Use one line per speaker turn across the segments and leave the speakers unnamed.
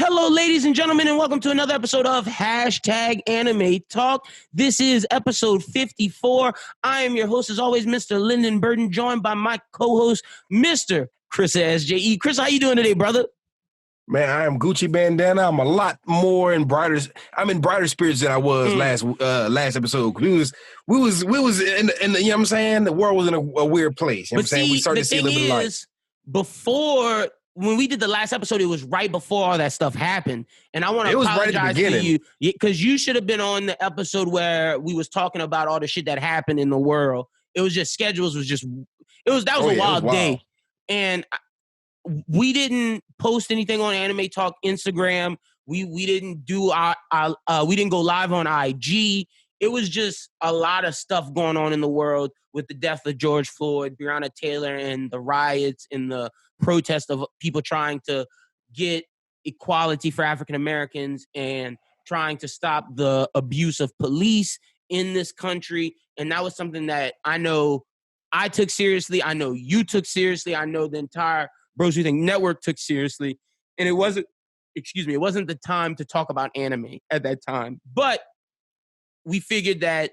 Hello, ladies and gentlemen, and welcome to another episode of Hashtag Anime Talk. This is episode 54. I am your host, as always, Mr. Lynden Burden, joined by my co-host, Mr. Chrissa SJE. Chris, how you doing today, brother?
Man, I am Gucci Bandana. I'm a lot more in brighter. I'm in brighter spirits than I was last episode. We was in the, you know what I'm saying? The world was in a weird place. You know what I'm saying? We started to see a little bit of light.
Before, when we did the last episode, it was right before all that stuff happened. And I want to apologize to you because you should have been on the episode where we was talking about all the shit that happened in the world. It was just schedules was just, that was a wild day. And we didn't post anything on Anime Talk Instagram. We didn't do we didn't go live on IG. It was just a lot of stuff going on in the world with the death of George Floyd, Breonna Taylor, and the riots and the protest of people trying to get equality for African Americans and trying to stop the abuse of police in this country. And that was something that I know I took seriously. I know you took seriously. I know the entire BrosWhoThink network took seriously. And it wasn't the time to talk about anime at that time. But we figured that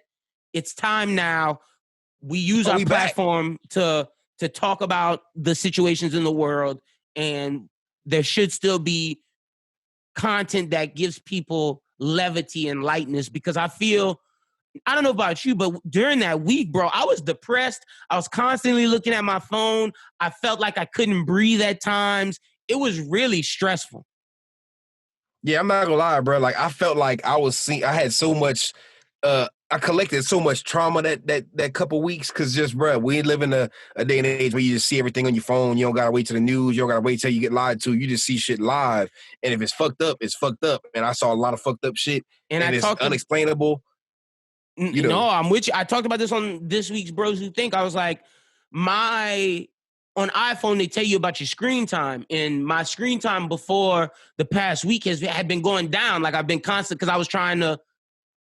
it's time now. We use our platform to talk about the situations in the world, and there should still be content that gives people levity and lightness, because I don't know about you, but during that week, bro, I was depressed. I was constantly looking at my phone. I felt like I couldn't breathe at times. It was really stressful.
Yeah, I'm not gonna lie, bro. Like, I felt like I had so much, I collected so much trauma that couple weeks, because just, bro, we live in a day and age where you just see everything on your phone. You don't gotta wait till the news. You don't gotta wait till you get lied to. You just see shit live. And if it's fucked up, it's fucked up. And I saw a lot of fucked up shit, and it's unexplainable.
You know, I'm with you. I talked about this on this week's BrosWhoThink. I was like, on iPhone, they tell you about your screen time. And my screen time before the past week had been going down. Like, I've been constant because I was trying to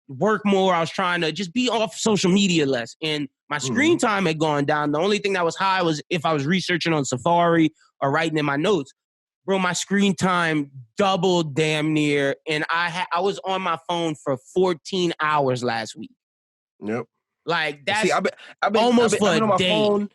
work more. I was trying to just be off social media less. And my screen time had gone down. The only thing that was high was if I was researching on Safari or writing in my notes. Bro, my screen time doubled damn near. And I was on my phone for 14 hours last week.
Yep.
Like, that's
See, I've been
almost for
on
a
my
day.
phone.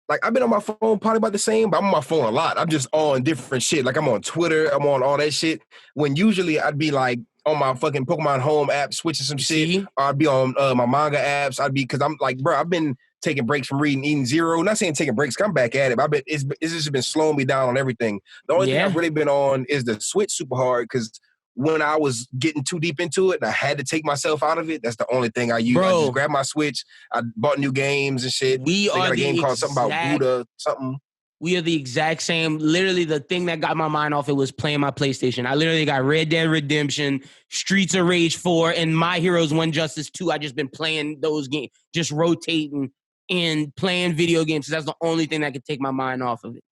Like, I've been on my phone probably about the same, but I'm on my phone a lot. I'm just on different shit. Like, I'm on Twitter. I'm on all that shit. When usually I'd be like on my fucking Pokemon Home app, switching some shit. Or I'd be on my manga apps. Because I'm like, bro, I've been taking breaks from reading, eating zero. Not saying taking breaks, I'm back at it. It's just been slowing me down on everything. The only thing I've really been on is the Switch super hard, because when I was getting too deep into it and I had to take myself out of it, that's the only thing I use. Bro, I just grabbed my Switch. I bought new games and shit. They got a game called something about Buddha, something.
We are the exact same. Literally, the thing that got my mind off it was playing my PlayStation. I literally got Red Dead Redemption, Streets of Rage 4, and My Heroes 1 Justice 2. I just been playing those games, just rotating and playing video games. So that's the only thing that could take my mind off of it.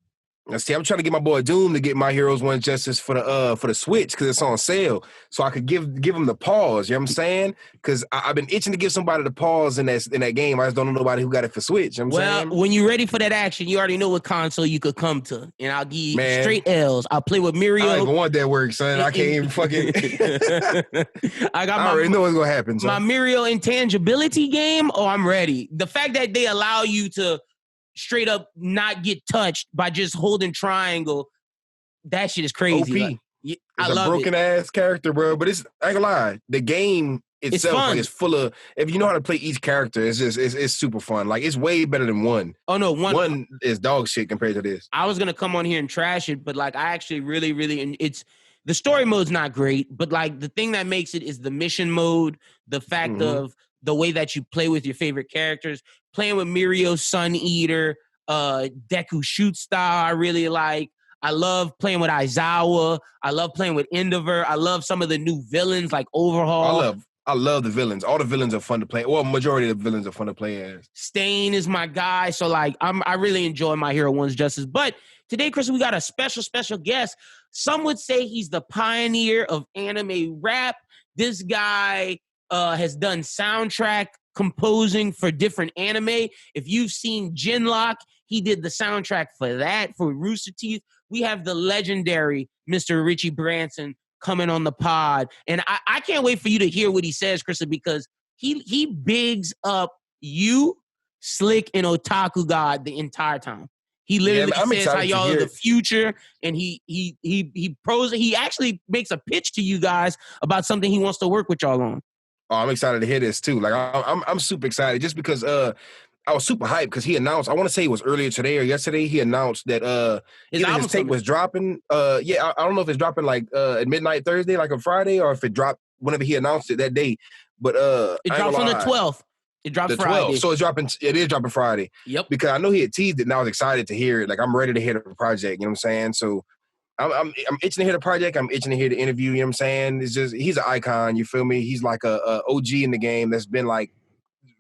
Now, see, I'm trying to get my boy Doom to get My Heroes 1 Justice for the Switch, because it's on sale, so I could give him the pause. You know what I'm saying? Because I've been itching to give somebody the pause in that game. I just don't know nobody who got it for Switch. You know what I'm saying?
When you're ready for that action, you already know what console you could come to, and I'll give you straight L's. I'll play with Mirio.
I don't even want that work, son. I can't even fucking. I already know what's gonna happen. Son.
My Mirio intangibility game. Oh, I'm ready. The fact that they allow you to straight up not get touched by just holding triangle, that shit is crazy.
OP. Like, I love it. It's a broken ass character, bro. But I ain't gonna lie, the game itself like, is full of, if you know how to play each character, it's super fun. Like, it's way better than one.
Oh no,
one is dog shit compared to this.
I was gonna come on here and trash it, but like, I actually really, the story mode's not great, but like, the thing that makes it is the mission mode, the fact of the way that you play with your favorite characters. Playing with Mirio, Sun Eater, Deku Shoot Star, I really like. I love playing with Aizawa. I love playing with Endeavor. I love some of the new villains like Overhaul.
I love the villains. All the villains are fun to play. Well, majority of the villains are fun to play as.
Stain is my guy. So like, I really enjoy My Hero 1's Justice. But today, Chris, we got a special guest. Some would say he's the pioneer of anime rap. This guy has done soundtrack composing for different anime. If you've seen Genlock, he did the soundtrack for that, for Rooster Teeth, we have the legendary Mr. Richie Branson coming on the pod. And I can't wait for you to hear what he says, Chrissa, because he bigs up you, Slick, and Otaku God the entire time. He literally says how y'all are the future, and he actually makes a pitch to you guys about something he wants to work with y'all on.
Oh, I'm excited to hear this too. Like I'm super excited just because I was super hyped because he announced, I want to say it was earlier today or yesterday, he announced that his tape was dropping. I don't know if it's dropping like at midnight Thursday, like on Friday, or if it dropped whenever he announced it that day. But
it drops on the 12th. It drops Friday. 12th.
So it is dropping Friday.
Yep.
Because I know he had teased it and I was excited to hear it. Like I'm ready to hear the project, you know what I'm saying? So I'm itching to hear the project. I'm itching to hear the interview, you know what I'm saying? It's just, he's an icon, you feel me? He's like a OG in the game that's been like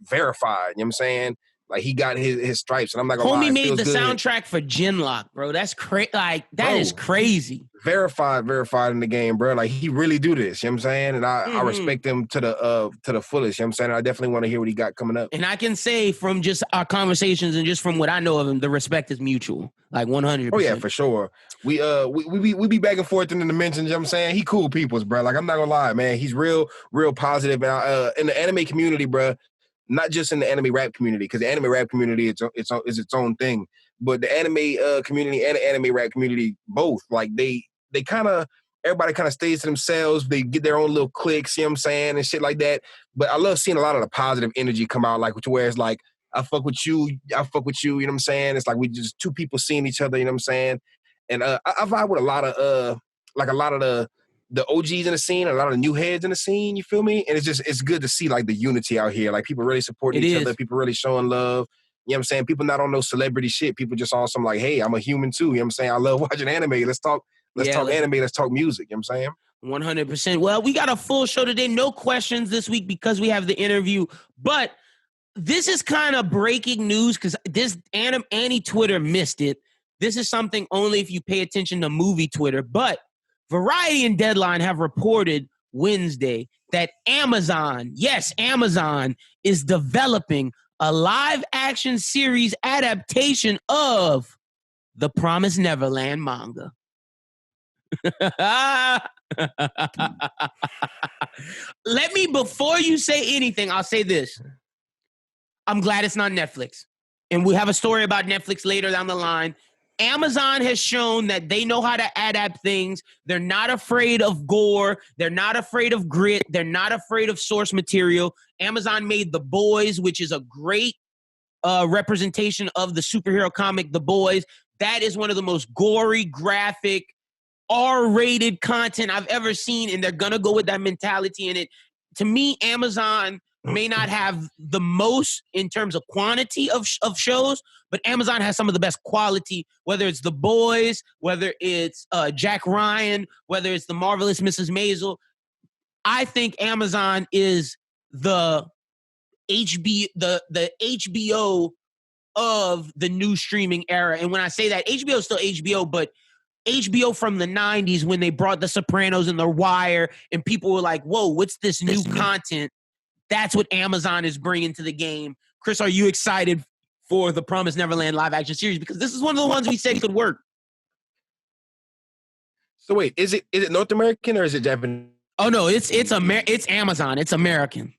verified, you know what I'm saying? Like he got his stripes, and I'm not gonna lie.
Homie made the soundtrack for Genlock, bro. That's crazy. Like that is crazy.
Verified in the game, bro. Like he really do this. You know what I'm saying? And I respect him to the fullest. You know what I'm saying? I definitely want to hear what he got coming up.
And I can say from just our conversations and just from what I know of him, the respect is mutual. Like 100%.
Oh yeah, for sure. We be back and forth in the dimensions. You know what I'm saying? He cool peoples, bro. Like I'm not gonna lie, man. He's real positive. And in the anime community, bro. Not just in the anime rap community, because the anime rap community is its own thing, but the anime community and the anime rap community both, like they kind of, everybody kind of stays to themselves. They get their own little cliques, you know what I'm saying, and shit like that. But I love seeing a lot of the positive energy come out, like to where it's like, I fuck with you, you know what I'm saying? It's like we just two people seeing each other, you know what I'm saying? And I vibe with a lot of the OGs in the scene, a lot of the new heads in the scene, you feel me? And it's good to see like the unity out here. Like people really supporting each other, people really showing love. You know what I'm saying? People not on no celebrity shit. People just on some like, hey, I'm a human too. You know what I'm saying? I love watching anime. Let's talk anime, let's talk music. You know what I'm saying?
100%. Well, we got a full show today. No questions this week because we have the interview. But this is kind of breaking news because this Annie Twitter missed it. This is something only if you pay attention to movie Twitter. But Variety and Deadline have reported Wednesday that Amazon, yes, Amazon, is developing a live-action series adaptation of the Promised Neverland manga. Before you say anything, I'll say this. I'm glad it's not Netflix. And we have a story about Netflix later down the line. Amazon has shown that they know how to adapt things. They're not afraid of gore. They're not afraid of grit. They're not afraid of source material. Amazon made The Boys, which is a great representation of the superhero comic The Boys. That is one of the most gory, graphic, R-rated content I've ever seen, and they're going to go with that mentality in it. To me, Amazon may not have the most in terms of quantity of shows, but Amazon has some of the best quality, whether it's The Boys, whether it's Jack Ryan, whether it's The Marvelous Mrs. Maisel. I think Amazon is the HBO of the new streaming era. And when I say that, HBO is still HBO, but HBO from the 90s when they brought The Sopranos and The Wire, and people were like, whoa, what's this new content? That's what Amazon is bringing to the game. Chris, are you excited for the Promised Neverland live-action series? Because this is one of the ones we said could work.
So wait, is it North American or is it Japanese?
Oh, no, it's Amazon. It's American.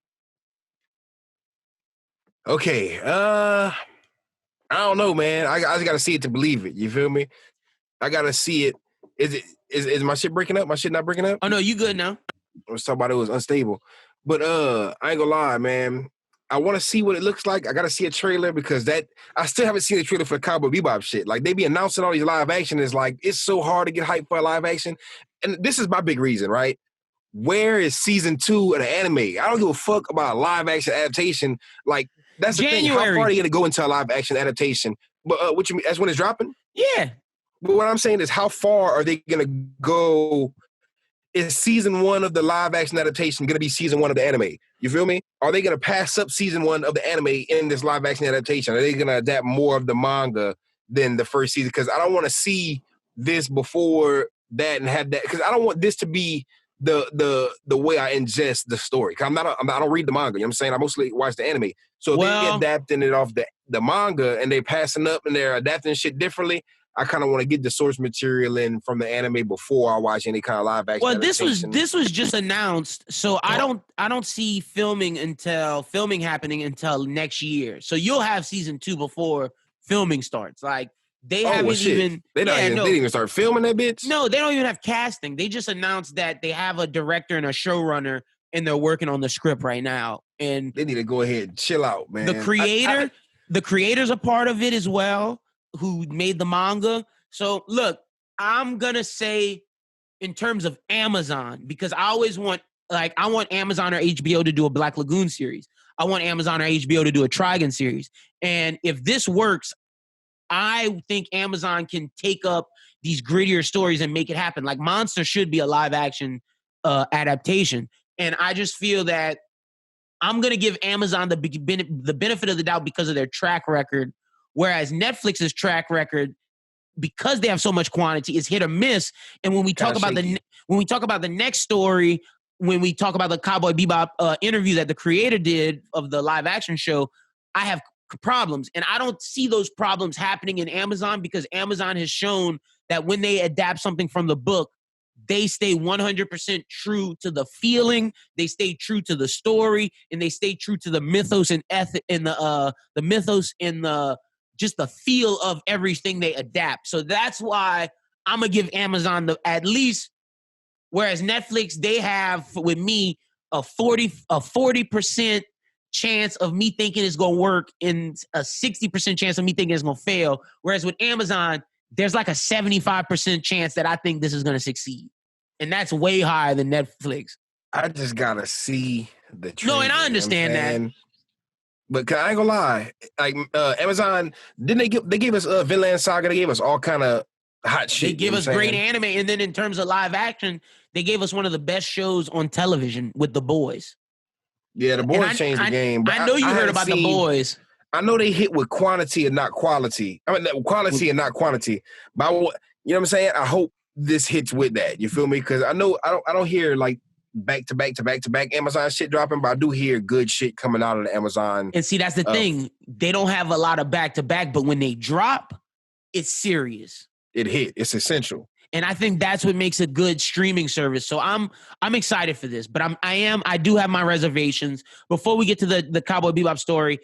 Okay. I don't know, man. I just got to see it to believe it. You feel me? I got to see it. Is my shit breaking up? My shit not breaking up?
Oh, no, you good now.
I was talking about it was unstable. But I ain't gonna lie, man. I want to see what it looks like. I got to see a trailer because I still haven't seen a trailer for the Cowboy Bebop shit. Like, they be announcing all these live action. It's like, it's so hard to get hyped for a live action. And this is my big reason, right? Where is season 2 of the anime? I don't give a fuck about a live action adaptation. Like, that's the thing. How far are they going to go into a live action adaptation? But what you mean? That's when it's dropping?
Yeah.
But what I'm saying is, how far are they going to go? Is season 1 of the live action adaptation going to be season 1 of the anime? You feel me? Are they going to pass up season 1 of the anime in this live action adaptation? Are they going to adapt more of the manga than the first season? Because I don't want to see this before that and have that. Because I don't want this to be the way I ingest the story. Because I don't read the manga. You know what I'm saying? I mostly watch the anime. So if they adapting it off the manga and they passing up and they're adapting shit differently, I kind of want to get the source material in from the anime before I watch any kind of live action.
Well, this was just announced, so I don't see filming happening until next year. So you'll have season 2 before filming starts. Like they haven't even
they didn't even start filming that bitch.
No, they don't even have casting. They just announced that they have a director and a showrunner, and they're working on the script right now. And
they need to go ahead and chill out, man.
The creator's a part of it as well, who made the manga. So look, I'm gonna say in terms of Amazon, because I always want Amazon or HBO to do a Black Lagoon series. I want Amazon or HBO to do a Trigun series. And if this works, I think Amazon can take up these grittier stories and make it happen. Like Monster should be a live action adaptation. And I just feel that I'm going to give Amazon the benefit of the doubt because of their track record, whereas Netflix's track record, because they have so much quantity, is hit or miss. And when we talk about the next story, when we talk about the Cowboy Bebop interview that the creator did of the live action show, I have problems. And I don't see those problems happening in Amazon, because Amazon has shown that when they adapt something from the book, they stay 100% true to the feeling, they stay true to the story, and they stay true to the mythos and the mythos and just the feel of everything they adapt. So that's why I'm gonna give Amazon at least, whereas Netflix, they have with me a 40% chance of me thinking it's gonna work and a 60% chance of me thinking it's gonna fail. Whereas with Amazon, there's like a 75% chance that I think this is gonna succeed. And that's way higher than Netflix.
I just gotta see the trailer.
No, and I understand that.
But I ain't gonna lie, like Amazon, they gave us Vinland Saga, they gave us all kind of hot shit.
They give us great anime, and then in terms of live action, they gave us one of the best shows on television with The Boys.
Yeah, The Boys changed the game.
But I know you heard about The Boys.
I know they hit with quantity and not quality. I mean, quality and not quantity. But you know what I'm saying? I hope this hits with that. You feel me? Because I know I don't hear like back to back Amazon shit dropping, but I do hear good shit coming out of the Amazon.
And see, that's the thing. They don't have a lot of back to back, but when they drop, it's serious.
It hit. It's essential.
And I think that's what makes a good streaming service. So I'm excited for this, but I do have my reservations. Before we get to the Cowboy Bebop story,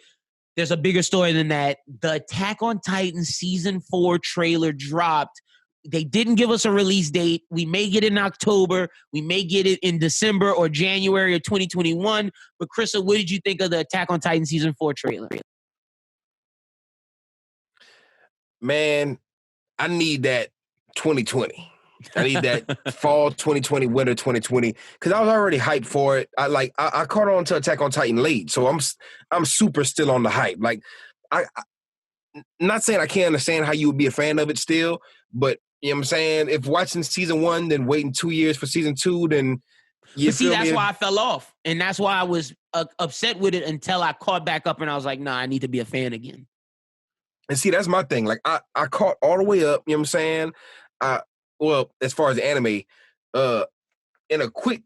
there's a bigger story than that. The Attack on Titan season 4 trailer dropped. They didn't give us a release date. We may get it in October. We may get it in December or January of 2021. But Chrissa, what did you think of the Attack on Titan season 4 trailer?
Man, I need that 2020. I need that fall 2020, winter 2020, because I was already hyped for it. I caught on to Attack on Titan late, so I'm super still on the hype. Like, I not saying I can't understand how you would be a fan of it still, but you know what I'm saying? If watching season 1, then waiting 2 years for season 2, then you
see, that's why I fell off, and that's why I was upset with it until I caught back up, and I was like, nah, I need to be a fan again.
And see, that's my thing. Like, I caught all the way up, you know what I'm saying? Well, as far as the anime, in a quick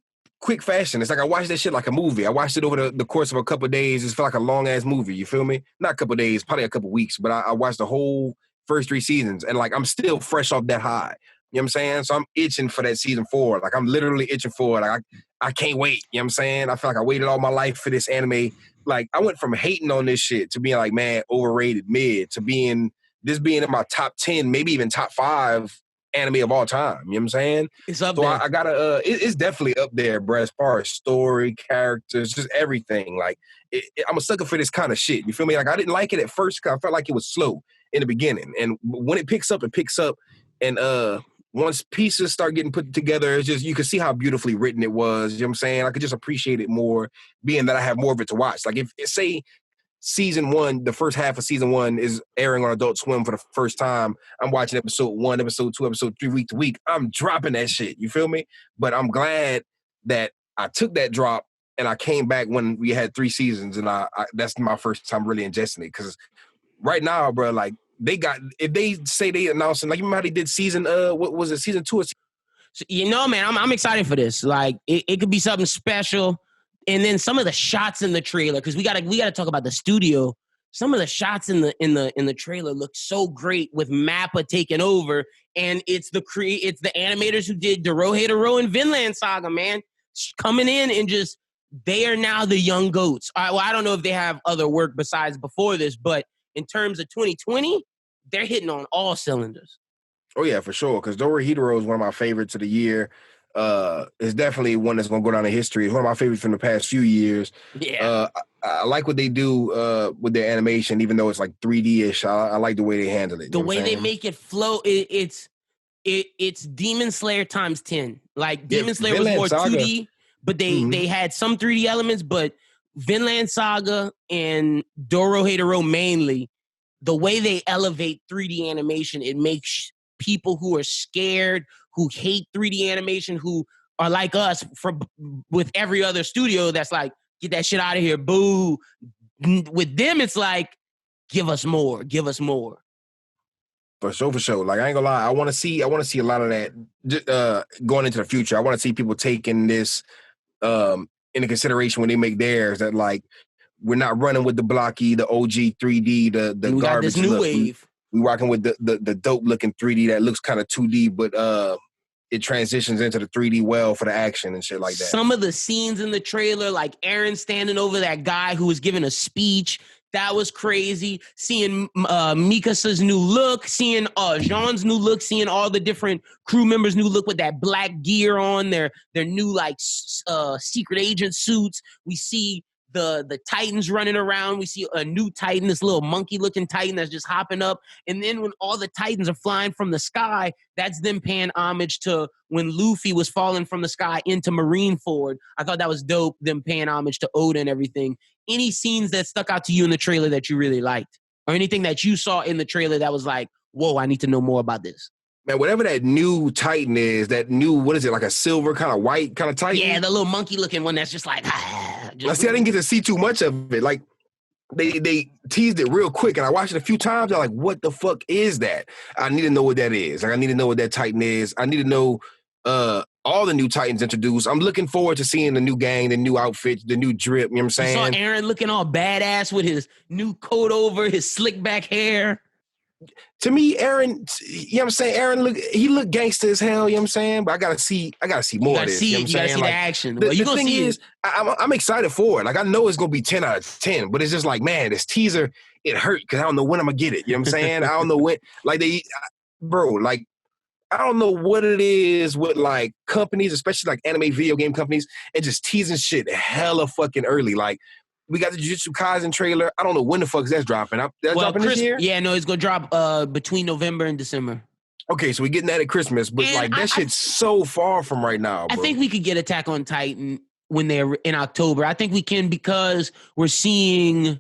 fashion. It's like I watched that shit like a movie. I watched it over the course of a couple of days. It felt like a long-ass movie, you feel me? Not a couple of days, probably a couple of weeks, but I watched the whole first 3 seasons, and like I'm still fresh off that high. You know what I'm saying? So I'm itching for that season 4. Like I'm literally itching for it. Like I can't wait. You know what I'm saying? I feel like I waited all my life for this anime. Like I went from hating on this shit to being like, man, overrated, mid, to being in my top 10, maybe even top 5 anime of all time. You know what I'm saying?
It's up there.
I gotta, it's definitely up there, bro, as far as story, characters, just everything. Like I'm a sucker for this kind of shit. You feel me? Like I didn't like it at first because I felt like it was slow in the beginning. And when it picks up. And once pieces start getting put together, it's just, you can see how beautifully written it was. You know what I'm saying? I could just appreciate it more, being that I have more of it to watch. Like if say season 1, the first half of season 1 is airing on Adult Swim for the first time, I'm watching episode 1, episode 2, episode 3 week to week. I'm dropping that shit. You feel me? But I'm glad that I took that drop and I came back when we had 3 seasons, and I that's my first time really ingesting it. Because right now, bro, like if they say they announcing, like, you remember how they did season, what was it, season 2 or season?
So, you know, man, I'm excited for this. Like it could be something special. And then some of the shots in the trailer, because we gotta talk about the studio. some of the shots in the trailer look so great with Mappa taking over, and it's the animators who did Dorohedoro and Vinland Saga, man, coming in and just they are now the young goats. I don't know if they have other work besides before this, but in terms of 2020, they're hitting on all cylinders.
Oh yeah, for sure. Because Dorohedoro is one of my favorites of the year. It's definitely one that's gonna go down in history. It's one of my favorites from the past few years.
Yeah.
I like what they do with their animation, even though it's like 3D-ish. I like the way they handle it.
The way they make it flow, it's Demon Slayer times 10. Like Demon Slayer was more Saga. 2D, but they had some 3D elements, but Vinland Saga and Dorohedoro mainly, the way they elevate 3D animation, it makes people who are scared, who hate 3D animation, who are like us with every other studio that's like, get that shit out of here, boo. With them, it's like, give us more.
For sure. Like, I ain't gonna lie, I want to see a lot of that going into the future. I want to see people taking this into consideration when they make theirs, that like, we're not running with the blocky, the OG 3D, the
we
garbage
got this new
look.
wave.
We rocking with the dope looking 3D that looks kind of 2D, but it transitions into the 3D well for the action and shit like that.
Some of the scenes in the trailer, like Eren standing over that guy who was giving a speech, that was crazy. Seeing Mikasa's new look, seeing Jean's new look, seeing all the different crew members' new look with that black gear on, their new like secret agent suits. We see the Titans running around. We see a new Titan, this little monkey-looking Titan that's just hopping up. And then when all the Titans are flying from the sky, that's them paying homage to when Luffy was falling from the sky into Marineford. I thought that was dope, them paying homage to Oda and everything. Any scenes that stuck out to you in the trailer that you really liked? Or anything that you saw in the trailer that was like, whoa, I need to know more about this?
Man, whatever that new Titan is, that new, what is it, like a silver kind of white kind of Titan?
Yeah, the little monkey-looking one that's just like,
I didn't get to see too much of it. Like, they teased it real quick, and I watched it a few times. I'm like, what the fuck is that? I need to know what that is. Like, I need to know what that Titan is. I need to know all the new Titans introduced. I'm looking forward to seeing the new gang, the new outfits, the new drip, you know what I'm saying?
You saw Eren looking all badass with his new coat over, his slick back hair.
To me, Eren, you know what I'm saying? Eren he looked gangster as hell, you know what I'm saying? But I gotta see more of this. You gotta see
the action.
The thing is, I'm excited for it. Like, I know it's gonna be 10 out of 10, but it's just like, man, this teaser, it hurt because I don't know when I'm gonna get it. You know what I'm saying? I don't know when, like, like, I don't know what it is with like companies, especially like anime video game companies, and just teasing shit hella fucking early. Like, we got the Jujutsu Kaisen trailer. I don't know when the fuck that's dropping. That's dropping this year?
Yeah, no, it's going to drop between November and December.
Okay, so we're getting that at Christmas, but like that shit's so far from right now, bro.
I think we could get Attack on Titan when they're in October. I think we can, because we're seeing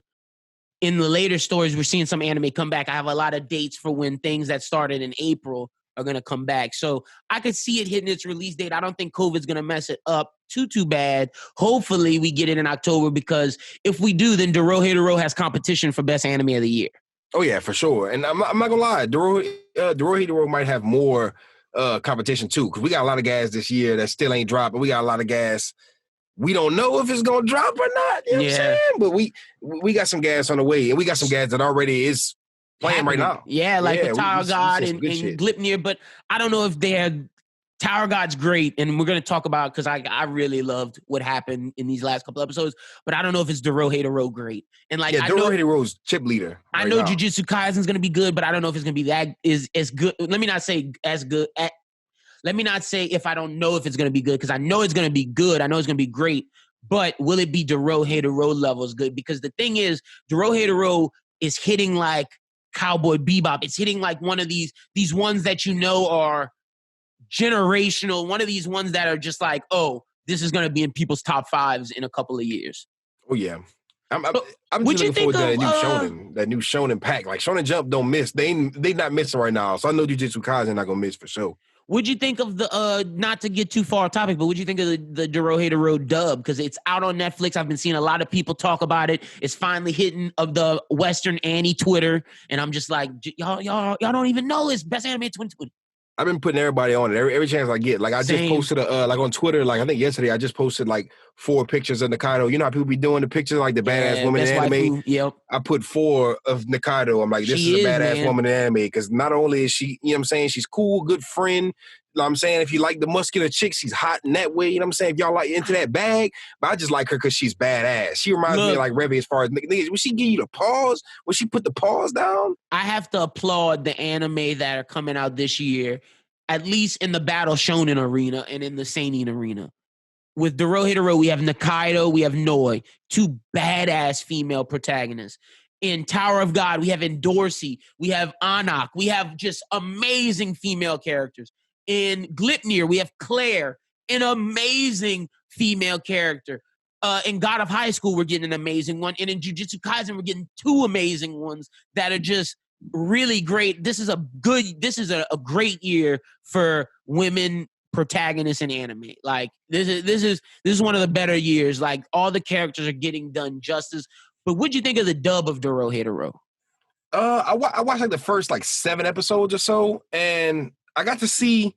in the later stories, we're seeing some anime come back. I have a lot of dates for when things that started in April are going to come back. So I could see it hitting its release date. I don't think COVID's going to mess it up too bad. Hopefully we get it in October, because if we do, then Dorohedoro has competition for best anime of the year.
Oh yeah, for sure. And I'm not gonna lie, Dorohedoro might have more competition too, because we got a lot of guys this year that still ain't dropping. We got a lot of guys we don't know if it's gonna drop or not. You know what I'm saying? But we got some gas on the way, and we got some guys that already is playing right now.
Yeah, like the Tower of God and Gleipnir. But I don't know if Tower of God's great, and we're going to talk about, because I really loved what happened in these last couple episodes, but I don't know if it's Dorohedoro great. And like,
Dorohedoro's chip leader.
I know Jujutsu Kaisen's going to be good, but I don't know if it's going to be that as good. Let me not say as good. Let me not say if I don't know if it's going to be good, because I know it's going to be good. I know it's going to be great, but will it be Dorohedoro levels good? Because the thing is, Dorohedoro is hitting like Cowboy Bebop. It's hitting like one of these ones that you know are generational, one of these ones that are just like, oh, this is going to be in people's top fives in a couple of years.
Oh yeah, I'm just looking forward to that new Shonen pack. Like, Shonen Jump don't miss. They not missing right now, so I know Jujutsu Kaisen not gonna miss for sure.
What'd you think of the not to get too far off topic, but what'd you think of the Dorohedoro dub? Because it's out on Netflix. I've been seeing a lot of people talk about it. It's finally hitting of the Western Annie Twitter, and I'm just like, y'all don't even know it's best anime 2020.
I've been putting everybody on it every chance I get. Like I just posted like on Twitter, like I think yesterday I just posted like 4 pictures of Nikaido. You know how people be doing the pictures like the badass woman in anime?
Waifu. Yep.
I put 4 of Nikaido. I'm like, this is a badass woman in anime because not only is she, you know what I'm saying, she's cool, good friend. You know what I'm saying? If you like the muscular chick, she's hot in that way. You know what I'm saying? If y'all like into that bag, but I just like her because she's badass. She reminds me of like Revy as far as niggas. When she give you the pause, when she put the pause down.
I have to applaud the anime that are coming out this year, at least in the Battle Shonen arena and in the Seinen arena. With Dorohedoro, we have Nikaido, we have Noi, 2 badass female protagonists. In Tower of God, we have Endorsi, we have Anak, we have just amazing female characters. In Gleipnir, we have Claire, an amazing female character. In God of High School, we're getting an amazing one. And in Jujutsu Kaisen, we're getting 2 amazing ones that are just really great. This is a great year for women protagonists in anime. Like this is one of the better years. Like all the characters are getting done justice. But what'd you think of the dub of Dorohedoro?
I watched like the first like 7 episodes or so, and I got to see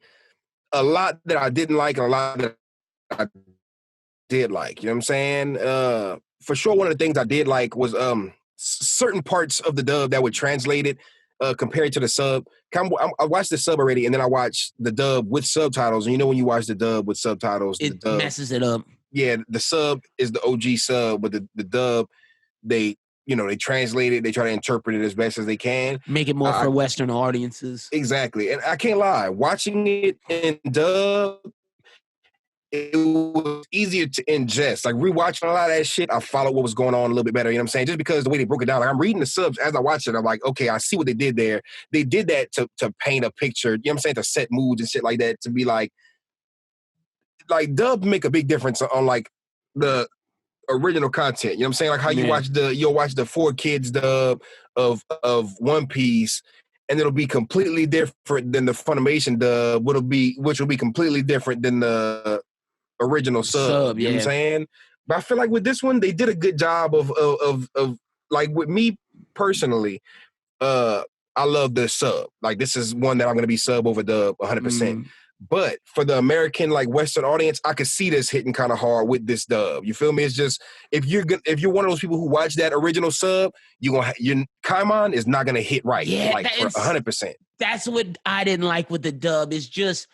a lot that I didn't like and a lot that I did like. You know what I'm saying? For sure, one of the things I did like was certain parts of the dub that were translated compared to the sub. I watched the sub already, and then I watched the dub with subtitles. And you know when you watch the dub with subtitles,
it
the dub
messes it up.
Yeah, the sub is the OG sub, but the dub, they translate it, they try to interpret it as best as they can.
Make it more for Western audiences.
Exactly. And I can't lie, watching it in dub, it was easier to ingest. Like rewatching a lot of that shit, I followed what was going on a little bit better. You know what I'm saying? Just because the way they broke it down. Like I'm reading the subs as I watch it, I'm like, okay, I see what they did there. They did that to paint a picture, you know what I'm saying, to set moods and shit like that, to be like dub make a big difference on like the original content. You know what I'm saying? Like how you'll watch the 4Kids dub of One Piece, and it'll be completely different than the Funimation dub, which will be completely different than the original sub. You know what I'm saying? But I feel like with this one, they did a good job of like with me personally, I love the sub. Like this is one that I'm gonna be sub over dub 100%. But for the American, like Western audience, I could see this hitting kind of hard with this dub. You feel me? It's just if you're one of those people who watch that original sub, your Kaimon is not gonna hit right, like for 100%.
That's what I didn't like with the dub. It's just,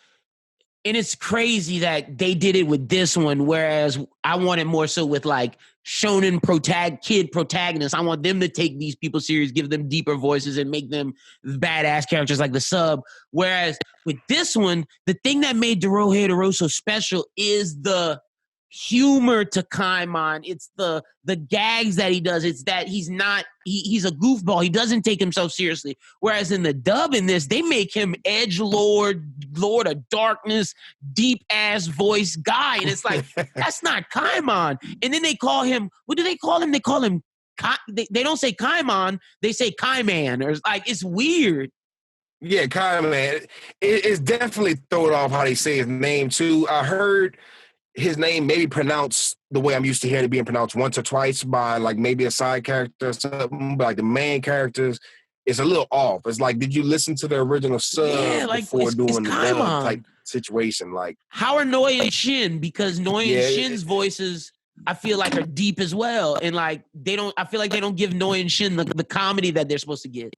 and it's crazy that they did it with this one, whereas I wanted more so with like shonen kid protagonists. I want them to take these people serious, give them deeper voices, and make them badass characters like the sub. Whereas with this one, the thing that made Dorohedoro so special is the humor to Kaimon. It's the gags that he does. It's that he's a goofball. He doesn't take himself seriously. Whereas in the dub in this, they make him edgelord, Lord of Darkness, deep ass voice guy. And it's like, that's not Kaimon. And then they call him, what do they call him? They call him, they don't say Kaimon, they say Kaiman. Or like, it's weird.
Yeah, Kaiman. It's definitely thrown off how they say his name too. I heard his name maybe pronounced the way I'm used to hearing it being pronounced once or twice by like maybe a side character or something, but like the main characters, it's a little off. It's like, did you listen to the original sub before doing the dub type situation? Like,
how are Noi and Shin? Because Noi and Shin's voices, I feel like, are deep as well, and like I feel like they don't give Noi and Shin the comedy that they're supposed to get.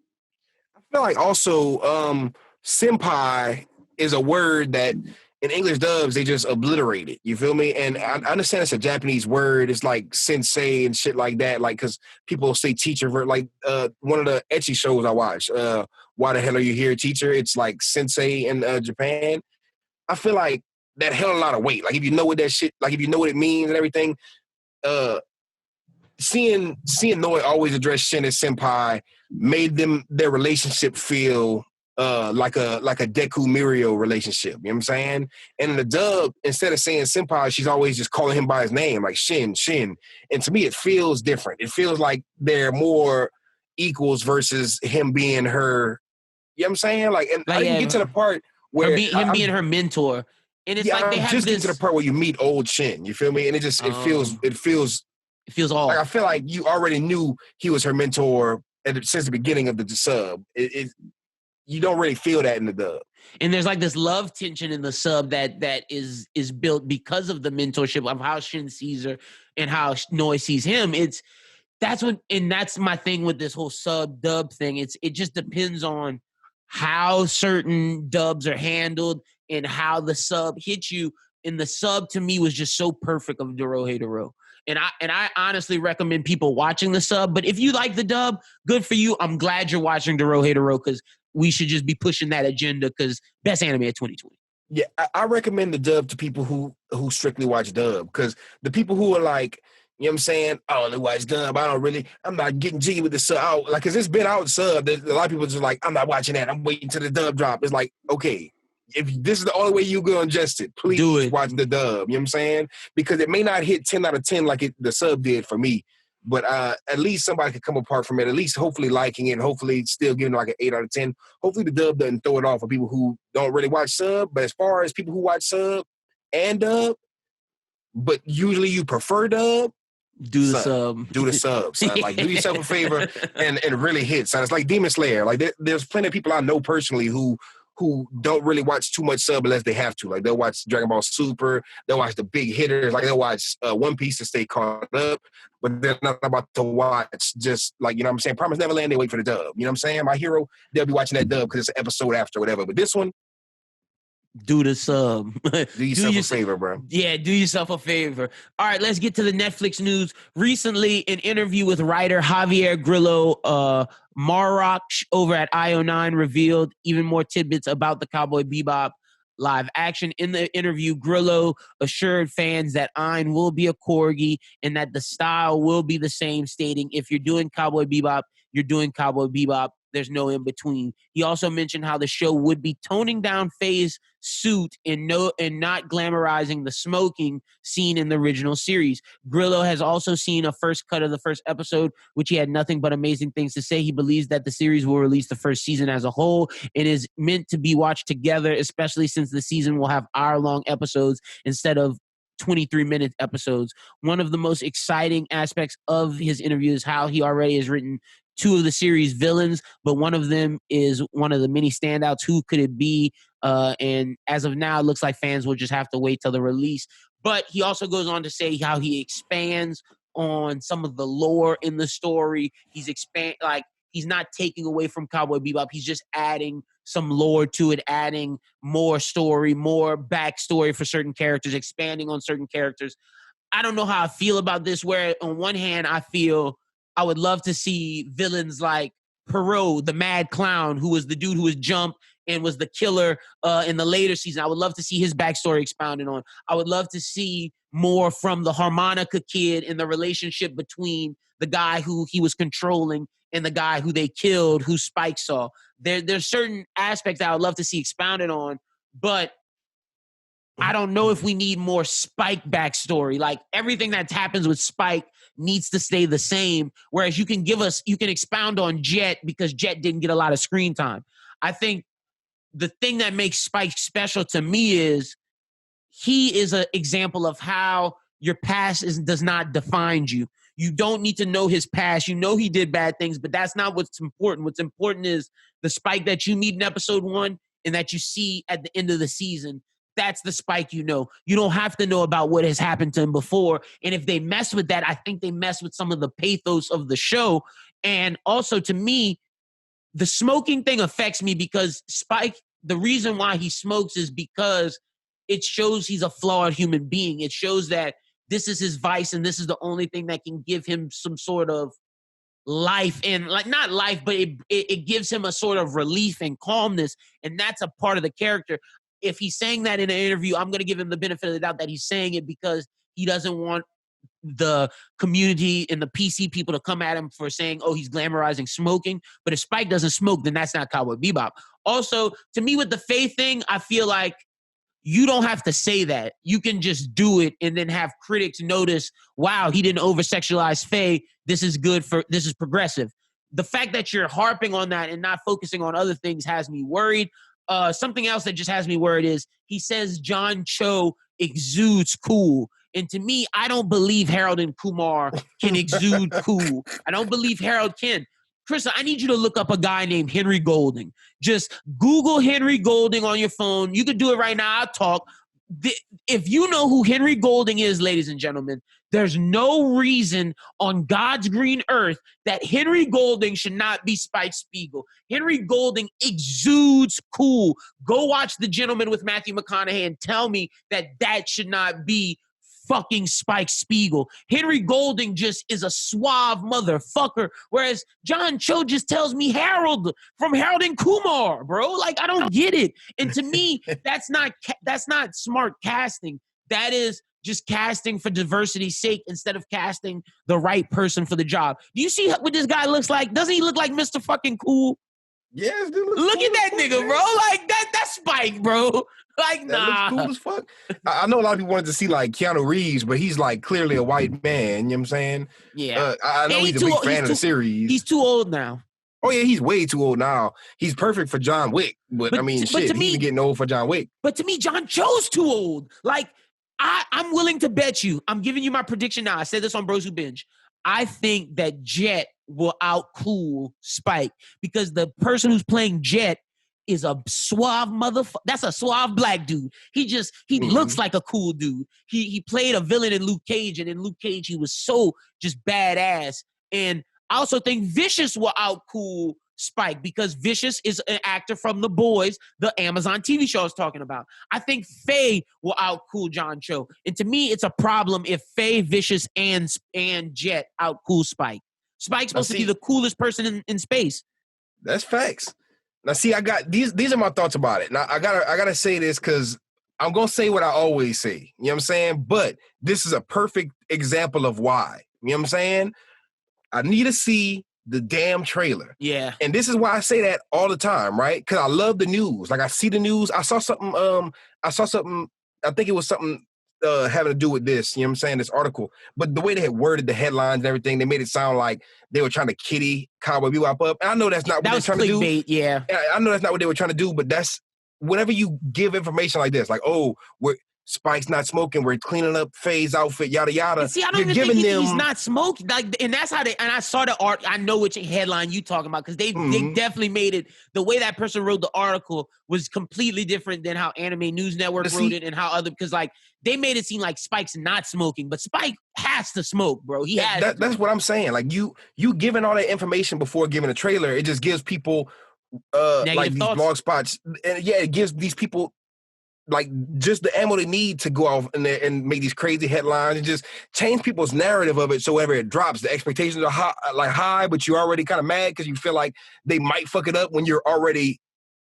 I feel like also senpai is a word that in English dubs, they just obliterate it. You feel me? And I understand it's a Japanese word. It's like sensei and shit like that. Like, because people say teacher. Like, one of the ecchi shows I watch, Why the Hell Are You Here, Teacher? It's like sensei in Japan. I feel like that held a lot of weight. Like, if you know what that shit, like, if you know what it means and everything, seeing Noi always address Shin as senpai made their relationship feel like a Deku Mirio relationship, you know what I'm saying? And in the dub, instead of saying senpai, she's always just calling him by his name, like Shin. And to me, it feels different. It feels like they're more equals versus him being her, you know what I'm saying? Like, and I didn't get to the part where
him being her mentor. And it's like they have
just
this...
get to the part where you meet old Shin, you feel me? And it feels
off.
Like, I feel like you already knew he was her mentor since the beginning of the sub. you don't really feel that in the dub.
And there's like this love tension in the sub that is built because of the mentorship of how Shin sees her and how Noi sees him. That's my thing with this whole sub dub thing. It just depends on how certain dubs are handled and how the sub hits you. And the sub to me was just so perfect of Dorohei Doro. And I honestly recommend people watching the sub. But if you like the dub, good for you. I'm glad you're watching Dorohei Doro because we should just be pushing that agenda because best anime of 2020.
Yeah, I recommend the dub to people who strictly watch dub because the people who are like, you know what I'm saying? I only watch dub. I'm not getting jiggy with the sub. Like, because it's been out sub. A lot of people just like, I'm not watching that. I'm waiting till the dub drop. It's like, okay, if this is the only way you're going to ingest it, please watch the dub. You know what I'm saying? Because it may not hit 10 out of 10 like the sub did for me. But at least somebody could come apart from it, at least hopefully liking it, hopefully still giving it like an 8 out of 10. Hopefully the dub doesn't throw it off for people who don't really watch sub. But as far as people who watch sub and dub, but usually you prefer dub,
do the sub.
Do the sub, son. Like, do yourself a favor and really hit, son. It's like Demon Slayer. Like, there's plenty of people I know personally who don't really watch too much sub unless they have to. Like, they'll watch Dragon Ball Super, they'll watch the big hitters, like they'll watch One Piece to stay caught up, but they're not about to watch just like, you know what I'm saying, Promised Neverland, they wait for the dub. You know what I'm saying? My Hero, they'll be watching that dub because it's an episode after whatever. But this one,
do the sub.
Do yourself a favor, bro.
Yeah, do yourself a favor. All right, let's get to the Netflix news. Recently, an interview with writer Javier Grillo Marroch over at IO9 revealed even more tidbits about the Cowboy Bebop live action. In the interview, Grillo assured fans that Ein will be a corgi and that the style will be the same, stating, if you're doing Cowboy Bebop, you're doing Cowboy Bebop. There's no in between. He also mentioned how the show would be toning down Faye's suit and not glamorizing the smoking seen in the original series. Grillo has also seen a first cut of the first episode, which he had nothing but amazing things to say. He believes that the series will release the first season as a whole. It is meant to be watched together, especially since the season will have hour-long episodes instead of 23-minute episodes. One of the most exciting aspects of his interview is how he already has written 2 of the series villains, but one of them is one of the many standouts. Who could it be? And as of now, it looks like fans will just have to wait till the release. But he also goes on to say how he expands on some of the lore in the story. He's not taking away from Cowboy Bebop. He's just adding some lore to it, adding more story, more backstory for certain characters, expanding on certain characters. I don't know how I feel about this, where on one hand, I feel I would love to see villains like Perot, the mad clown, who was the dude who was jumped and was the killer in the later season. I would love to see his backstory expounded on. I would love to see more from the harmonica kid and the relationship between the guy who he was controlling and the guy who they killed, who Spike saw. There's certain aspects I would love to see expounded on, but I don't know if we need more Spike backstory. Like, everything that happens with Spike needs to stay the same, whereas you can expound on Jet because Jet didn't get a lot of screen time. I think the thing that makes Spike special to me is he is an example of how your past does not define you. You don't need to know his past. You know he did bad things, but that's not what's important. What's important is the Spike that you meet in episode 1 and that you see at the end of the season. That's the Spike you know. You don't have to know about what has happened to him before. And if they mess with that, I think they mess with some of the pathos of the show. And also, to me, the smoking thing affects me because Spike, the reason why he smokes is because it shows he's a flawed human being. It shows that this is his vice and this is the only thing that can give him some sort of life, and like, not life, but it gives him a sort of relief and calmness. And that's a part of the character. If he's saying that in an interview, I'm going to give him the benefit of the doubt that he's saying it because he doesn't want the community and the PC people to come at him for saying, oh, he's glamorizing smoking. But if Spike doesn't smoke, then that's not Cowboy Bebop. Also, to me, with the Faye thing, I feel like you don't have to say that. You can just do it and then have critics notice, wow, he didn't over-sexualize Faye. This is progressive. The fact that you're harping on that and not focusing on other things has me worried. Something else that just has me worried is he says John Cho exudes cool. And to me, I don't believe Harold and Kumar can exude cool. I don't believe Harold can. Chrissa, I need you to look up a guy named Henry Golding. Just Google Henry Golding on your phone. You can do it right now. I'll talk. If you know who Henry Golding is, ladies and gentlemen, there's no reason on God's green earth that Henry Golding should not be Spike Spiegel. Henry Golding exudes cool. Go watch The Gentleman with Matthew McConaughey and tell me that should not be fucking Spike Spiegel. Henry Golding just is a suave motherfucker, whereas John Cho just tells me Harold from Harold and Kumar, bro. Like, I don't get it. And to me, that's not smart casting. That is just casting for diversity's sake instead of casting the right person for the job. Do you see what this guy looks like? Doesn't he look like Mr. fucking Cool?
Yes, dude.
Look at that nigga, bro. Like, that's Spike, bro. Like, nah.
That looks cool as fuck. I know a lot of people wanted to see, like, Keanu Reeves, but he's, like, clearly a white man. You know what I'm saying?
Yeah.
I know he's a big fan of the series.
He's too old now.
Oh, yeah, he's way too old now. He's perfect for John Wick. But I mean, shit, he's getting old for John Wick.
But to me, John Cho's too old. Like, I'm willing to bet you. I'm giving you my prediction now. I said this on Bros Who Binge. I think that Jet will outcool Spike because the person who's playing Jet is a suave motherfucker. That's a suave black dude. He looks like a cool dude. He played a villain in Luke Cage, and in Luke Cage, he was so just badass. And I also think Vicious will outcool Spike because Vicious is an actor from The Boys, the Amazon TV show I was talking about. I think Faye will outcool John Cho. And to me, it's a problem if Faye, Vicious, and Jet outcool Spike. Spike's supposed to be the coolest person in space.
That's facts. Now, see, I got these are my thoughts about it. Now, I gotta say this because I'm gonna say what I always say. You know what I'm saying? But this is a perfect example of why. You know what I'm saying? I need to see the damn trailer.
Yeah.
And this is why I say that all the time, right? Because I love the news. Like, I see the news. I saw something, I think it was something having to do with this, you know what I'm saying, this article. But the way they had worded the headlines and everything, they made it sound like they were trying to kitty Cowboy Bebop up. And I know that's not what they're trying to do.
Yeah.
I know that's not what they were trying to do, but that's, whenever you give information like this, like, oh, Spike's not smoking, we're cleaning up Faye's outfit, yada yada.
See, I don't even think he's not smoking. Like, and that's how and I saw the art. I know which headline you talking about because they definitely made it. The way that person wrote the article was completely different than how Anime News Network wrote it and how because like they made it seem like Spike's not smoking, but Spike has to smoke, bro. He has.
That's what I'm saying. Like you giving all that information before giving a trailer, it just gives people like these blog spots, and yeah, it gives these people like just the ammo they need to go off and make these crazy headlines and just change people's narrative of it. So whenever it drops, the expectations are high, but you're already kind of mad because you feel like they might fuck it up when you're already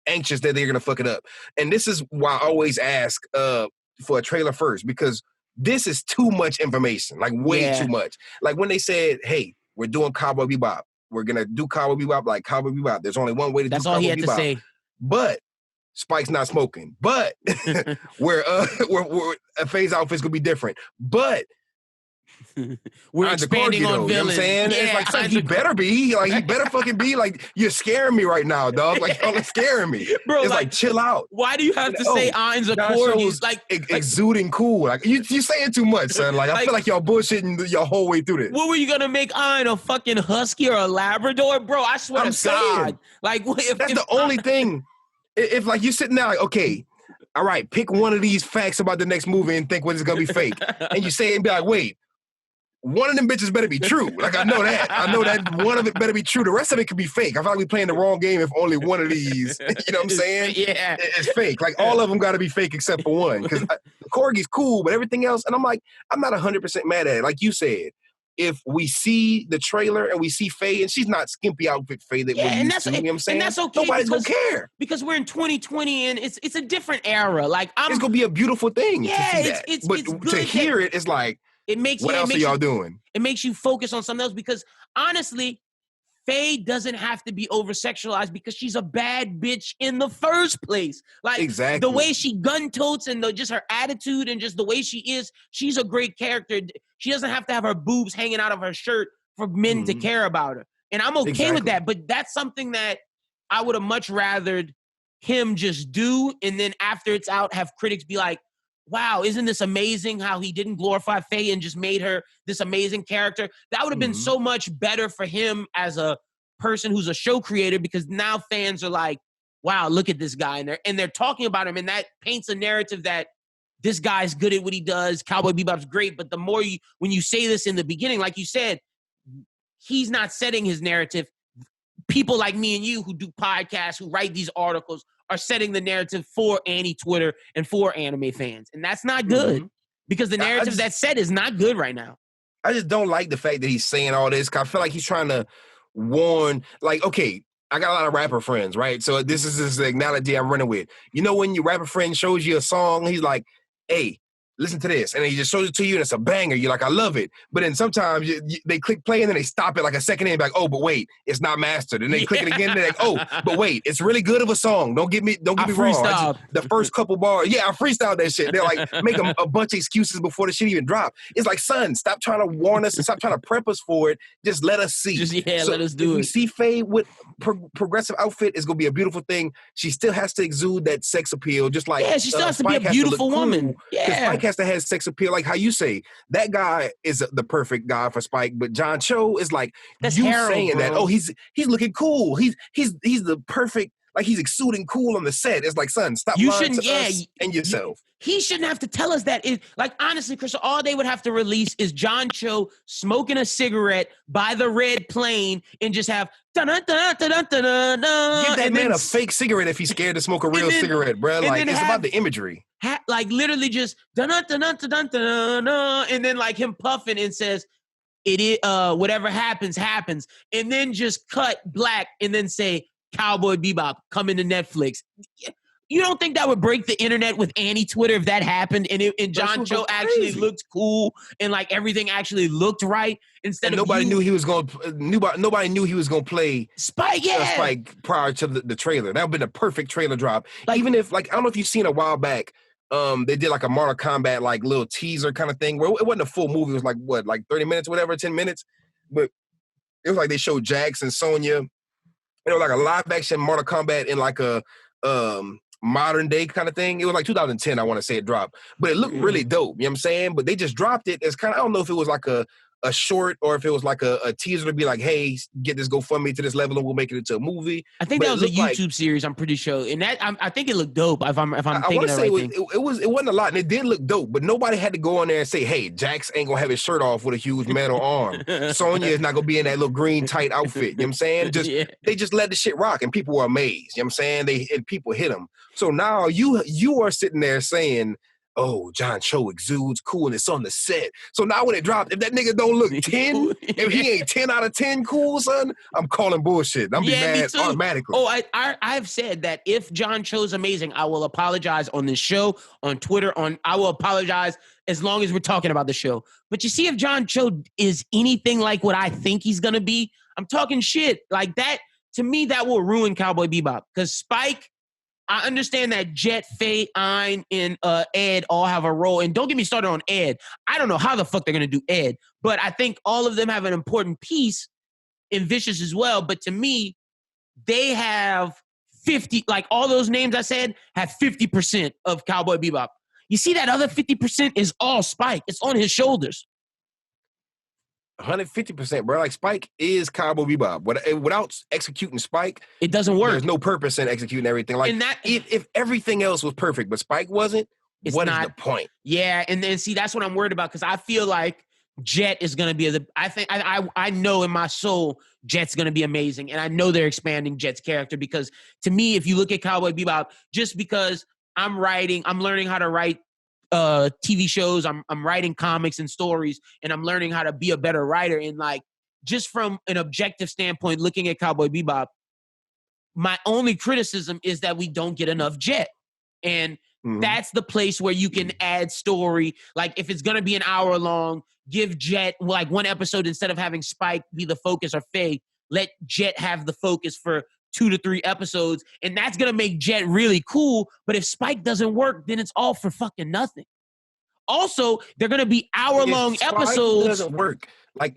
anxious that they're gonna fuck it up. And this is why I always ask for a trailer first, because this is too much information, like way too much. Like when they said, "Hey, we're doing Cowboy Bebop. We're gonna do Cowboy Bebop like Cowboy Bebop. There's only one way to do Cowboy Bebop." That's all he had to say. But Spike's not smoking, but we're Faye's outfit's gonna be different, but
we're expanding on villains.
You know what I'm saying?
Yeah,
it's like he better be, like he better fucking be, like you're scaring me right now, dog. Like y'all are scaring me, bro. It's like chill out.
Why do you have to say Ein's a corgi? Like
exuding cool. Like you saying too much, son. Like I feel like y'all bullshitting your whole way through this.
What were you gonna make Ein, a fucking husky or a Labrador, bro? I swear to God. Like
that's the only thing. If like you sitting there like, okay, all right, pick one of these facts about the next movie and think what is gonna be fake, and you say it and be like, wait, one of them bitches better be true. Like I know that one of it better be true. The rest of it could be fake. I feel like we playing the wrong game if only one of these, you know what I'm saying?
Yeah,
it's fake. Like all of them got to be fake except for one, because the corgi's cool, but everything else, and I'm like, I'm not 100% mad at it. Like you said. If we see the trailer and we see Faye, and she's not skimpy outfit Faye that we're used to, you know what I'm saying?
And that's okay.
Nobody's gonna care.
Because we're in 2020 and it's a different era. Like
it's gonna be a beautiful thing to see that. But
it's
to hear it, it's like, what else are y'all doing?
It makes you focus on something else because honestly, Faye doesn't have to be over-sexualized because she's a bad bitch in the first place. Like,
exactly.
The way she gun-totes and just her attitude and just the way she is, she's a great character. She doesn't have to have her boobs hanging out of her shirt for men to care about her. And I'm okay with that, but that's something that I would have much rathered him just do, and then after it's out, have critics be like, wow, isn't this amazing how he didn't glorify Faye and just made her this amazing character? That would have been so much better for him as a person who's a show creator, because now fans are like, wow, look at this guy. And they're talking about him, and that paints a narrative that this guy's good at what he does. Cowboy Bebop's great. But the more when you say this in the beginning, like you said, he's not setting his narrative. People like me and you who do podcasts, who write these articles, are setting the narrative for Twitter and for anime fans. And that's not good because the narrative that's set is not good right now.
I just don't like the fact that he's saying all this. I feel like he's trying to warn, like, okay, I got a lot of rapper friends, right? So this is the analogy I'm running with. You know, when your rapper friend shows you a song, he's like, hey, listen to this. And he just shows it to you, and it's a banger. You're like, I love it. But then sometimes they click play, and then they stop it like a second in, like, oh, but wait, it's not mastered. And they click it again, and they're like, oh, but wait, it's really good of a song. Don't get me wrong. The first couple bars, I freestyled that shit. They're like, make a bunch of excuses before the shit even drop. It's like, son, stop trying to warn us and stop trying to prep us for it. Just let us see.
Let us do it.
We see Faye with progressive outfit, is going to be a beautiful thing. She still has to exude that sex appeal, just like
she still has to be a beautiful woman.
Spike has to have sex appeal, like how you say that guy is the perfect guy for Spike, but John Cho is like,
that's
you
Harold,
saying
bro.
that, oh, he's looking cool, he's the perfect, like he's exuding cool on the set. It's like, son, stop lying to us and yourself.
He shouldn't have to tell us that. Like, honestly, Chris, all they would have to release is John Cho smoking a cigarette by the red plane and just have dun-dun-dun-dun-dun-dun-dun.
Give that man a fake cigarette if he's scared to smoke a real cigarette, bro. Like, it's about the imagery.
Like, literally just dun-dun-dun-dun-dun-dun-dun, and then like him puffing and says, it is whatever happens, happens. And then just cut black and then say, Cowboy Bebop coming to Netflix. You don't think that would break the internet with Twitter if that happened and John Cho actually looked cool and like everything actually looked right instead of
nobody knew he was going to play
Spike,
Spike prior to the trailer. That would have been a perfect trailer drop. Like, even if, like, I don't know if you've seen a while back, they did like a Mortal Kombat like little teaser kind of thing where it wasn't a full movie. It was like, what, like 30 minutes, whatever, 10 minutes. But it was like they showed Jax and Sonya. It was like a live action Mortal Kombat in like a modern day kind of thing. It was like 2010, I want to say it dropped. But it looked really dope, you know what I'm saying? But they just dropped it as kind of, I don't know if it was like a short or if it was like a teaser to be like, hey, get this GoFundMe to this level and we'll make it into a movie.
I think that was a YouTube series, I'm pretty sure. And that I think it looked dope if I'm thinking that right thing.
It wasn't a lot, and it did look dope, but nobody had to go on there and say, hey, Jax ain't gonna have his shirt off with a huge metal arm. Sonya is not gonna be in that little green tight outfit. You know what I'm saying? They just let the shit rock and people were amazed. You know what I'm saying? And people hit them. So now you are sitting there saying, oh, John Cho exudes coolness on the set. So now when it dropped, if that nigga don't look 10, if he ain't 10 out of 10 cool, son, I'm calling bullshit. I'm be mad automatically.
Oh, I've said that if John Cho's amazing, I will apologize on this show, on Twitter, I will apologize as long as we're talking about the show. But you see, if John Cho is anything like what I think he's going to be, I'm talking shit. Like that, to me, that will ruin Cowboy Bebop. Because Spike, I understand that Jet, Faye, Ein, and Ed all have a role. And don't get me started on Ed. I don't know how the fuck they're going to do Ed. But I think all of them have an important piece in Vicious as well. But to me, they have 50, like all those names I said, have 50% of Cowboy Bebop. You see that other 50% is all Spike. It's on his shoulders.
150%, bro. Like, Spike is Cowboy Bebop. Without executing Spike,
it doesn't work.
There's no purpose in executing everything. Like, if everything else was perfect, but Spike wasn't, what is the point?
Yeah, and then see, that's what I'm worried about, because I feel like Jet is going to be I know in my soul Jet's going to be amazing, and I know they're expanding Jet's character, because to me, if you look at Cowboy Bebop, just because I'm learning how to write TV shows, I'm writing comics and stories, and I'm learning how to be a better writer. And like, just from an objective standpoint, looking at Cowboy Bebop, my only criticism is that we don't get enough Jet. And that's the place where you can add story. Like, if it's going to be an hour long, give Jet like one episode instead of having Spike be the focus or Faye. Let Jet have the focus for 2 to 3 episodes, and that's going to make Jet really cool. But if Spike doesn't work, then it's all for fucking nothing. Also, they're going to be hour-long episodes.
Doesn't work. Like,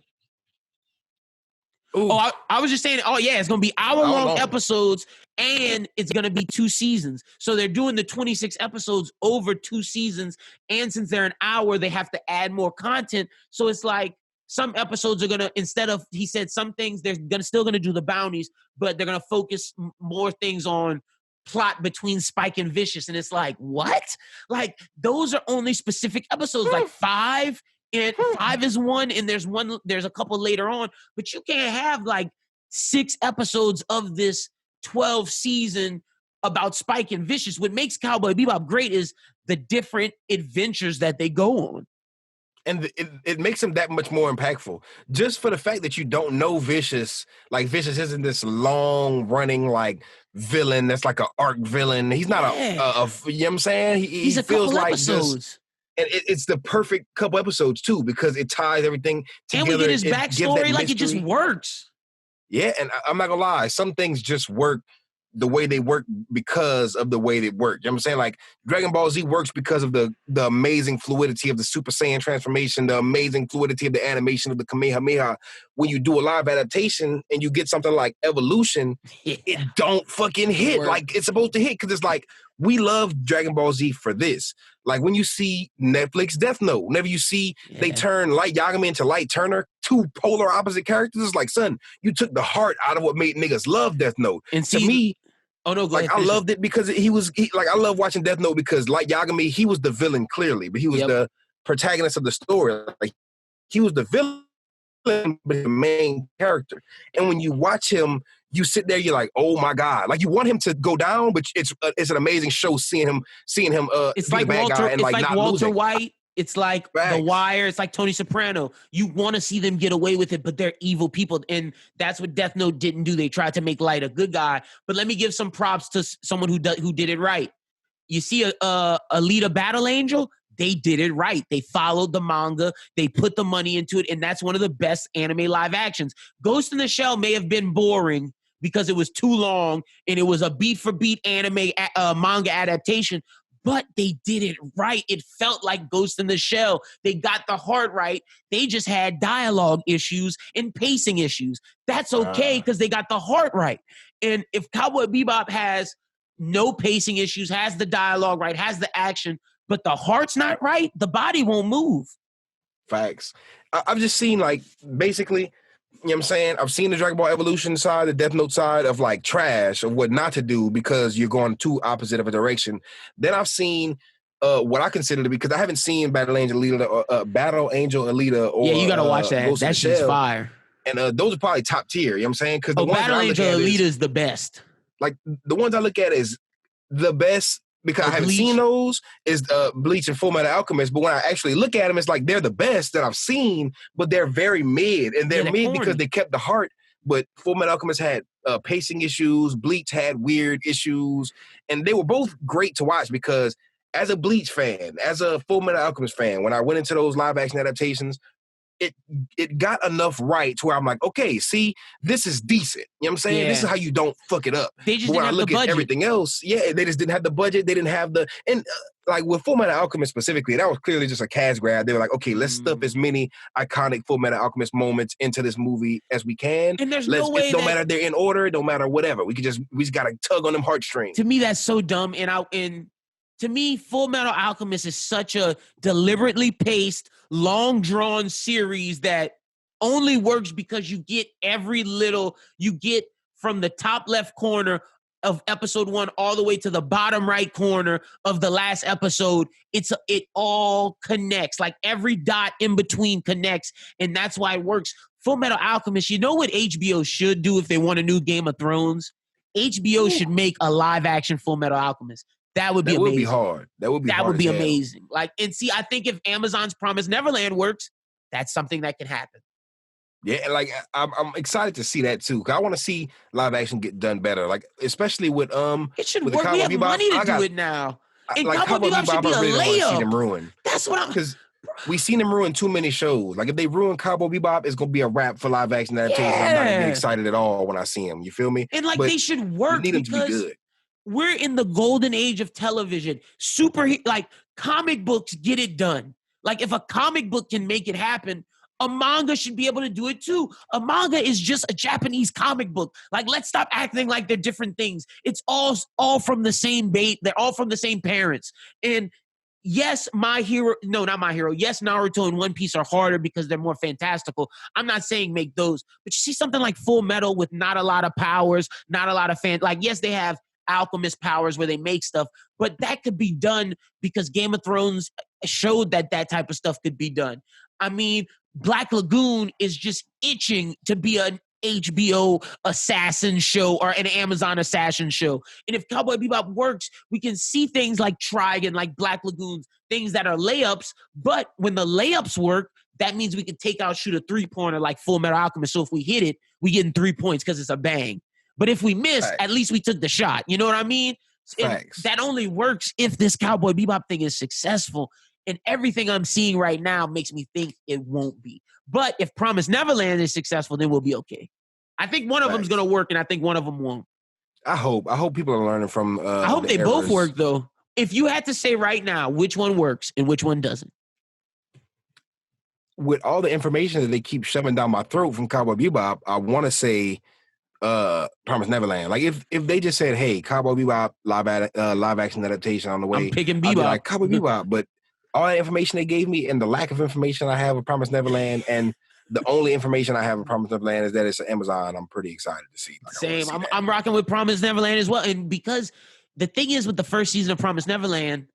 ooh. Oh, I was just saying, it's going to be hour-long episodes, and it's going to be 2 seasons. So they're doing the 26 episodes over 2 seasons, and since they're an hour, they have to add more content. So it's like, some episodes are gonna, instead of, he said some things they're still gonna do the bounties, but they're gonna focus more things on plot between Spike and Vicious. And it's like, what? Like, those are only specific episodes, like 5, and 5 is one, and there's a couple later on, but you can't have like 6 episodes of this 12 season about Spike and Vicious. What makes Cowboy Bebop great is the different adventures that they go on.
And it makes him that much more impactful. Just for the fact that you don't know Vicious, like Vicious isn't this long running like villain that's like an arc villain. He's not a you know what I'm saying?
He's a
feels
couple
like
episodes.
Just, and it's the perfect couple episodes too, because it ties everything together.
And we get his backstory, like it just works.
Yeah, and I'm not gonna lie, some things just work the way they work because of the way they work. You know what I'm saying? Like Dragon Ball Z works because of the amazing fluidity of the Super Saiyan transformation, the amazing fluidity of the animation of the Kamehameha. When you do a live adaptation and you get something like Evolution, it don't fucking hit like it's supposed to hit, because it's like, we love Dragon Ball Z for this. Like when you see Netflix Death Note, whenever you see they turn Light Yagami into Light Turner, 2 polar opposite characters, it's like, son, you took the heart out of what made niggas love Death Note.
And
to me,
oh no, go
like
ahead,
I loved it because like I love watching Death Note because Light Yagami, he was the villain clearly, but he was the protagonist of the story. Like he was the villain, but the main character. And when you watch him, you sit there, you're like, oh my God. Like you want him to go down, but it's an amazing show seeing him
it's
be
like
a bad
Walter,
guy and
it's
like not
Walter
losing.
White. It's like The Wire. It's like Tony Soprano. You want to see them get away with it, but they're evil people. And that's what Death Note didn't do. They tried to make Light a good guy. But let me give some props to someone who did it right. You see Alita Battle Angel? They did it right. They followed the manga. They put the money into it. And that's one of the best anime live actions. Ghost in the Shell may have been boring because it was too long and it was a beat for beat anime manga adaptation. But they did it right. It felt like Ghost in the Shell. They got the heart right. They just had dialogue issues and pacing issues. That's okay because they got the heart right. And if Cowboy Bebop has no pacing issues, has the dialogue right, has the action, but the heart's not right, the body won't move.
Facts. I've just seen like basically, you know what I'm saying? I've seen the Dragon Ball Evolution side, the Death Note side of like trash, of what not to do because you're going too opposite of a direction. Then I've seen what I consider to be, because I haven't seen Battle Angel Alita or
you gotta watch that. That shit's fire.
And those are probably top tier, you know what I'm saying? Because
Battle Angel Alita is the best.
Like the ones I look at is the best, because I haven't seen those, is Bleach and Full Metal Alchemist. But when I actually look at them, it's like they're the best that I've seen, but they're very mid. And they're mid corny because they kept the heart. But Full Metal Alchemist had pacing issues. Bleach had weird issues. And they were both great to watch because as a Bleach fan, as a Full Metal Alchemist fan, when I went into those live action adaptations, it got enough right to where I'm like, okay, see, this is decent. You know what I'm saying? Yeah. This is how you don't fuck it up.
They just didn't have the budget.
Everything else, they just didn't have the budget. They didn't have like with Full Metal Alchemist specifically, that was clearly just a cash grab. They were like, okay, let's stuff as many iconic Full Metal Alchemist moments into this movie as we can.
And there's no way
no matter if they're in order, no matter whatever. We just gotta tug on them heartstrings.
To me, that's so dumb. To me, Full Metal Alchemist is such a deliberately paced, long-drawn series that only works because you get from the top left corner of episode 1 all the way to the bottom right corner of the last episode. It all connects. Like every dot in between connects, and that's why it works. Full Metal Alchemist, you know what HBO should do if they want a new Game of Thrones? HBO should make a live-action Full Metal Alchemist. That would be amazing.
That would be hard.
That would be amazing. Like, and see, I think if Amazon's Promised Neverland works, that's something that can happen.
Yeah, and like I'm excited to see that too, because I want to see live action get done better. Like, especially with
it should work. We have money to do it now. And like, Cowboy Bebop should be a layup.
See them ruin.
That's what I'm.
Because we seen them ruin too many shows. Like if they ruin Cowboy Bebop, it's gonna be a wrap for live action adaptation. I'm not gonna be excited at all when I see them. You feel me?
And like they should work.
We need them to be good.
We're in the golden age of television. Like comic books get it done. Like if a comic book can make it happen, a manga should be able to do it too. A manga is just a Japanese comic book. Like let's stop acting like they're different things. It's all from the same bait. They're all from the same parents. And yes, not My Hero. Yes, Naruto and One Piece are harder because they're more fantastical. I'm not saying make those, but you see something like Full Metal with not a lot of powers, not a lot of like, yes, they have alchemist powers where they make stuff, but that could be done because Game of Thrones showed that type of stuff could be done. I mean, Black Lagoon is just itching to be an HBO assassin show or an Amazon assassin show. And if Cowboy Bebop works, we can see things like Trigon, like Black Lagoons, things that are layups. But when the layups work, that means we can shoot a 3-pointer like Full Metal Alchemist. So if we hit it, we get in 3 points because it's a bang. But if we miss, at least we took the shot. You know what I mean? That only works if this Cowboy Bebop thing is successful. And everything I'm seeing right now makes me think it won't be. But if Promised Neverland is successful, then we'll be okay. I think one of them's going to work, and I think one of them won't.
I hope people are learning from
I hope they both work, though. If you had to say right now which one works and which one doesn't.
With all the information that they keep shoving down my throat from Cowboy Bebop, I want to say Promised Neverland. Like if they just said, hey, Cowboy Bebop live action adaptation on the way,
I'm picking Bebop.
I'd be like, Cowboy Bebop. But all that information they gave me and the lack of information I have of Promised Neverland and the only information I have of Promised Neverland is that it's Amazon. I'm pretty excited to see.
Same. I'm rocking with Promised Neverland as well. And because the thing is with the first season of Promised Neverland,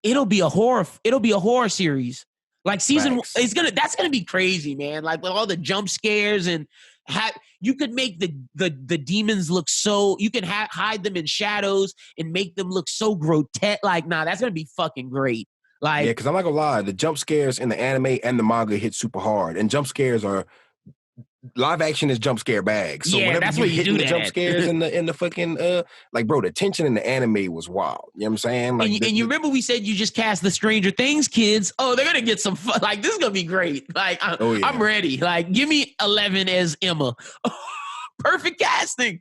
it'll be a horror series. Like season, that's gonna be crazy, man. Like with all the jump scares and you could make the demons look so, you can hide them in shadows and make them look so grotesque. Like, that's gonna be fucking great. Like,
yeah, because I'm not gonna lie, the jump scares in the anime and the manga hit super hard, and jump scares are live action is jump scare bags. So whenever
that's what you do.
The jump scares in the fucking like, bro, the tension in the anime was wild. You know what I'm saying? Like,
and you remember we said you just cast the Stranger Things kids. Oh, they're gonna get some fun. Like, this is gonna be great. Like, I'm ready. Like, give me 11 as Emma. Perfect casting.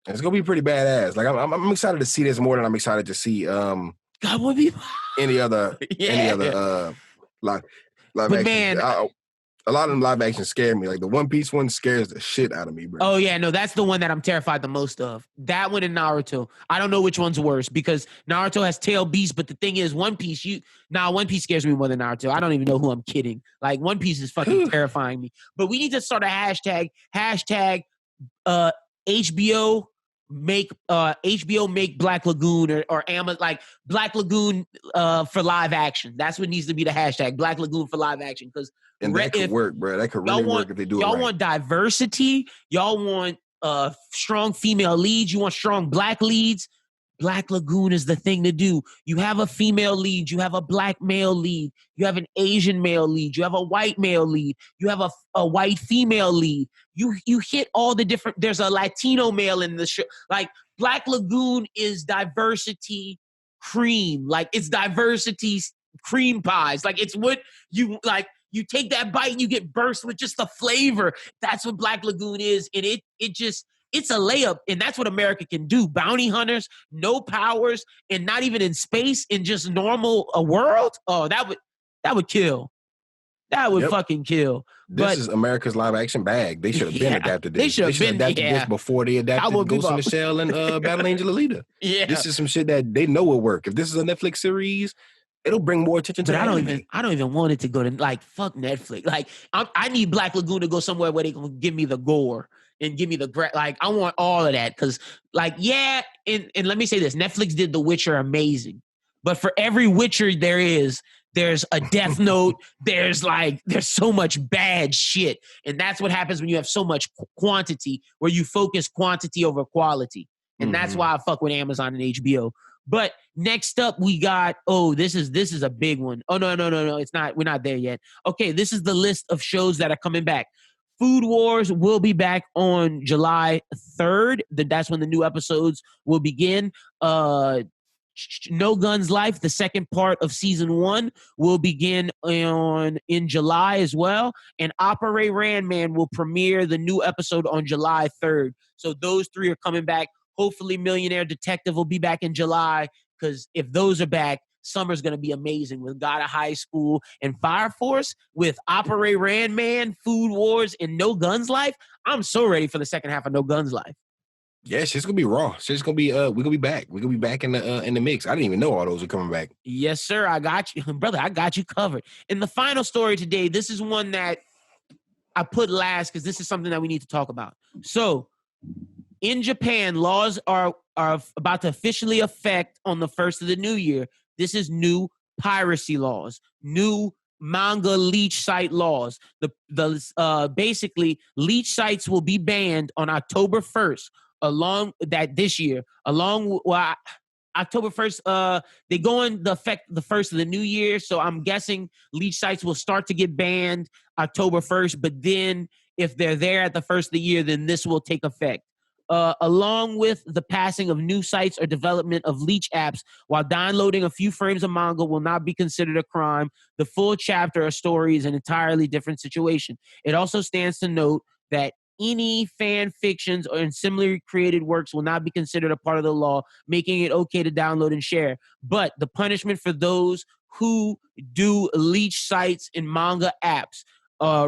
It's gonna be pretty badass. Like, I'm excited to see this more than I'm excited to see
Cowboy Bebop.
any other live
but
action.
Man,
a lot of them live action scare me. Like the One Piece one scares the shit out of me, bro.
Oh yeah, no, that's the one that I'm terrified the most of. That one and Naruto. I don't know which one's worse because Naruto has tail beasts, but the thing is, One Piece One Piece scares me more than Naruto. I don't even know who I'm kidding. Like One Piece is fucking terrifying me. But we need to start a hashtag HBO make Black Lagoon or Amazon, like Black Lagoon for live action. That's what needs to be the hashtag, Black Lagoon for live action. Because
that could work, bro. That could really work if they do it right.
Y'all want diversity. Y'all want strong female leads. You want strong Black leads. Black Lagoon is the thing to do. You have a female lead. You have a Black male lead. You have an Asian male lead. You have a white male lead. You have a white female lead. You hit all the different. There's a Latino male in the show. Like Black Lagoon is diversity cream. Like it's diversity cream pies. Like it's what you like. You take that bite and you get burst with just the flavor. That's what Black Lagoon is, and it's a layup, and that's what America can do. Bounty hunters, no powers, and not even in space, in just normal a world. Oh, that would kill. That would fucking kill.
This is America's live action bag. They should have been adapted this.
They should have adapted
this before they adapted Ghost in the Shell and Battle Angel Alita.
Yeah,
this is some shit that they know will work. If this is a Netflix series, it'll bring more attention to.
But I don't even want it to go to like fuck Netflix. Like I need Black Lagoon to go somewhere where they can give me the gore and give me the like. I want all of that because like and let me say this: Netflix did The Witcher amazing, but for every Witcher there's a Death Note. There's so much bad shit, and that's what happens when you have so much quantity, where you focus quantity over quality, and that's why I fuck with Amazon and HBO. But next up, we got, this is a big one. Oh, no, it's not. We're not there yet. Okay, this is the list of shows that are coming back. Food Wars will be back on July 3rd. That's when the new episodes will begin. No Guns Life, the second part of season 1, will begin in July as well. And Operate Randman will premiere the new episode on July 3rd. So those 3 are coming back. Hopefully Millionaire Detective will be back in July, because if those are back, summer's going to be amazing with God of High School and Fire Force, with Operate Randman, Food Wars, and No Guns Life. I'm so ready for the second half of No Guns Life.
Yeah, shit's gonna be raw. Shit's gonna be we're gonna be back. We're gonna be back in the mix. I didn't even know all those were coming back.
Yes, sir. I got you, brother. I got you covered. And the final story today, this is one that I put last because this is something that we need to talk about. So, in Japan, laws are about to officially affect on the first of the new year. This is new piracy laws, new manga leech site laws. Basically, leech sites will be banned on October 1st. This year, October 1st, they go into effect the first of the new year. So I'm guessing leech sites will start to get banned October 1st. But then if they're there at the first of the year, then this will take effect. Along with the passing of new sites or development of leech apps, while downloading a few frames of manga will not be considered a crime, the full chapter or story is an entirely different situation. It also stands to note that any fan fictions or similarly created works will not be considered a part of the law, making it okay to download and share. But the punishment for those who do leech sites and manga apps,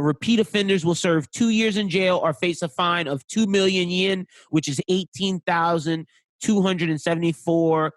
repeat offenders will serve 2 years in jail or face a fine of 2 million yen, which is $18,274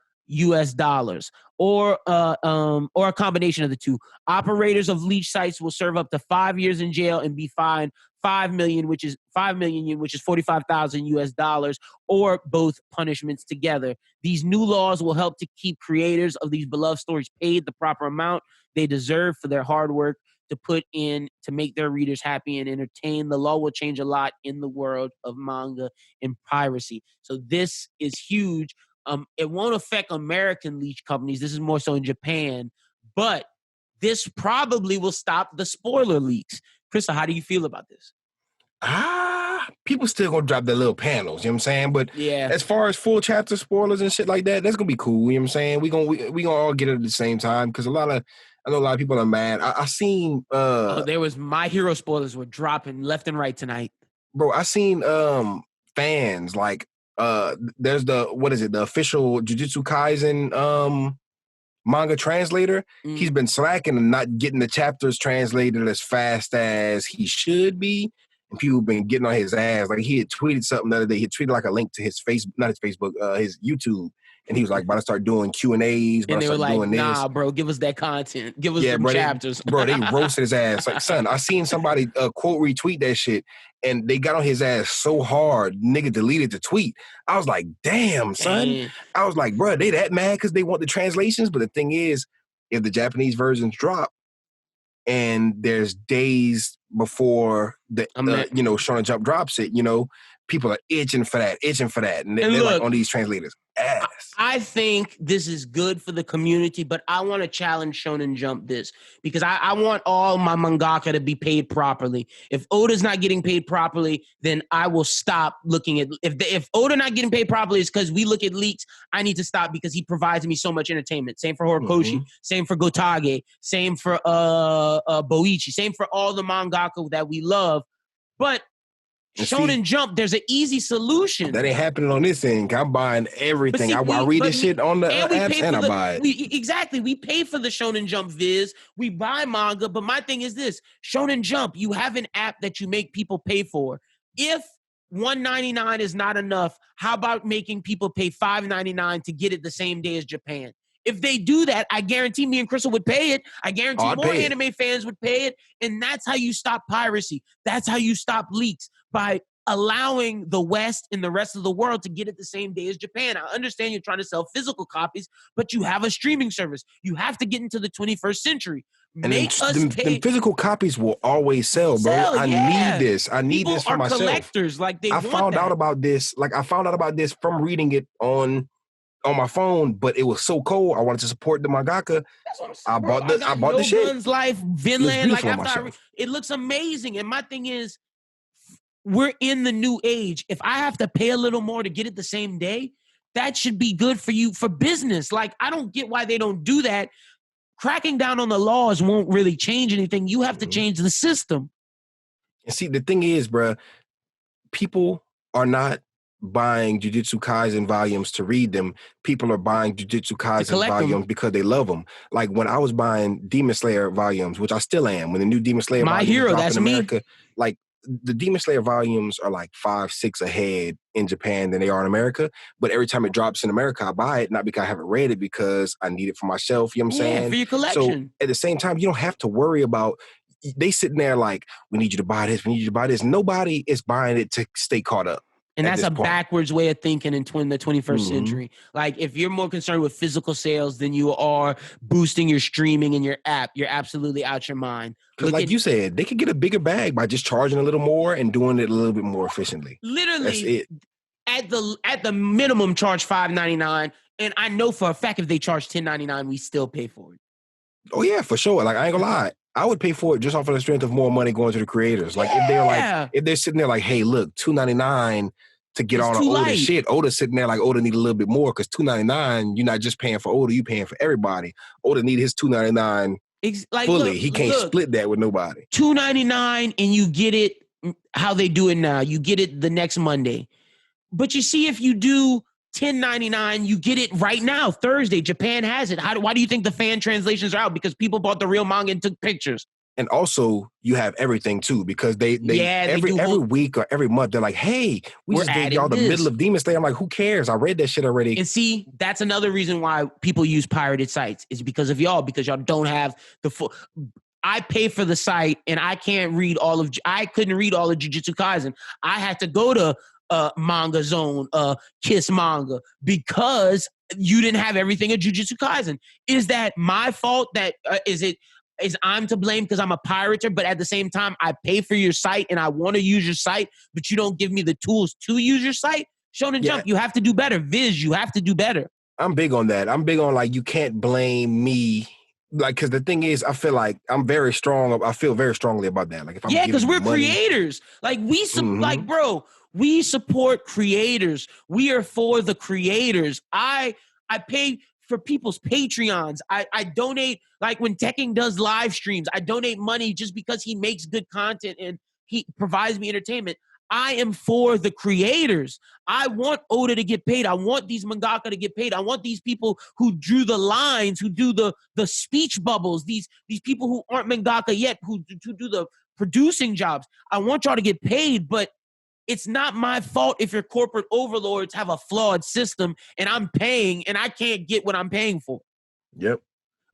or a combination of the two. Operators of leech sites will serve up to 5 years in jail and be fined 5 million, which is $45,000, or both punishments together. These new laws will help to keep creators of these beloved stories paid the proper amount they deserve for their hard work to put in to make their readers happy and entertained. The law will change a lot in the world of manga and piracy. So this is huge. It won't affect American leech companies. This is more so in Japan, but this probably will stop the spoiler leaks. Chrissa, how do you feel about this?
People still gonna drop their little panels, you know what I'm saying? But
yeah,
as far as full chapter spoilers and shit like that, that's gonna be cool, you know what I'm saying? We gonna all get it at the same time because I know a lot of people are mad. I seen
there was My Hero spoilers were dropping left and right tonight.
Bro, I seen fans like there's the official Jujutsu Kaisen manga translator. He's been slacking and not getting the chapters translated as fast as he should be. And people have been getting on his ass. Like he had tweeted something the other day. He tweeted like a link to his his YouTube. And he was like, about to start doing Q&As.
And they were like, nah, bro, give us that content. Give us the chapters.
They roasted his ass. Like, son, I seen somebody quote retweet that shit. And they got on his ass so hard, nigga deleted the tweet. I was like, damn, son. Dang. I was like, bro, they that mad because they want the translations? But the thing is, if the Japanese versions drop, and there's days before the Shonen Jump drops it, people are itching for that, and they're like on these translators' ass.
I think this is good for the community, but I want to challenge Shonen Jump this because I want all my mangaka to be paid properly. If Oda's not getting paid properly, then I will stop looking at. If Oda not getting paid properly is because we look at leaks, I need to stop because he provides me so much entertainment. Same for Horikoshi, same for Gotage, same for Boichi, same for all the mangaka that we love, but. Shonen Jump, there's an easy solution.
That ain't happening on this thing. I'm buying everything. I read this shit on the apps and I buy it.
Exactly. We pay for the Shonen Jump viz. We buy manga. But my thing is this. Shonen Jump, you have an app that you make people pay for. If $1.99 is not enough, how about making people pay $5.99 to get it the same day as Japan? If they do that, I guarantee me and Crystal would pay it. I guarantee more anime fans would pay it. And that's how you stop piracy. That's how you stop leaks, by allowing the West and the rest of the world to get it the same day as Japan. I understand you're trying to sell physical copies, but you have a streaming service. You have to get into the 21st century.
And them physical copies will always sell, bro. I need this. I need this for myself.
Collectors, like I
found out about this from reading it on my phone, but it was so cold. I wanted to support the mangaka.
That's what I'm saying.
I bought the shit.
Guns Life, Vinland. It looks amazing. And my thing is, we're in the new age. If I have to pay a little more to get it the same day, that should be good for you for business. Like, I don't get why they don't do that. Cracking down on the laws won't really change anything. You have to change the system.
And see, the thing is, bro, people are not buying Jujutsu Kaisen volumes to read them. People are buying Jujutsu Kaisen volumes because they love them. Like when I was buying Demon Slayer volumes, which I still am, when the new Demon Slayer
My Hero, that's
in America, like the Demon Slayer volumes are like 5, 6 ahead in Japan than they are in America. But every time it drops in America, I buy it, not because I haven't read it, because I need it for myself. You know what I'm saying?
For your collection.
So at the same time, you don't have to worry about, they sitting there like, we need you to buy this, we need you to buy this. Nobody is buying it to stay caught up.
And that's a backwards way of thinking in the 21st century. Like, if you're more concerned with physical sales than you are boosting your streaming and your app, you're absolutely out your mind.
Because like you said, they could get a bigger bag by just charging a little more and doing it a little bit more efficiently.
Literally, that's it. At the minimum, charge $5.99. And I know for a fact if they charge $10.99, we still pay for it.
Oh, yeah, for sure. Like, I ain't gonna lie. I would pay for it just off of the strength of more money going to the creators. Like, if they're sitting there like, hey, look, $2.99 to get all the Oda shit. Oda's sitting there like, Oda need a little bit more, because $2.99, you're not just paying for Oda, you paying for everybody. Oda need his $2.99 fully. Look, he can't split that with nobody.
$2.99 and you get it how they do it now. You get it the next Monday. But you see, if you do $10.99, you get it right now, Thursday. Japan has it. Why do you think the fan translations are out? Because people bought the real manga and took pictures.
And also, you have everything too, because they every week or every month they're like, "Hey, we just gave y'all the middle of Demon Slayer." I'm like, "Who cares? I read that shit already."
And see, that's another reason why people use pirated sites, is because of y'all, because y'all don't have the full. I pay for the site, and I couldn't read all of Jujutsu Kaisen. I had to go to Manga Zone, Kiss Manga, because you didn't have everything at Jujutsu Kaisen. Is that my fault? Is I'm to blame because I'm a pirater, but at the same time, I pay for your site and I want to use your site, but you don't give me the tools to use your site? Shonen Jump, you have to do better. Viz, you have to do better.
I'm big on that. I'm big on, like, you can't blame me. Like, because the thing is, I feel like I'm very strong. I feel very strongly about that. Like, if I'm
because we're creators. Like, like, bro, we support creators. We are for the creators. I pay for people's Patreons. I donate, like when Tekken does live streams, I donate money just because he makes good content and he provides me entertainment. I am for the creators. I want Oda to get paid. I want these mangaka to get paid. I want these people who drew the lines, who do the speech bubbles, these people who aren't mangaka yet, who do the producing jobs. I want y'all to get paid, but it's not my fault if your corporate overlords have a flawed system and I'm paying and I can't get what I'm paying for.
Yep.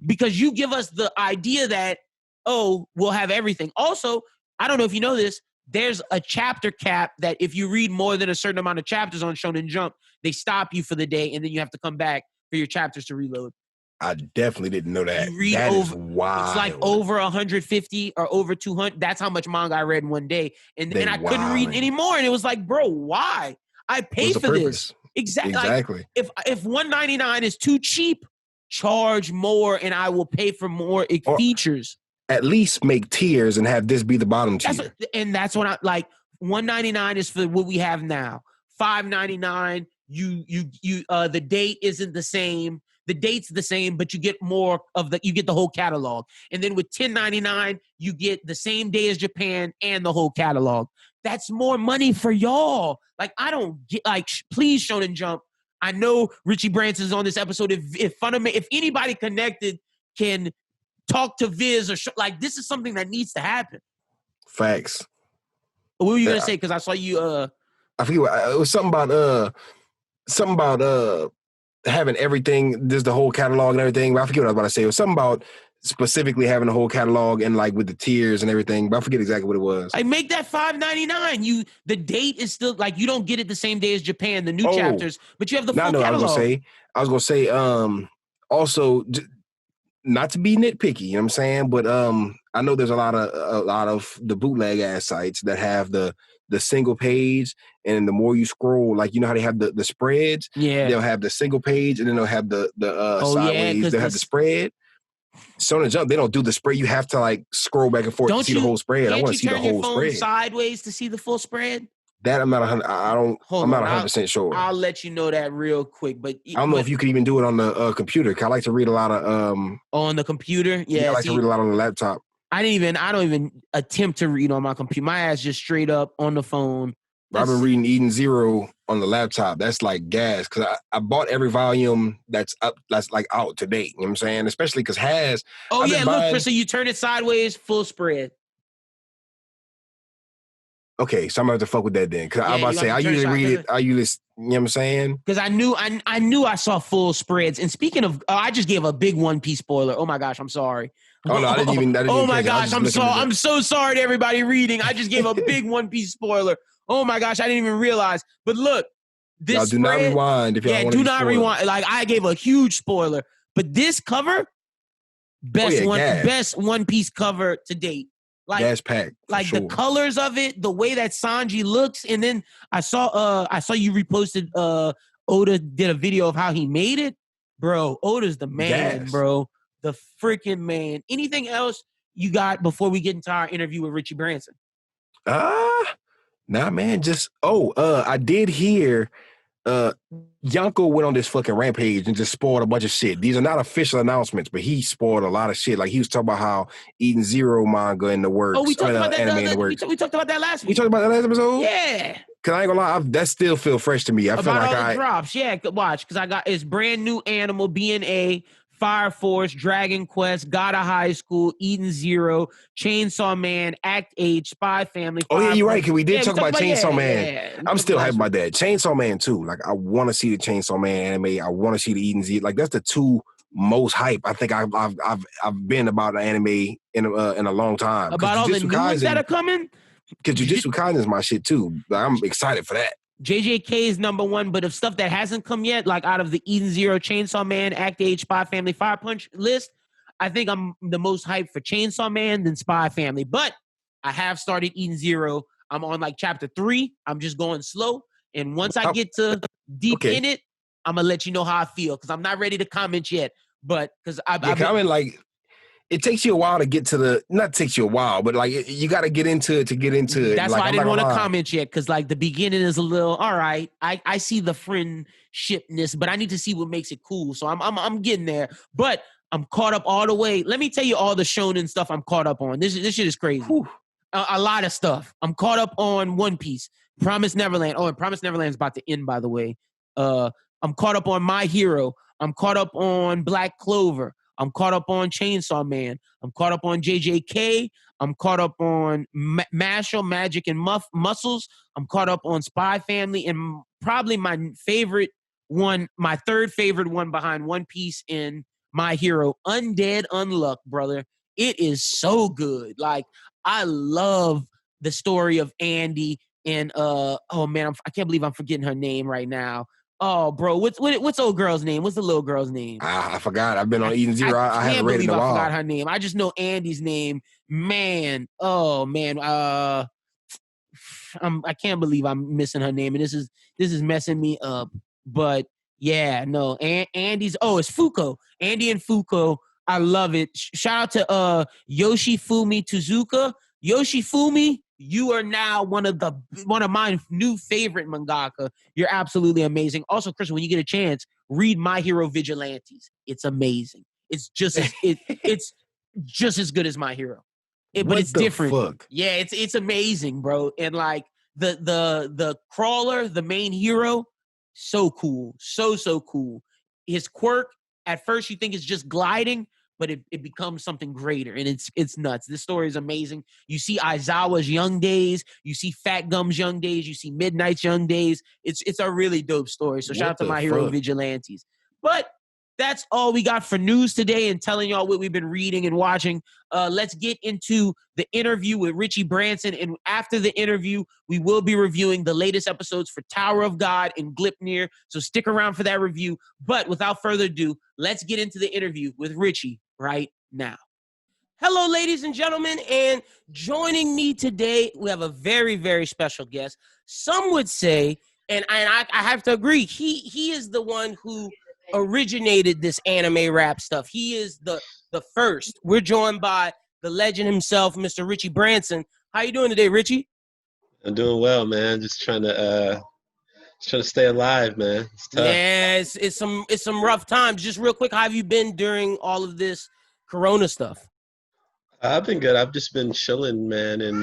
Because you give us the idea that, we'll have everything. Also, I don't know if you know this, there's a chapter cap that if you read more than a certain amount of chapters on Shonen Jump, they stop you for the day and then you have to come back for your chapters to reload.
I definitely didn't know that. That is wild.
It's like over 150 or over 200. That's how much manga I read in one day. And I couldn't read anymore. And it was like, bro, why? I pay for this. Exactly. Like, if $1.99 is too cheap, charge more and I will pay for more features.
At least make tiers and have this be the bottom tier.
That's what I like. $1.99 is for what we have now. $5.99, the date isn't the same. The date's the same, but you get more you get the whole catalog. And then with $10.99, you get the same day as Japan and the whole catalog. That's more money for y'all. Like, I don't get, like, please, Shonen Jump. I know Richie Branson is on this episode. If anybody connected can talk to Viz or like, this is something that needs to happen.
Facts.
What were you gonna say? Because I saw you.
I forget. It was something about having everything. There's the whole catalog and everything. But I forget what I was about to say. It was something about specifically having the whole catalog and like with the tiers and everything. But I forget exactly what it was.
I make that $5.99. The date is still like, you don't get it the same day as Japan, the new chapters, but you have the full catalog.
I was gonna say. Also, not to be nitpicky, you know what I'm saying? But I know there's a lot of the bootleg ass sites that have the single page, and the more you scroll, like, you know how they have the spreads?
Yeah.
They'll have the single page and then they'll have the sideways. They'll have the spread. Shonen Jump, they don't do the spread. You have to like scroll back and forth to see the whole spread. I want to see the whole spread.
Sideways to see the full spread?
That I'm not 100% sure.
I'll let you know that real quick, but
I don't know if you could even do it on the computer. 'Cause I like to read a lot of
on the computer. Yeah,
I like to read a lot on the laptop.
I don't even attempt to read on my computer. My ass just straight up on the phone.
I've been reading Eden Zero on the laptop. That's like gas, because I bought every volume that's like out to date. You know what I'm saying? Especially because
look, Chrissa, you turn it sideways, full spread.
Okay, so I'm gonna have to fuck with that then. Cause I'm about to say I usually read it. I usually, you know what I'm saying?
Because I knew I saw full spreads. And speaking of, I just gave a big One Piece spoiler. Oh my gosh, I'm sorry.
Oh no, I didn't even.
Oh my gosh, I'm so sorry to everybody reading. I just gave a big One Piece spoiler. Oh my gosh, I didn't even realize. But look, this
y'all do not rewind if y'all want to.
Do not rewind. Like I gave a huge spoiler, but this cover, best One Piece cover to date. Like
gas pack,
like the colors of it, the way that Sanji looks, and then I saw you reposted. Oda did a video of how he made it, bro. Oda's the man, bro. The freaking man. Anything else you got before we get into our interview with Richie Branson?
Nah, man. Just I did hear Yonko went on this fucking rampage and just spoiled a bunch of shit. These are not official announcements, but he spoiled a lot of shit. Like he was talking about how Eden Zero manga in the works.
Oh, we talked about that anime in the works. We talked about that last week.
We talked about that last episode?
Yeah.
Cause I ain't gonna lie, that still feel fresh to me. I feel like
all the drops. Yeah, watch. Cause I got it's brand new Animal, BNA, Fire Force, Dragon Quest, God of High School, Eden Zero, Chainsaw Man, Act H, Spy Family.
Oh yeah, you're right. Cause we did talk about Chainsaw Man.
Yeah.
I'm still hyped about that. Chainsaw Man too. Like I want to see the Chainsaw Man anime. I want to see the Eden Zero. Like that's the two most hype I think I've been about an anime in a long time.
About all the new ones that are coming.
Because Jujutsu Kaisen is my shit too. Like, I'm excited for that.
JJK is number one, but of stuff that hasn't come yet, like out of the Eden Zero, Chainsaw Man, Act H, Spy Family, Fire Punch list, I think I'm the most hyped for Chainsaw Man than Spy Family. But I have started Eden Zero. I'm on like chapter 3. I'm just going slow. And once I get to deep in it, I'm going to let you know how I feel because I'm not ready to comment yet. But because I've
been like, it takes you a while to get to not takes you a while, but like you got to get into it to get into it.
That's why I didn't want to comment yet because like the beginning is a little all right. I see the friendshipness, but I need to see what makes it cool. So I'm getting there, but I'm caught up all the way. Let me tell you all the shonen stuff I'm caught up on. This shit is crazy. A lot of stuff. I'm caught up on One Piece, Promised Neverland. Oh, and Promised Neverland is about to end, by the way. I'm caught up on My Hero. I'm caught up on Black Clover. I'm caught up on Chainsaw Man. I'm caught up on JJK. I'm caught up on Mashal, Magic, and Muscles. I'm caught up on Spy Family. And probably my favorite one, my third favorite one behind One Piece and My Hero, Undead Unluck, brother. It is so good. Like, I love the story of Andy and, oh, man, I can't believe I'm forgetting her name right now. Oh, bro, what's old girl's name? What's the little girl's name?
I forgot. I've been on Eden Zero. I haven't read it in a while.
I forgot her name. I just know Andy's name. Man, oh man, I can't believe I'm missing her name, and this is messing me up. But yeah, no, Andy's. Oh, it's Fuko. Andy and Fuko. I love it. Shout out to Yoshifumi Tezuka. Yoshifumi, you are now one of my new favorite mangaka. You're absolutely amazing. Also, Chris, when you get a chance, read My Hero Vigilantes. It's amazing. It's just it's just as good as My Hero, but it's different.
Fuck?
Yeah, it's amazing, bro. And like the crawler, the main hero, so cool, so cool. His quirk, at first you think it's just gliding, but it becomes something greater, and it's nuts. This story is amazing. You see Aizawa's young days, you see Fat Gum's young days, you see Midnight's young days. It's a really dope story. So shout out to My Hero Vigilantes. But that's all we got for news today and telling y'all what we've been reading and watching. Let's get into the interview with Richie Branson. And after the interview, we will be reviewing the latest episodes for Tower of God and Gleipnir. So stick around for that review. But without further ado, let's get into the interview with Richie right now. Hello, ladies and gentlemen. And joining me today, we have a very, very special guest. Some would say, and I have to agree, he is the one who originated this anime rap stuff. He is the first. We're joined by the legend himself, Mr. Richie Branson. How you doing today, Richie?
I'm doing well, man. Just trying to stay alive, man. It's tough.
Yeah, it's some rough times. Just real quick, how have you been during all of this Corona stuff?
I've been good. I've just been chilling, man, in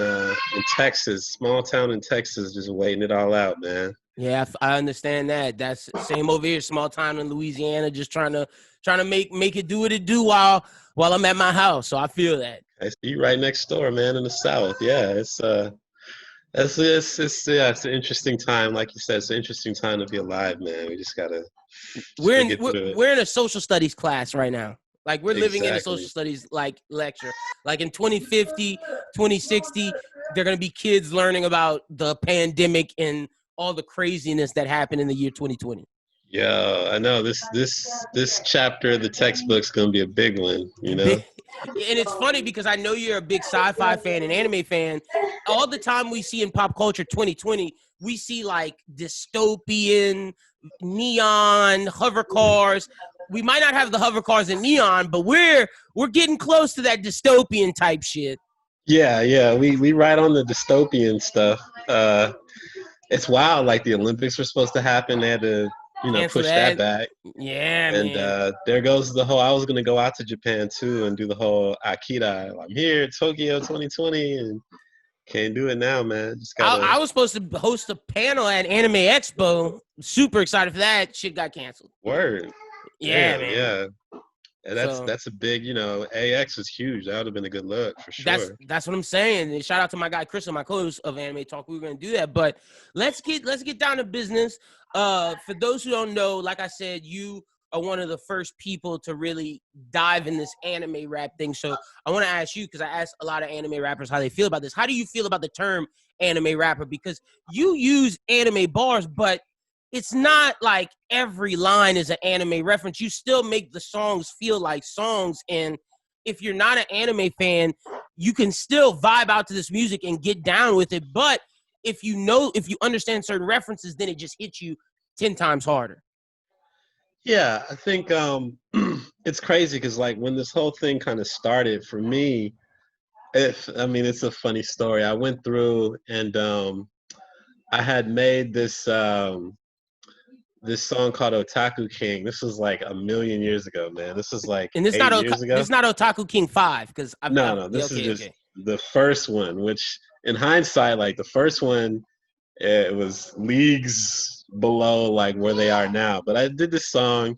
Texas, small town in Texas, just waiting it all out, man.
Yeah, I understand that. That's same over here, small town in Louisiana, just trying to make it do what it do while I'm at my house. So I feel that.
I see you right next door, man, in the South. Yeah, It's an interesting time. Like you said, it's an interesting time to be alive, man. We just gotta get through it.
We're in a social studies class right now. Like we're living in a
Exactly.
social studies like lecture. Like in 2050, 2060, they're gonna be kids learning about the pandemic and all the craziness that happened in the year 2020.
Yeah, I know this chapter of the textbook's gonna be a big one, you know.
And it's funny because I know you're a big sci-fi fan and anime fan. All the time we see in pop culture 2020, we see like dystopian, neon, hover cars. We might not have the hover cars and neon, but we're getting close to that dystopian type shit.
Yeah, we ride on the dystopian stuff. It's wild. Like the Olympics were supposed to happen, they had to push that back.
Yeah,
and
man.
There goes the whole. I was gonna go out to Japan too and do the whole Akira. I'm here, Tokyo 2020, and can't do it now, man. Just gotta.
I was supposed to host a panel at Anime Expo. Super excited for that. Shit got canceled.
Word.
Yeah,
damn,
man.
Yeah. And that's a big, AX is huge. That would have been a good look for sure.
That's what I'm saying. And shout out to my guy Chrissa, my co-host of Anime Talk. We were gonna do that, but let's get down to business. For those who don't know, like I said, you are one of the first people to really dive in this anime rap thing. So I want to ask you, because I asked a lot of anime rappers how they feel about this. How do you feel about the term anime rapper? Because you use anime bars, but it's not like every line is an anime reference. You still make the songs feel like songs. And if you're not an anime fan, you can still vibe out to this music and get down with it. But if you understand certain references, then it just hits you 10 times harder.
Yeah, I think it's crazy because like when this whole thing kind of started for me, it's a funny story. I went through and I had made this this song called Otaku King. This was like a million years ago, man. This is like
and
8 years ago.
This is not Otaku King 5 because
this is just the first one. Which in hindsight, like the first one, it was leagues below like where they are now. But I did this song,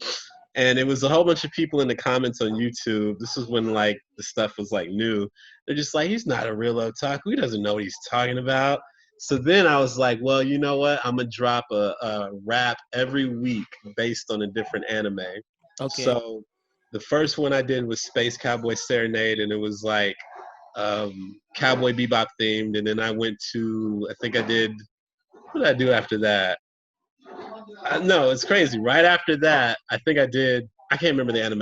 and it was a whole bunch of people in the comments on YouTube. This was when like the stuff was like new. They're just like, he's not a real otaku. He doesn't know what he's talking about. So then I was like, well, you know what? I'm gonna drop a rap every week based on a different anime.
Okay.
So the first one I did was Space Cowboy Serenade, and it was like cowboy bebop themed. And then I went to, I think I did, what did I do after that? No, it's crazy. Right after that, I think I can't remember the anime.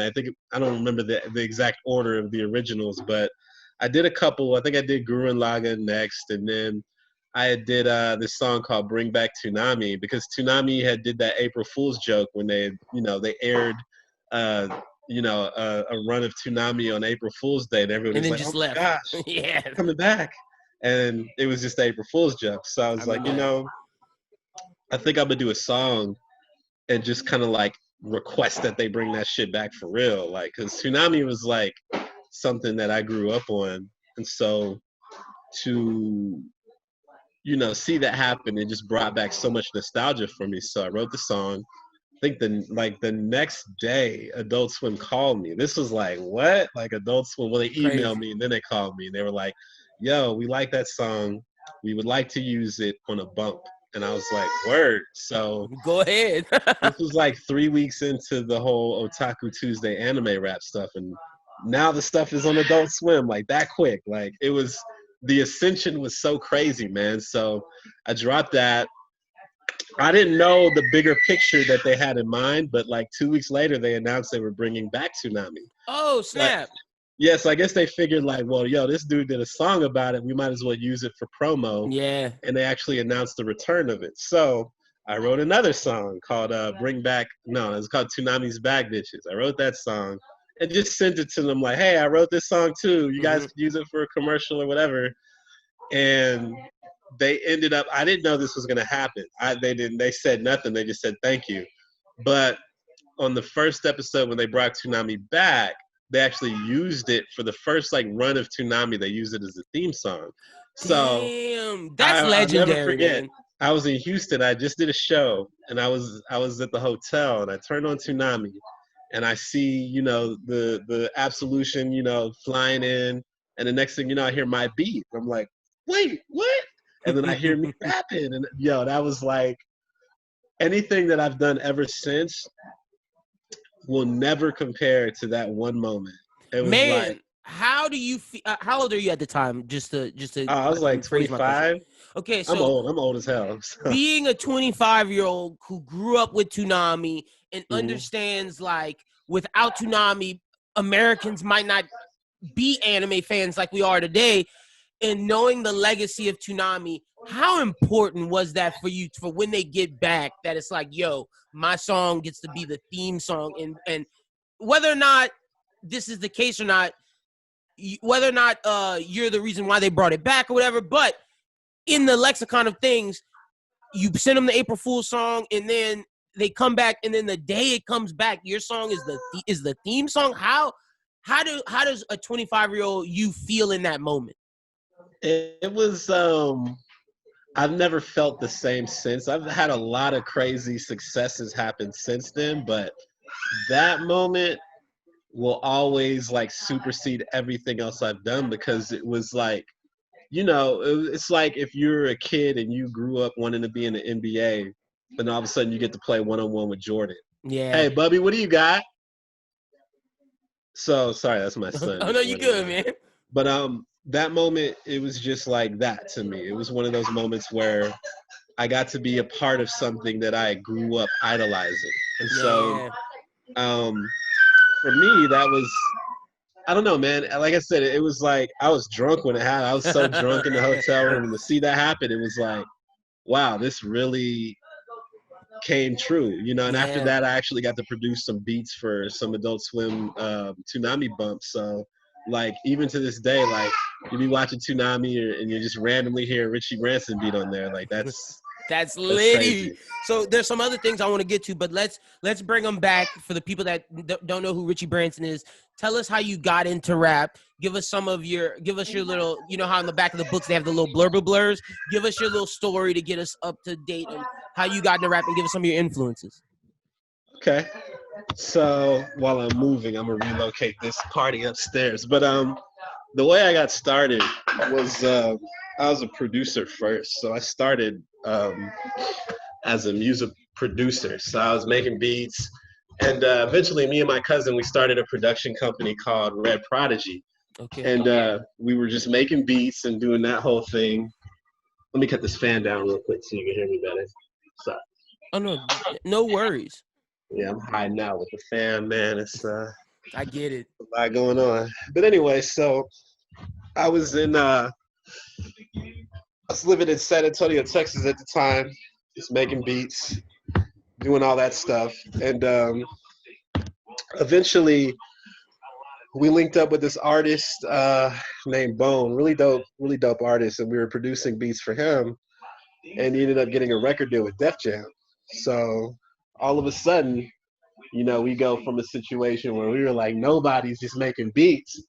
I don't remember the exact order of the originals, but I did a couple. I think I did Gurren Lagann next, and then I did this song called Bring Back Toonami, because Toonami had did that April Fool's joke when they aired a run of Toonami on April Fool's Day, and everyone was like,
just
oh
left.
My gosh,
yeah,
coming back. And it was just the April Fool's joke. So I was like, I think I'm gonna do a song and just kind of like request that they bring that shit back for real. Like, cause Toonami was like something that I grew up on. And so to, see that happen, it just brought back so much nostalgia for me. So I wrote the song. I think the next day, Adult Swim called me. This was like, what? Like Adult Swim, well, they emailed me and then they called me and they were like, yo, we like that song. We would like to use it on a bump. And I was like, word. So
go ahead.
This was like 3 weeks into the whole Otaku Tuesday anime rap stuff. And now the stuff is on Adult Swim, like that quick. Like the ascension was so crazy, man. So I dropped that. I didn't know the bigger picture that they had in mind, but like 2 weeks later, they announced they were bringing back Toonami.
Oh, snap.
Yes, I guess they figured like, well, yo, this dude did a song about it. We might as well use it for promo.
Yeah.
And they actually announced the return of it. So I wrote another song called it's called Toonami's Bag Bitches. I wrote that song and just sent it to them like, hey, I wrote this song too. You guys could use it for a commercial or whatever. And they ended up, I didn't know this was going to happen. They said nothing. They just said, thank you. But on the first episode when they brought Toonami back, they actually used it for the first like run of Toonami. They used it as a theme song. So
damn, that's legendary.
I'll never forget.
Man.
I was in Houston. I just did a show, and I was at the hotel, and I turned on Toonami, and I see the Absolution flying in, and the next thing you know, I hear my beat. I'm like, wait, what? And then I hear me rapping, and yo, that was like anything that I've done ever since will never compare to that one moment. It was like,
how do you feel? How old are you at the time? Just to.
I was like 25.
Okay, so
I'm old as hell. So.
Being a 25-year-old who grew up with Toonami and understands like without Toonami, Americans might not be anime fans like we are today, and knowing the legacy of Toonami, how important was that for you for when they get back, that it's like, yo, my song gets to be the theme song, and whether or not this is the case or not, whether or not you're the reason why they brought it back or whatever, but in the lexicon of things, you send them the April Fool's song, and then they come back, and then the day it comes back, your song is the theme song. How does a 25-year-old you feel in that moment?
It was I've never felt the same since. I've had a lot of crazy successes happen since then, but that moment will always like supersede everything else I've done, because it was like, you know, it's like if you're a kid and you grew up wanting to be in the NBA, then all of a sudden you get to play one-on-one with Jordan.
Yeah.
Hey, Bubby, what do you got? So sorry, that's my son.
Oh no, you good, man.
But that moment, it was just like that to me. It was one of those moments where I got to be a part of something that I grew up idolizing. And so for me, that was, I don't know, man. Like I said, it was like I was drunk when it happened. I was so drunk in the hotel room, and to see that happen, it was like, wow, this really came true, you know. And after that, I actually got to produce some beats for some Adult Swim Toonami bumps. So like even to this day, like you be watching Toonami and you just randomly hear Richie Branson beat on there. Like that's
litty. So there's some other things I want to get to, but let's bring them back for the people that don't know who Richie Branson is. Tell us how you got into rap. Give us your little, you know how in the back of the books they have the little blurs. Give us your little story to get us up to date on how you got into rap, and give us some of your influences.
Okay. So while I'm moving, I'm gonna relocate this party upstairs. But the way I got started was I was a producer first. So I started as a music producer. So I was making beats, and eventually me and my cousin, we started a production company called Red Prodigy.
Okay.
And we were just making beats and doing that whole thing. Let me cut this fan down real quick so you can hear me better. Sorry.
Oh no worries.
Yeah, I'm hiding out with the fan, man. It's
I get it.
A lot going on. But anyway, so I was living in San Antonio, Texas at the time, just making beats, doing all that stuff. And eventually we linked up with this artist named Bone, really dope artist, and we were producing beats for him. And he ended up getting a record deal with Def Jam. So all of a sudden, you know, we go from a situation where we were like, nobody's just making beats,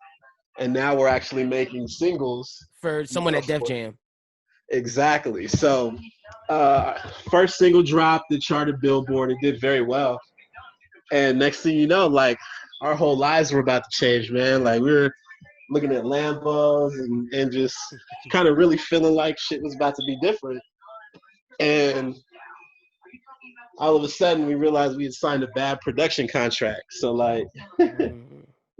and now we're actually making singles
for someone at Def Jam.
Exactly. So first single dropped, it charted Billboard, it did very well. And next thing you know, like our whole lives were about to change, man. Like we were looking at Lambos and just kind of really feeling like shit was about to be different. And all of a sudden we realized we had signed a bad production contract. So like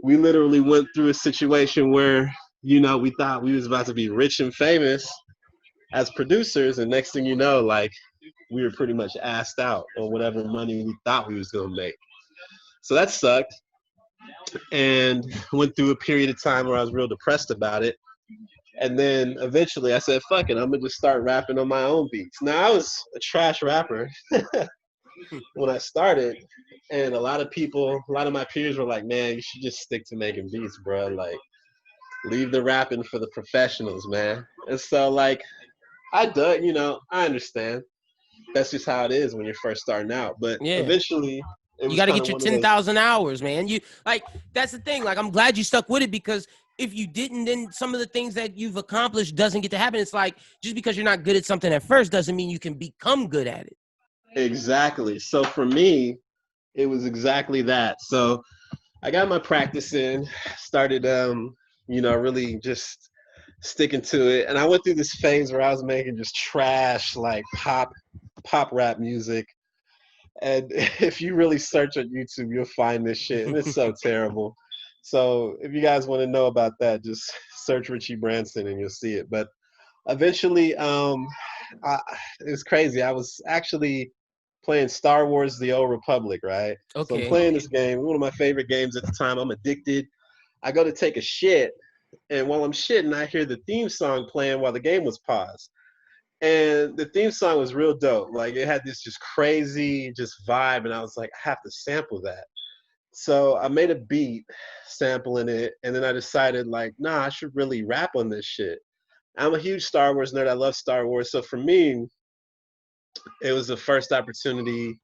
we literally went through a situation where, you know, we thought we was about to be rich and famous as producers, and next thing you know, like we were pretty much assed out on whatever money we thought we was gonna make. So that sucked, and went through a period of time where I was real depressed about it. And then eventually I said, fuck it, I'm gonna just start rapping on my own beats. Now I was a trash rapper when I started, and a lot of my peers were like, man, you should just stick to making beats, bro. Like, leave the rapping for the professionals, man. And so like, I understand. That's just how it is when you're first starting out. But eventually,
you got to get your 10,000 hours, man. You like, that's the thing. Like, I'm glad you stuck with it, because if you didn't, then some of the things that you've accomplished doesn't get to happen. It's like, just because you're not good at something at first doesn't mean you can become good at it.
Exactly. So for me, it was exactly that. So I got my practice in, started, really just sticking to it. And I went through this phase where I was making just trash, like pop rap music. And if you really search on YouTube, you'll find this shit. And it's so terrible. So if you guys want to know about that, just search Richie Branson and you'll see it. But eventually, it's crazy. I was actually playing Star Wars The Old Republic, right?
Okay.
So I'm playing this game, one of my favorite games at the time. I'm addicted. I go to take a shit, and while I'm shitting, I hear the theme song playing while the game was paused. And the theme song was real dope. Like, it had this just crazy just vibe, and I was like, I have to sample that. So I made a beat sampling it, and then I decided, like, nah, I should really rap on this shit. I'm a huge Star Wars nerd. I love Star Wars. So for me, it was the first opportunity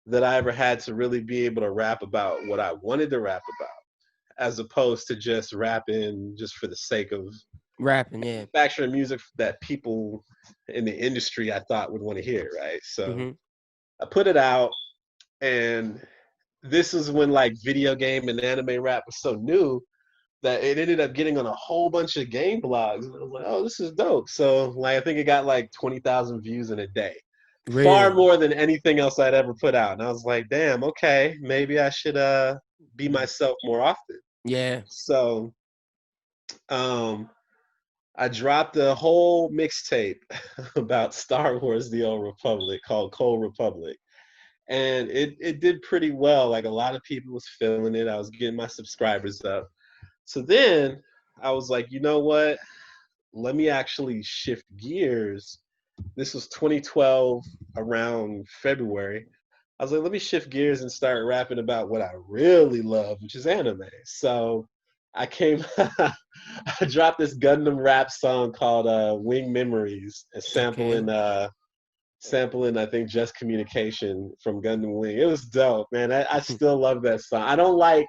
that I ever had to really be able to rap about what I wanted to rap about, as opposed to just rapping just for the sake of
rapping,
manufacturing music that people in the industry I thought would want to hear, right? So I put it out, and this is when like video game and anime rap was so new that it ended up getting on a whole bunch of game blogs. And I was like, oh, this is dope. So like, I think it got like 20,000 views in a day. Really? Far more than anything else I'd ever put out. And I was like, damn, okay, maybe I should be myself more often.
Yeah.
So I dropped a whole mixtape about Star Wars The Old Republic called Cold Republic. And it did pretty well. Like, a lot of people was feeling it. I was getting my subscribers up. So then I was like, you know what? Let me actually shift gears. This was 2012, around February. I was like, let me shift gears and start rapping about what I really love, which is anime. So I I dropped this Gundam rap song called Wing Memories, sampling I think Just Communication from Gundam Wing. It was dope, man. I still love that song. I don't like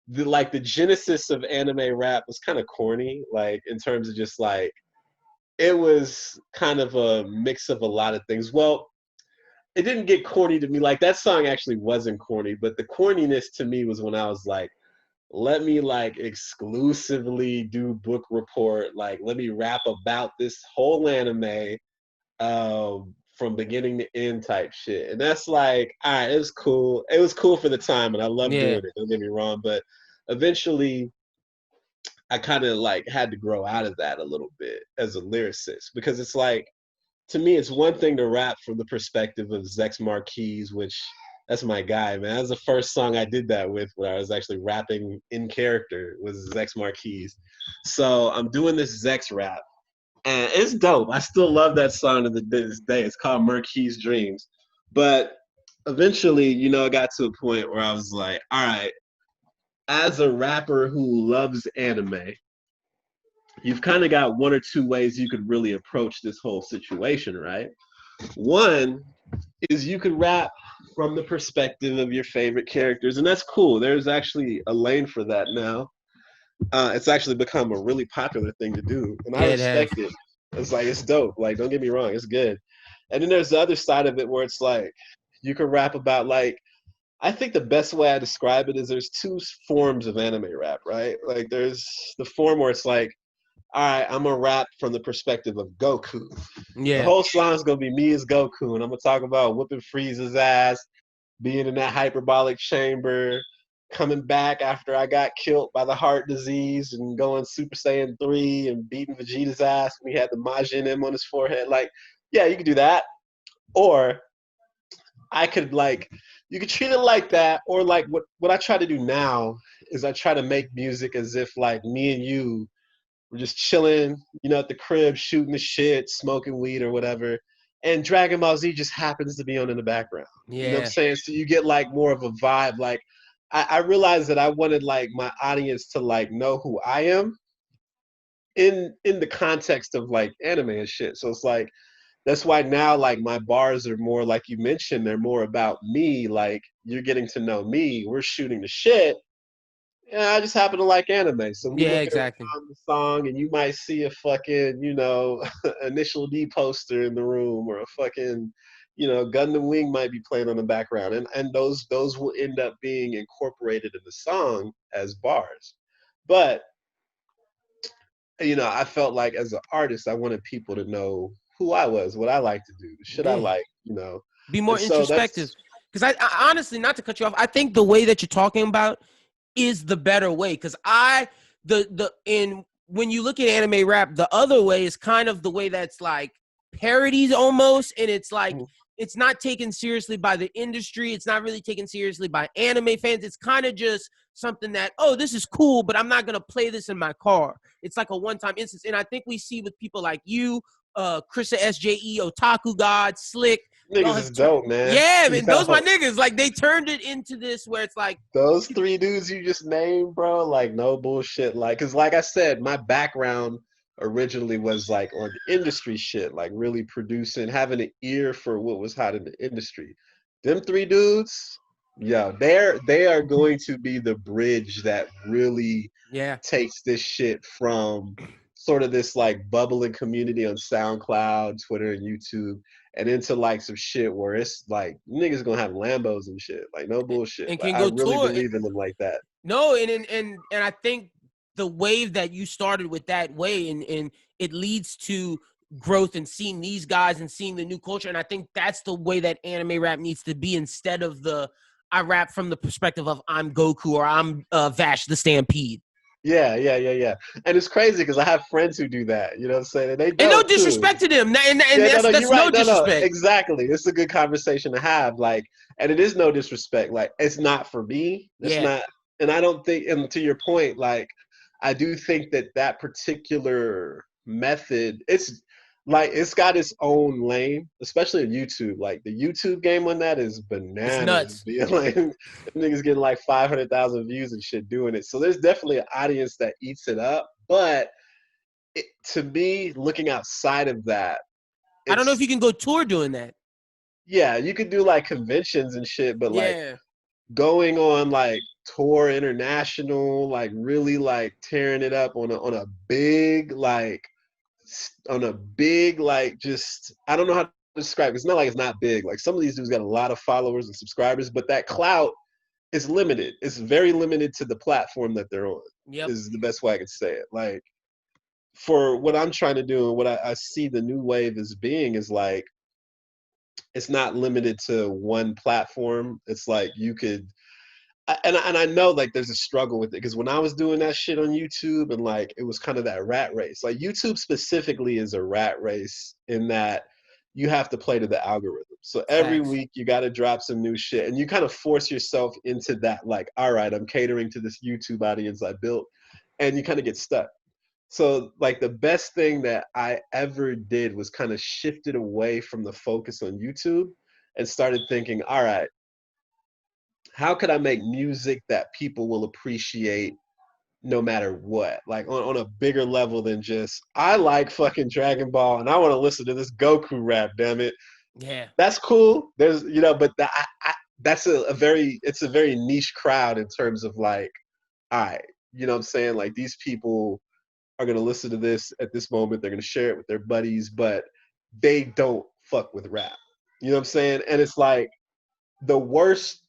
the genesis of anime rap was kind of corny, like in terms of just like, it was kind of a mix of a lot of things. Well, it didn't get corny to me. Like, that song actually wasn't corny, but the corniness to me was when I was like, let me like exclusively do book report. Like, let me rap about this whole anime from beginning to end type shit. And that's like, all right, it was cool. It was cool for the time, and I love doing it. Don't get me wrong. But eventually, I kind of like had to grow out of that a little bit as a lyricist, because it's like, to me, it's one thing to rap from the perspective of Zex Marquis, which that's my guy, man. That's the first song I did that with, where I was actually rapping in character, was Zex Marquis. So I'm doing this Zex rap, and it's dope. I still love that song to this day. It's called Marquis Dreams. But eventually, you know, it got to a point where I was like, all right, as a rapper who loves anime, you've kind of got one or two ways you could really approach this whole situation, right? One is you could rap from the perspective of your favorite characters, and that's cool. There's actually a lane for that now. It's actually become a really popular thing to do, and I respect it. It's like, it's dope. Like, don't get me wrong, it's good. And then there's the other side of it where it's like, you can rap about, like, I think the best way I describe it is there's two forms of anime rap, right? Like, there's the form where it's like, all right, I'm gonna rap from the perspective of Goku. Yeah. The whole song's gonna be me as Goku, and I'm gonna talk about whooping Frieza's ass, being in that hyperbolic chamber, coming back after I got killed by the heart disease, and going Super Saiyan 3 and beating Vegeta's ass when he had the Majin M on his forehead. Like, yeah, you could do that. Or I could, like, you could treat it like that, or like what I try to do now is I try to make music as if like me and you were just chilling, you know, at the crib, shooting the shit, smoking weed or whatever, and Dragon Ball Z just happens to be on in the background. Yeah. You know what I'm saying? So you get like more of a vibe. Like, I realized that I wanted like my audience to like know who I am in the context of like anime and shit. So it's like, that's why now, like, my bars are more, like you mentioned, they're more about me. Like, you're getting to know me. We're shooting the shit. Yeah, I just happen to like anime. So we look at the song, and you might see a fucking, you know, Initial D poster in the room, or a fucking, you know, Gundam Wing might be playing on the background. And those will end up being incorporated in the song as bars. But you know, I felt like as an artist, I wanted people to know who I was, what I like to do, the shit I like, you know.
Be more introspective. Because I honestly, not to cut you off, I think the way that you're talking about is the better way. Because when you look at anime rap, the other way is kind of the way that's like parodies almost, and it's like it's not taken seriously by the industry. It's not really taken seriously by anime fans. It's kind of just something that, oh, this is cool, but I'm not gonna play this in my car. It's like a one-time instance, and I think we see with people like you, Chrissa SJE, Otaku God, Slick.
Niggas is dope, man.
Yeah, man, those my niggas. Like, they turned it into this where it's like
those 3 dudes you just named, bro. Like, no bullshit. Like, cause like I said, my background originally was like on industry shit, like really producing, having an ear for what was hot in the industry. Them 3 dudes, yeah, they are going to be the bridge that really takes this shit from sort of this like bubbling community on SoundCloud, Twitter, and YouTube, and into like some shit where it's like niggas gonna have Lambos and shit, like no bullshit.
And
like,
can go
I really
tour.
believe in them like that.
No, and I think the wave that you started with that way, and it leads to growth and seeing these guys and seeing the new culture. And I think that's the way that anime rap needs to be, instead of I rap from the perspective of I'm Goku or I'm Vash the Stampede.
Yeah. And it's crazy because I have friends who do that. You know what I'm saying? And
no disrespect to them. And that's
right.
no disrespect.
Exactly. It's a good conversation to have. Like, and it is no disrespect. Like, it's not for me. It's not. And I don't think, and to your point, like, I do think that particular method, it's like, it's got its own lane, especially on YouTube. Like, the YouTube game on that is bananas.
It's nuts.
Like, niggas getting like 500,000 views and shit doing it. So there's definitely an audience that eats it up. But to me, looking outside of that,
I don't know if you can go tour doing that.
Yeah, you could do like conventions and shit, but like going on like tour international, like really like tearing it up on a big just, I don't know how to describe it. It's not like it's not big. Like, some of these dudes got a lot of followers and subscribers, but that clout is limited. It's very limited to the platform that they're on.
Yep.
Is the best way I could say it. Like, for what I'm trying to do and what I see the new wave as being is like, it's not limited to one platform. It's like you could, and I know like there's a struggle with it, because when I was doing that shit on YouTube, and like it was kind of that rat race. Like, YouTube specifically is a rat race in that you have to play to the algorithm. So every week you got to drop some new shit, and you kind of force yourself into that, like, all right, I'm catering to this YouTube audience I built, and you kind of get stuck. So like the best thing that I ever did was kind of shifted away from the focus on YouTube and started thinking, all right, how could I make music that people will appreciate no matter what? Like on a bigger level than just, I like fucking Dragon Ball and I want to listen to this Goku rap, damn it.
Yeah.
That's cool. There's, you know, but that's a very niche crowd in terms of like, all right, you know what I'm saying? Like, these people are going to listen to this at this moment. They're going to share it with their buddies, but they don't fuck with rap. You know what I'm saying? And it's like the worst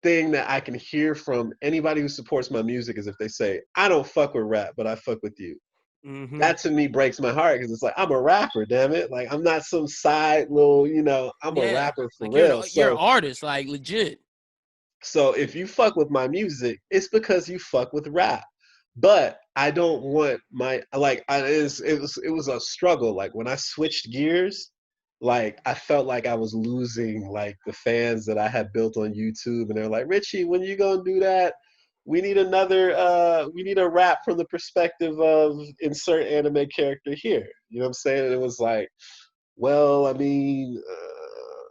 thing that I can hear from anybody who supports my music is if they say, I don't fuck with rap, but I fuck with you. Mm-hmm. That to me breaks my heart, because it's like, I'm a rapper, damn it. Like, I'm not some side little, you know, I'm a rapper for
like
real.
You're an artist, like, legit.
So if you fuck with my music, it's because you fuck with rap. But I don't want my, like, it was a struggle. Like, when I switched gears, like, I felt like I was losing like the fans that I had built on YouTube, and they're like, Richie, when you gonna do that? We need we need a rap from the perspective of insert anime character here. You know what I'm saying? And it was like, well, I mean,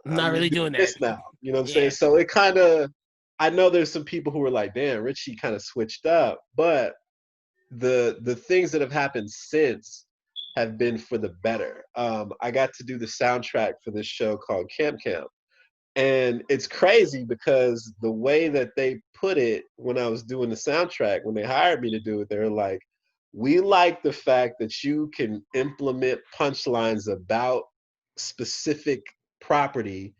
I'm not really doing
this
that
now. You know what I'm saying? So it kind of, I know there's some people who were like, damn, Richie kind of switched up, but the things that have happened since have been for the better. I got to do the soundtrack for this show called Camp Camp. And it's crazy because the way that they put it when I was doing the soundtrack, when they hired me to do it, they were like, we like the fact that you can implement punchlines about specific property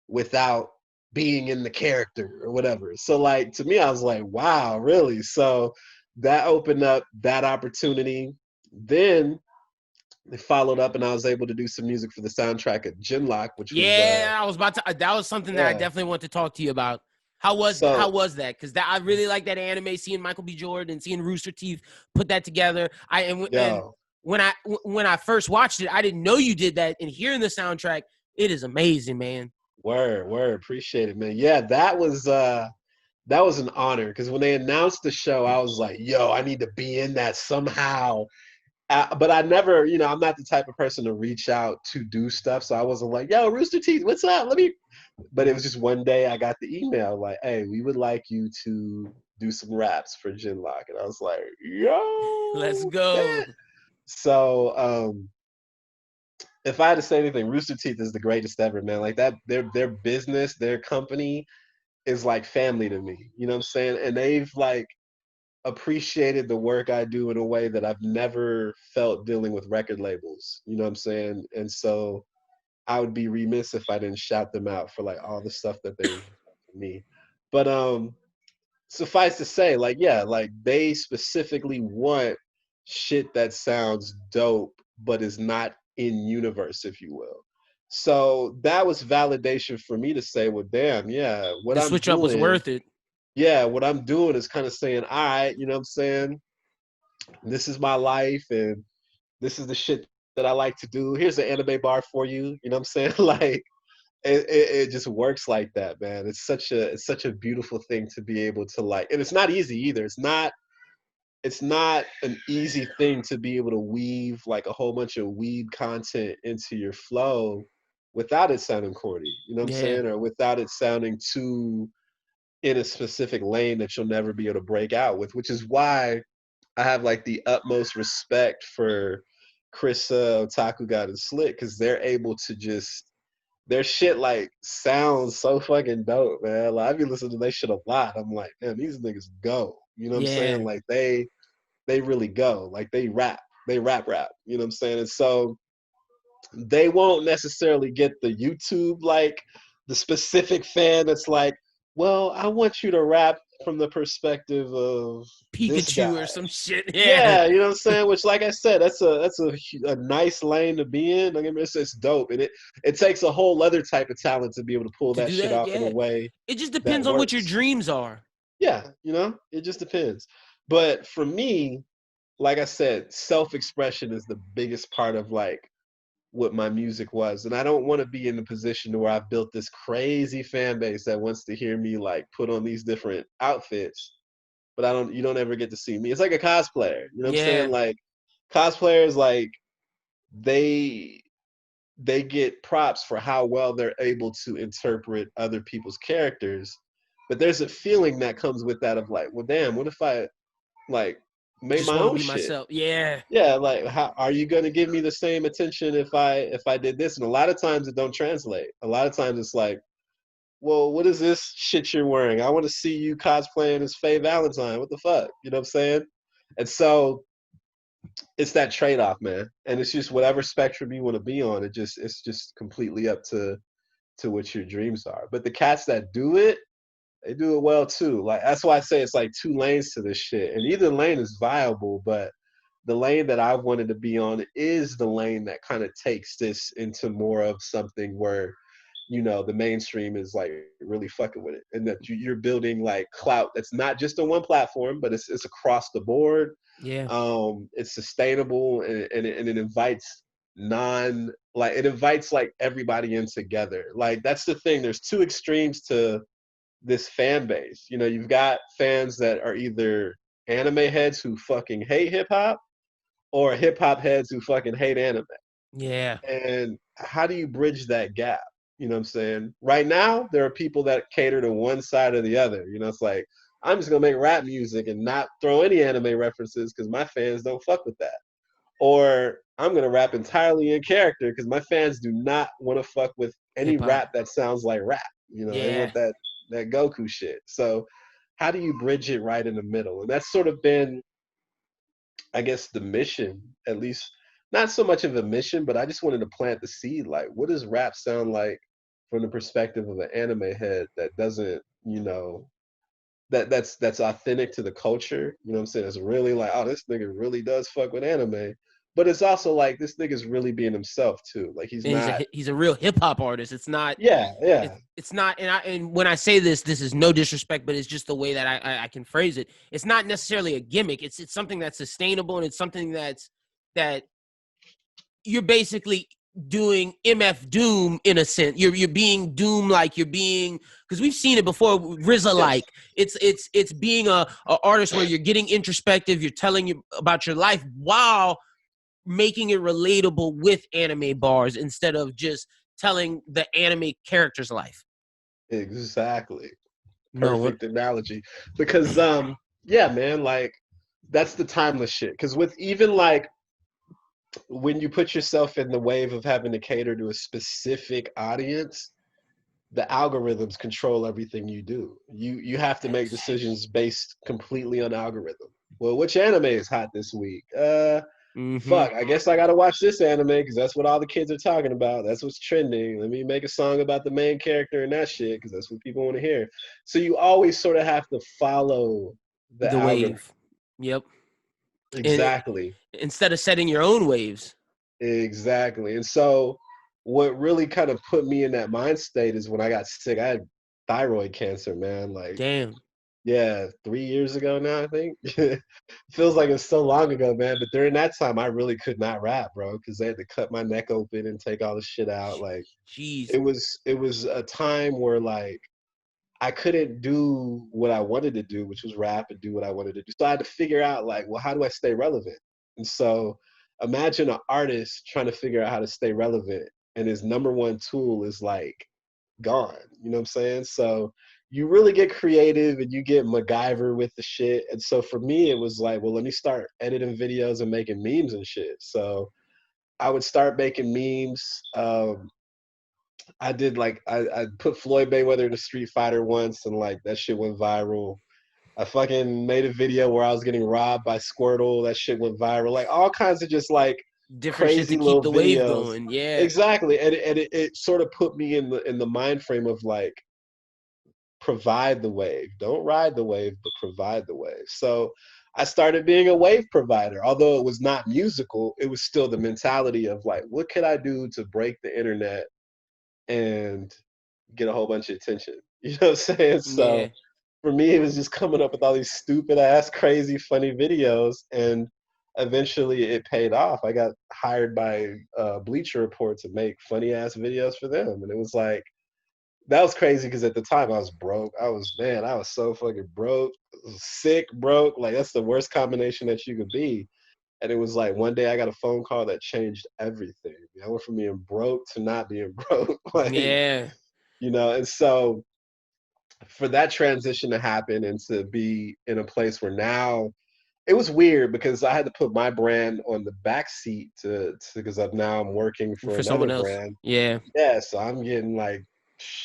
without being in the character or whatever. So like, to me, I was like, wow, really? So that opened up that opportunity. Then they followed up, and I was able to do some music for the soundtrack at Genlock, which was
I was about to. That was something that I definitely want to talk to you about. How was that? Because I really like that anime. Seeing Michael B. Jordan, seeing Rooster Teeth put that together. And when I first watched it, I didn't know you did that. And hearing the soundtrack, it is amazing, man.
Word, appreciate it, man. Yeah, that was an honor, because when they announced the show, I was like, yo, I need to be in that somehow. But I never, I'm not the type of person to reach out to do stuff. So I wasn't like, yo, Rooster Teeth, what's up? But it was just one day I got the email like, hey, we would like you to do some raps for Genlock. And I was like, yo,
let's go.
man. So if I had to say anything, Rooster Teeth is the greatest ever, man. Like that, their business, their company is like family to me. You know what I'm saying? And they've like appreciated the work I do in a way that I've never felt dealing with record labels. You know what I'm saying? And so I would be remiss if I didn't shout them out for like all the stuff that they for me. But suffice to say, like, yeah, like they specifically want shit that sounds dope but is not in universe, if you will. So that was validation for me to say, well, damn, yeah,
the switch up was worth it.
Yeah, what I'm doing is kind of saying, all right, you know what I'm saying? This is my life, and this is the shit that I like to do. Here's the anime bar for you. You know what I'm saying? Like, it just works like that, man. It's such a beautiful thing to be able to like, and it's not easy either. It's not an easy thing to be able to weave like a whole bunch of weeb content into your flow without it sounding corny. You know what I'm saying? Or without it sounding too in a specific lane that you'll never be able to break out with, which is why I have like the utmost respect for Chrissa, Otaku God, and Slick, because they're able to just, their shit like sounds so fucking dope, man. Like I be listening to their shit a lot. I'm like, man, these niggas go. You know what I'm saying? Like they really go. Like they rap. You know what I'm saying? And so they won't necessarily get the YouTube, like the specific fan that's like, well, I want you to rap from the perspective of
Pikachu or some shit.
Yeah, you know what I'm saying? Which, like I said, that's a nice lane to be in. Like, it's dope, and it takes a whole other type of talent to be able to pull that shit off in a way.
It just depends on what your dreams are.
Yeah, it just depends. But for me, like I said, self-expression is the biggest part of like what my music was, and I don't want to be in the position where I've built this crazy fan base that wants to hear me like put on these different outfits, but you don't ever get to see me. It's like a cosplayer, you know what I'm saying? Like cosplayers, like they get props for how well they're able to interpret other people's characters, but there's a feeling that comes with that of like, well, damn, what if I like make
just
my own
be
shit?
Myself.
Like, how are you going to give me the same attention if I did this? And a lot of times it don't translate. A lot of times it's like, well, what is this shit you're wearing? I want to see you cosplaying as Faye Valentine. What the fuck? You know what I'm saying? And so it's that trade-off, man. And it's just whatever spectrum you want to be on. It's just completely up to what your dreams are. But the cats that do it, they do it well too. Like that's why I say it's like two lanes to this shit. And either lane is viable, but the lane that I wanted to be on is the lane that kind of takes this into more of something where, the mainstream is like really fucking with it, and that you're building like clout that's not just on one platform, but it's across the board. It's sustainable, and it invites it invites like everybody in together. Like that's the thing. There's two extremes to this fan base. You've got fans that are either anime heads who fucking hate hip hop, or hip hop heads who fucking hate anime. And how do you bridge that gap? You know what I'm saying? Right now, there are people that cater to one side or the other. It's like, I'm just going to make rap music and not throw any anime references because my fans don't fuck with that. Or I'm going to rap entirely in character because my fans do not want to fuck with any hip-hop rap that sounds like rap. They want that Goku shit. So how do you bridge it right in the middle? And that's sort of been, I guess, the mission, at least not so much of a mission, but I just wanted to plant the seed. Like, what does rap sound like from the perspective of an anime head that doesn't, that's authentic to the culture. You know what I'm saying? It's really like, oh, this nigga really does fuck with anime. But it's also like this nigga's really being himself too. Like he's
a real hip hop artist. It's not.
Yeah.
It's not. And when I say this is no disrespect, but it's just the way that I can phrase it. It's not necessarily a gimmick. It's something that's sustainable, and it's something that you're basically doing MF Doom in a sense. You're being Doom, like you're being, because we've seen it before. RZA, like it's being a artist where you're getting introspective. You're telling you about your life while making it relatable with anime bars instead of just telling the anime character's life.
Exactly. Perfect analogy. Because yeah, man, like that's the timeless shit. Because with even like when you put yourself in the wave of having to cater to a specific audience, the algorithms control everything you do. You have to make decisions based completely on algorithm. Well, which anime is hot this week? Fuck, I guess I gotta watch this anime because that's what all the kids are talking about. That's what's trending. Let me make a song about the main character and that shit because that's what people want to hear. So you always sort of have to follow the
wave. Yep.
Exactly.
Instead of setting your own waves.
Exactly. And so what really kind of put me in that mind state is when I got sick. I had thyroid cancer, man. Like,
damn.
Yeah, 3 years ago now, I think. Feels like it's so long ago, man. But during that time, I really could not rap, bro, because they had to cut my neck open and take all the shit out. Like,
jeez,
it was a time where like I couldn't do what I wanted to do, which was rap and do what I wanted to do. So I had to figure out like, well, how do I stay relevant? And so imagine an artist trying to figure out how to stay relevant, and his number one tool is like gone. You know what I'm saying? So you really get creative and you get MacGyver with the shit. And so for me, it was like, well, let me start editing videos and making memes and shit. So I would start making memes. I did like, I put Floyd Mayweather in a Street Fighter once, and like that shit went viral. I fucking made a video where I was getting robbed by Squirtle. That shit went viral. Like all kinds of just like
different
crazy
shit to
little
keep the
videos.
wave going. Yeah,
exactly. And it sort of put me in the mind frame of like, provide the wave. Don't ride the wave, but provide the wave. So I started being a wave provider. Although it was not musical, it was still the mentality of like, what could I do to break the internet and get a whole bunch of attention? You know what I'm saying? So for me, it was just coming up with all these stupid ass, crazy, funny videos. And eventually it paid off. I got hired by Bleacher Report to make funny ass videos for them. And it was like, that was crazy because at the time I was broke. I was so fucking broke, sick, broke. Like that's the worst combination that you could be. And it was like one day I got a phone call that changed everything. I went from being broke to not being broke. Like, you know, and so for that transition to happen and to be in a place where now it was weird because I had to put my brand on the back seat to because now I'm working for
someone
another
else.
brand.
Yeah.
So I'm getting like,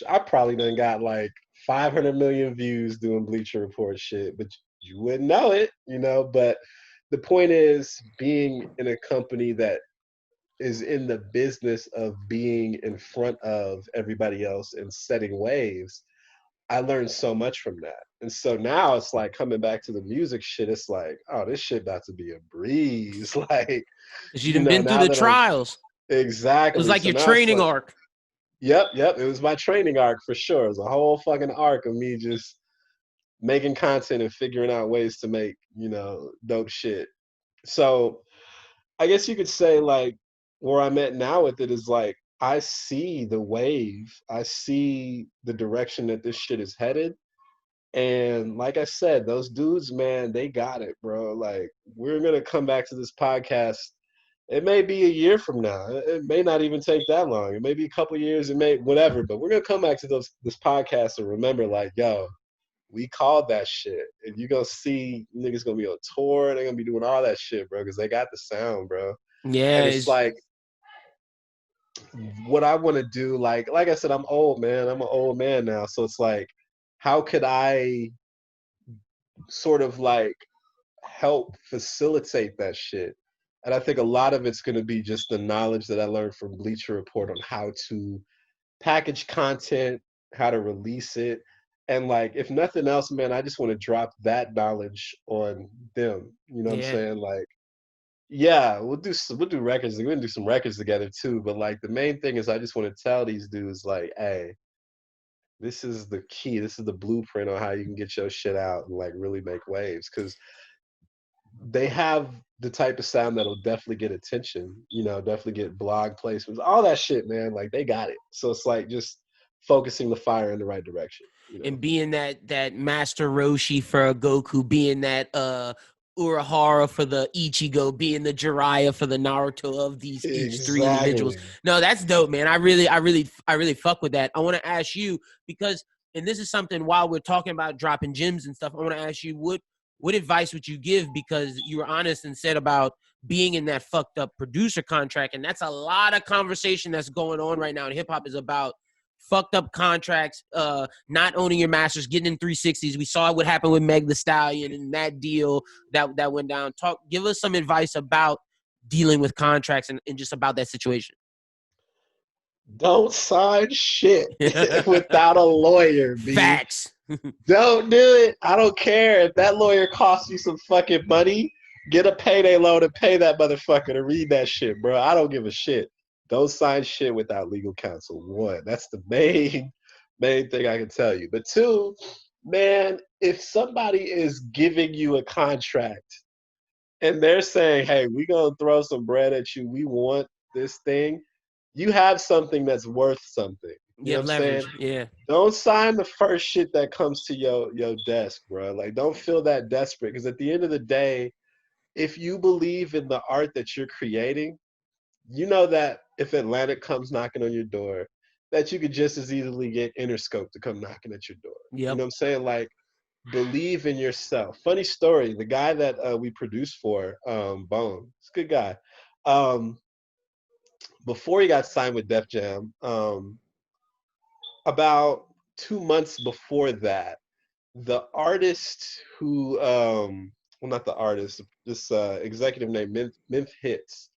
I probably done got like 500 million views doing Bleacher Report shit, but you wouldn't know it, you know. But the point is, being in a company that is in the business of being in front of everybody else and setting waves, I learned so much from that. And so now it's like coming back to the music shit, it's like, oh, this shit about to be a breeze. Like,
you done been through the trials.
Exactly.
It was like so your training arc.
Yep. It was my training arc for sure. It was a whole fucking arc of me just making content and figuring out ways to make, you know, dope shit. So I guess you could say like where I'm at now with it is like, I see the wave. I see the direction that this shit is headed. And like I said, those dudes, man, they got it, bro. Like, we're going to come back to this podcast. It may be a year from now. It may not even take that long. It may be a couple years. It may, whatever. But we're going to come back to this podcast and remember, like, yo, we called that shit. And you're going to see niggas going to be on tour. They're going to be doing all that shit, bro, because they got the sound, bro.
Yeah.
And it's like, what I want to do, like I said, I'm old, man. I'm an old man now. So it's like, how could I sort of like help facilitate that shit? And I think a lot of it's going to be just the knowledge that I learned from Bleacher Report on how to package content, how to release it. And like, if nothing else, man, I just want to drop that knowledge on them. You know what I'm saying? Like, yeah, we'll do records. We're gonna do some records together too. But like, the main thing is, I just want to tell these dudes, like, hey, this is the key. This is the blueprint on how you can get your shit out and like really make waves. Because they have the type of sound that'll definitely get attention, you know, definitely get blog placements, all that shit, man. Like, they got it. So it's like just focusing the fire in the right direction, you know?
And being that Master Roshi for Goku, being that Urahara for the Ichigo, being the Jiraiya for the Naruto of these each three individuals. No, that's dope, man. I really fuck with that. I want to ask you, because, and this is something, while we're talking about dropping gems and stuff, I want to ask you, what advice would you give? Because you were honest and said about being in that fucked up producer contract, and that's a lot of conversation that's going on right now in hip hop, is about fucked up contracts, not owning your masters, getting in 360s. We saw what happened with Meg Thee Stallion and that deal that went down. Give us some advice about dealing with contracts and just about that situation.
Don't sign shit without a lawyer, B.
Facts.
Don't do it. I don't care if that lawyer costs you some fucking money. Get a payday loan and pay that motherfucker to read that shit, bro. I don't give a shit. Don't sign shit without legal counsel. One, that's the main thing I can tell you. But two, man, if somebody is giving you a contract and they're saying, hey, we're going to throw some bread at you, we want this thing, you have something that's worth something. You know what I'm saying?
Yeah.
Don't sign the first shit that comes to your desk, bro. Like, don't feel that desperate, because at the end of the day, if you believe in the art that you're creating, you know that if Atlantic comes knocking on your door, that you could just as easily get Interscope to come knocking at your door.
Yep.
You know what I'm saying? Like, believe in yourself. Funny story, the guy that we produced for, Bone, he's a good guy. Before he got signed with Def Jam, about 2 months before that, the artist who, well, not the artist, this executive named Minth Hits,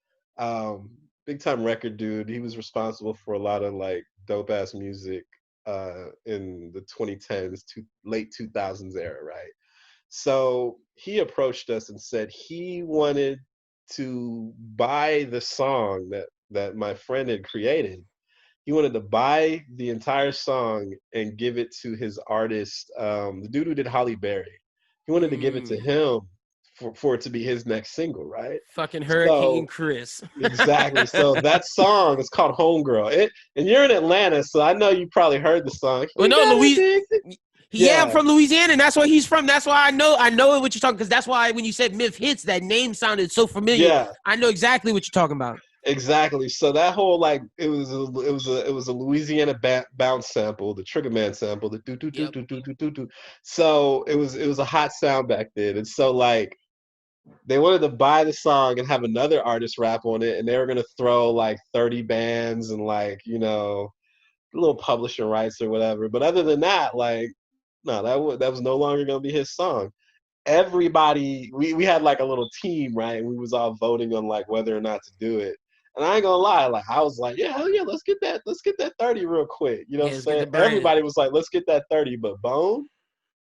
big time record dude. He was responsible for a lot of like dope ass music in the 2010s, late 2000s era, right? So he approached us and said he wanted to buy the song that my friend had created. He wanted to buy the entire song and give it to his artist, the dude who did Holly Berry. He wanted to give it to him for it to be his next single, right?
Fucking Hurricane Chris.
Exactly. So that song is called Homegirl. And you're in Atlanta, so I know you probably heard the song.
Well, no, Yeah, I'm from Louisiana, and that's where he's from. That's why I know what you're talking, because that's why when you said Myth Hits, that name sounded so familiar. Yeah. I know exactly what you're talking about.
Exactly. So that whole, like, it was a Louisiana bounce sample, the Trigger Man sample, the do do do do do do do do. So it was a hot sound back then, and so like they wanted to buy the song and have another artist rap on it, and they were gonna throw like 30 bands and like, you know, little publishing rights or whatever. But other than that, like, no, that was no longer gonna be his song. Everybody, we had like a little team, right? And we was all voting on like whether or not to do it. And I ain't gonna lie, like I was like, yeah, hell yeah, let's get that 30 real quick. You know what I'm saying? Everybody was like, let's get that 30, but Bone,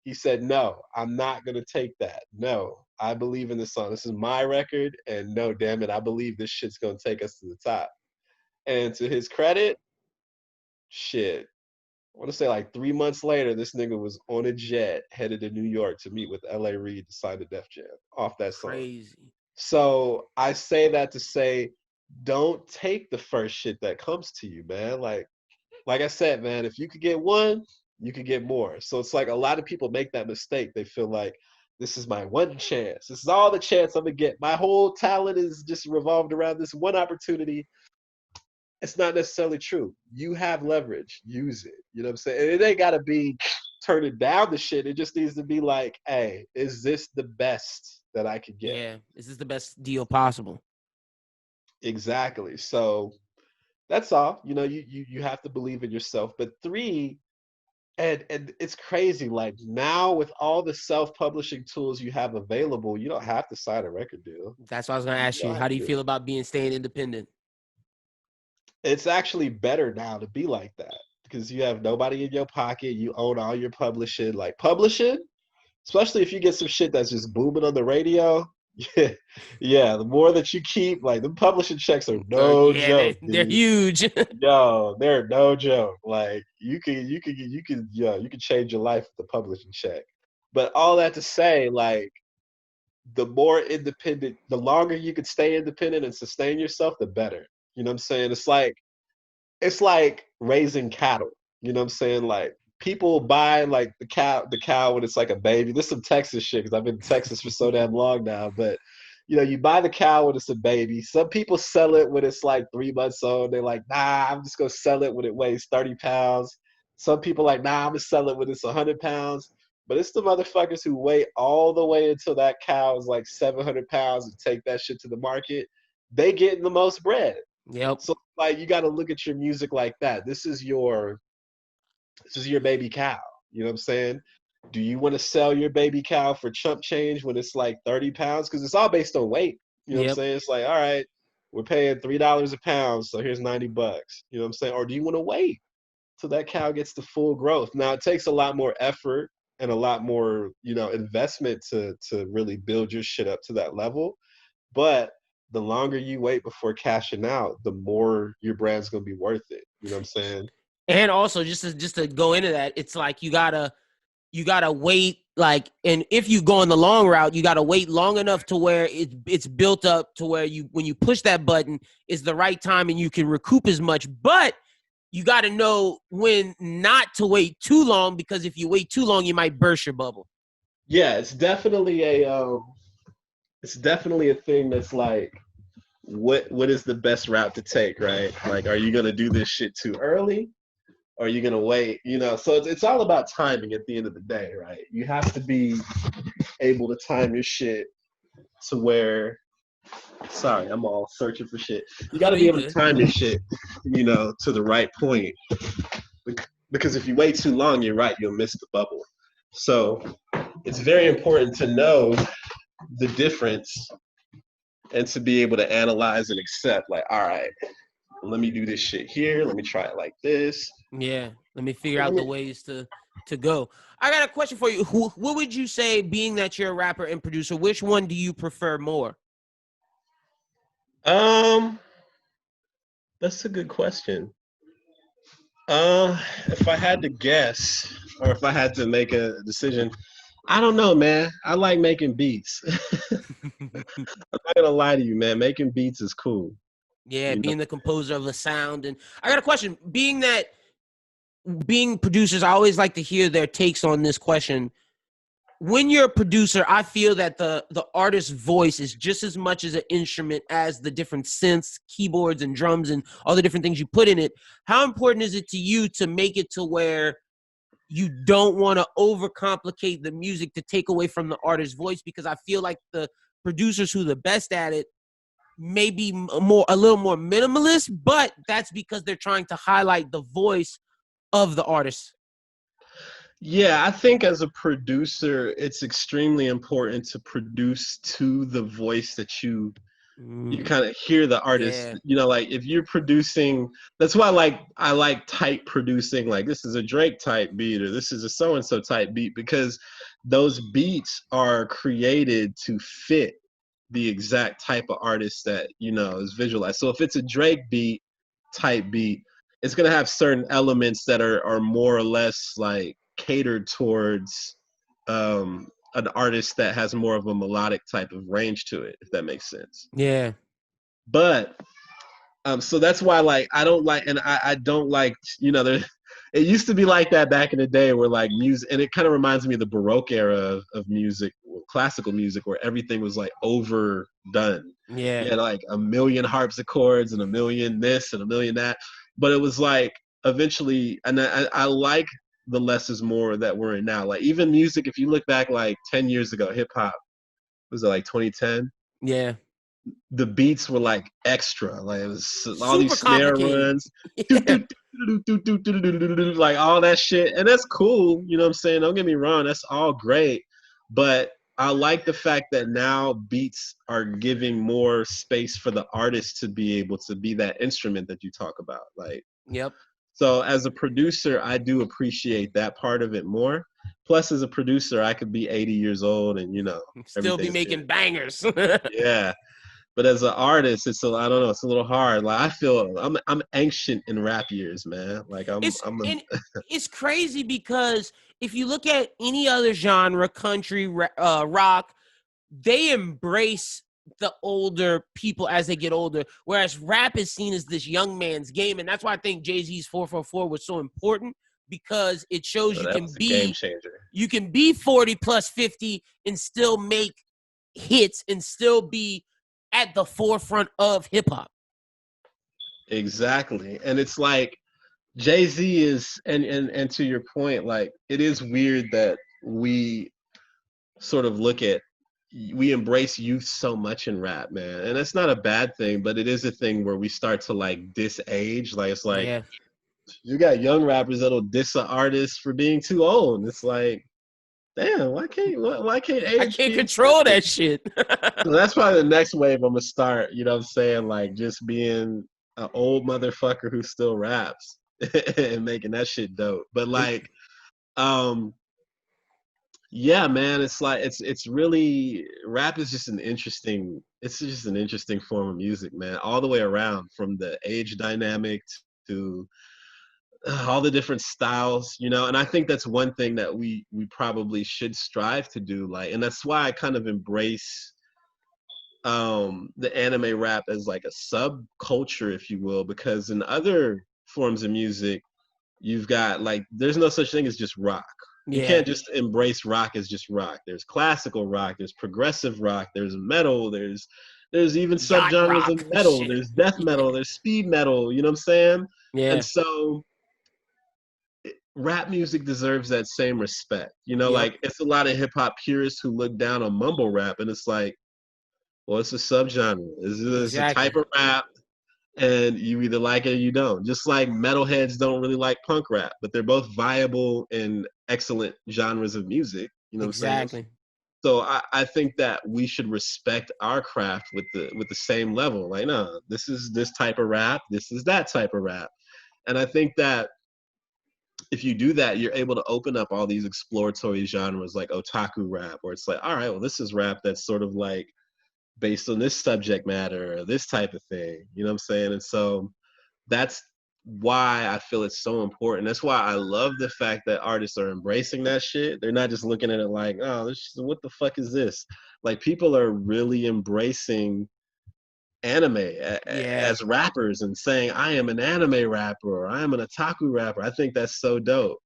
he said, no, I'm not gonna take that. No, I believe in this song. This is my record, and no, damn it, I believe this shit's gonna take us to the top. And to his credit, shit, I want to say like 3 months later, this nigga was on a jet headed to New York to meet with L.A. Reid to sign the Def Jam off that song.
Crazy.
So I say that to say, don't take the first shit that comes to you, man. Like I said, man, if you could get one, you could get more. So it's like a lot of people make that mistake. They feel like, this is my one chance. This is all the chance I'm gonna get. My whole talent is just revolved around this one opportunity. It's not necessarily true. You have leverage. Use it. You know what I'm saying? And it ain't gotta be turning down the shit. It just needs to be like, hey, is this the best that I could get?
Yeah. Is this the best deal possible?
Exactly. So that's all. You know, you have to believe in yourself. But three, and it's crazy. Like now with all the self-publishing tools you have available, you don't have to sign a record deal.
That's what I was gonna ask you. How do you feel about staying independent?
It's actually better now to be like that. because you have nobody in your pocket. You own all your publishing. Like publishing, especially if you get some shit that's just booming on the radio. Yeah, yeah. The more that you keep, like the publishing checks are no joke.
They're huge.
Yo, they're no joke. Like you can change your life with the publishing check. But all that to say, like the more independent, the longer you can stay independent and sustain yourself, the better. You know what I'm saying? It's like raising cattle. You know what I'm saying? Like people buy like the cow when it's like a baby. This is some Texas shit because I've been in Texas for so damn long now. But you know, you buy the cow when it's a baby. Some people sell it when it's like 3 months old. They're like, nah, I'm just gonna sell it when it weighs 30 pounds. Some people like, nah, I'm gonna sell it when it's 100 pounds. But it's the motherfuckers who wait all the way until that cow is like 700 pounds and take that shit to the market. They getting the most bread.
Yep.
So like you got to look at your music like that. This is your baby cow. You know what I'm saying? Do you want to sell your baby cow for chump change when it's like 30 pounds? Because it's all based on weight. You know what I'm saying? It's like, all right, we're paying $3 a pound, so here's $90. You know what I'm saying? Or do you want to wait till that cow gets to full growth? Now it takes a lot more effort and a lot more, you know, investment to really build your shit up to that level. But the longer you wait before cashing out, the more your brand's gonna be worth it. You know what I'm saying?
And also, just to go into that, it's like you gotta wait. Like, and if you go on the long route, you gotta wait long enough to where it's built up to where when you push that button, it's the right time and you can recoup as much. But you got to know when not to wait too long, because if you wait too long, you might burst your bubble.
Yeah, it's definitely a thing that's like, what is the best route to take, right? Like, are you gonna do this shit too early? Or are you gonna wait? You know, so it's all about timing at the end of the day, right? You have to be able to time your shit to where. Sorry, I'm all searching for shit. You got to be able to time your shit, you know, to the right point. Because if you wait too long, you're right, you'll miss the bubble. So it's very important to know the difference and to be able to analyze and accept, like, all right, let me do this shit here. Let me try it like this.
Yeah, let me figure out the ways to go. I got a question for you. What would you say, being that you're a rapper and producer, which one do you prefer more?
That's a good question. If I had to guess, or if I had to make a decision, I don't know, man. I like making beats. I'm not gonna lie to you, man. Making beats is cool.
Yeah, being the composer of the sound. And I got a question. Being producers, I always like to hear their takes on this question. When you're a producer, I feel that the artist's voice is just as much as an instrument as the different synths, keyboards, and drums, and all the different things you put in it. How important is it to you to make it to where you don't want to overcomplicate the music to take away from the artist's voice? Because I feel like the producers who are the best at it may be a little more minimalist, but that's because they're trying to highlight the voice of the artist.
Yeah, I think as a producer, it's extremely important to produce to the voice that you kind of hear the artist. Yeah. You know, like if you're producing, that's why I like type producing, like this is a Drake type beat or this is a so-and-so type beat, because those beats are created to fit the exact type of artist that, you know, is visualized. So if it's a Drake beat type beat, it's going to have certain elements that are more or less like catered towards an artist that has more of a melodic type of range to it, if that makes sense.
Yeah.
But so that's why, like, I don't like, you know, it used to be like that back in the day where like music, and it kind of reminds me of the Baroque era of music, classical music, where everything was like overdone.
Yeah.
You had like a million harpsichords and a million this and a million that. But it was like eventually, and I like the less is more that we're in now. Like even music, if you look back like 10 years ago, hip hop, was it like 2010?
Yeah.
The beats were like extra. Like it was all these snare runs, like all that shit. And that's cool. You know what I'm saying? Don't get me wrong. That's all great. But I like the fact that now beats are giving more space for the artist to be able to be that instrument that you talk about. Like,
yep.
So as a producer, I do appreciate that part of it more. Plus, as a producer, I could be 80 years old and, you know,
still be making
good.
bangers.
Yeah. But as an artist, I don't know, it's a little hard. Like I feel I'm ancient in rap years, man. Like
it's crazy because if you look at any other genre, country, rock, they embrace the older people as they get older, whereas rap is seen as this young man's game. And that's why I think Jay-Z's 444 was so important, because it shows
game changer.
You can be 40 plus 50 and still make hits and still be at the forefront of hip-hop.
Exactly. And it's like Jay-Z is, and to your point, like it is weird that we sort of we embrace youth so much in rap, man. And it's not a bad thing, but it is a thing where we start to like disage. Like it's like you got young rappers that'll diss an artist for being too old. It's like, damn, why can't age?
I can't control that shit.
So that's probably the next wave I'm gonna start, you know what I'm saying? Like just being an old motherfucker who still raps and making that shit dope. But like, yeah, man, it's like it's really, rap is just an interesting form of music, man, all the way around, from the age dynamic to all the different styles, you know. And I think that's one thing that we probably should strive to do, like, and that's why I kind of embrace the anime rap as like a subculture, if you will, because in other forms of music, you've got like, there's no such thing as just rock. You can't just embrace rock as just rock. There's classical rock, there's progressive rock, there's metal, there's even subgenres of metal, there's death metal, there's speed metal, you know what I'm saying?
Yeah.
And so rap music deserves that same respect. You know, like it's a lot of hip hop purists who look down on mumble rap, and it's like, well, it's a subgenre. It's a type of rap, and you either like it or you don't. Just like metalheads don't really like punk rap, but they're both viable and excellent genres of music. You know what I'm saying? So I think that we should respect our craft with the same level. Like, no, this is this type of rap, this is that type of rap. And I think that if you do that, you're able to open up all these exploratory genres like otaku rap, where it's like, all right, well, this is rap that's sort of like based on this subject matter or this type of thing. You know what I'm saying? And so that's why I feel it's so important. That's why I love the fact that artists are embracing that shit. They're not just looking at it like, oh, what the fuck is this? Like, people are really embracing anime as rappers and saying, I am an anime rapper, or I am an otaku rapper. I think that's so dope.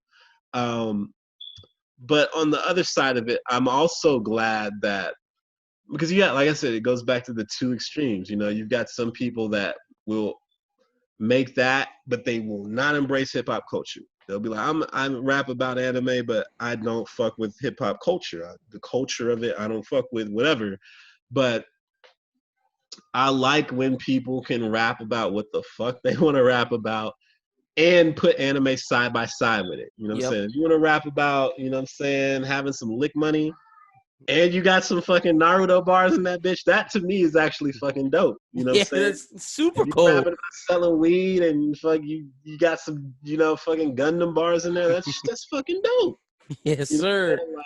But on the other side of it, I'm also glad that, because like I said, it goes back to the two extremes. You know, you've got some people that will make that, but they will not embrace hip hop culture. They'll be like, I'm rap about anime, but I don't fuck with hip hop culture. The culture of it, I don't fuck with, whatever. But I like when people can rap about what the fuck they want to rap about and put anime side by side with it. You know what I'm saying? If you want to rap about, you know what I'm saying, having some lick money, and you got some fucking Naruto bars in that bitch, that to me is actually fucking dope. You know what I'm saying?
That's super
cool.
Rapping
about selling weed and fuck, you got some, you know, fucking Gundam bars in there. That's fucking dope.
Yes, sir.
Like,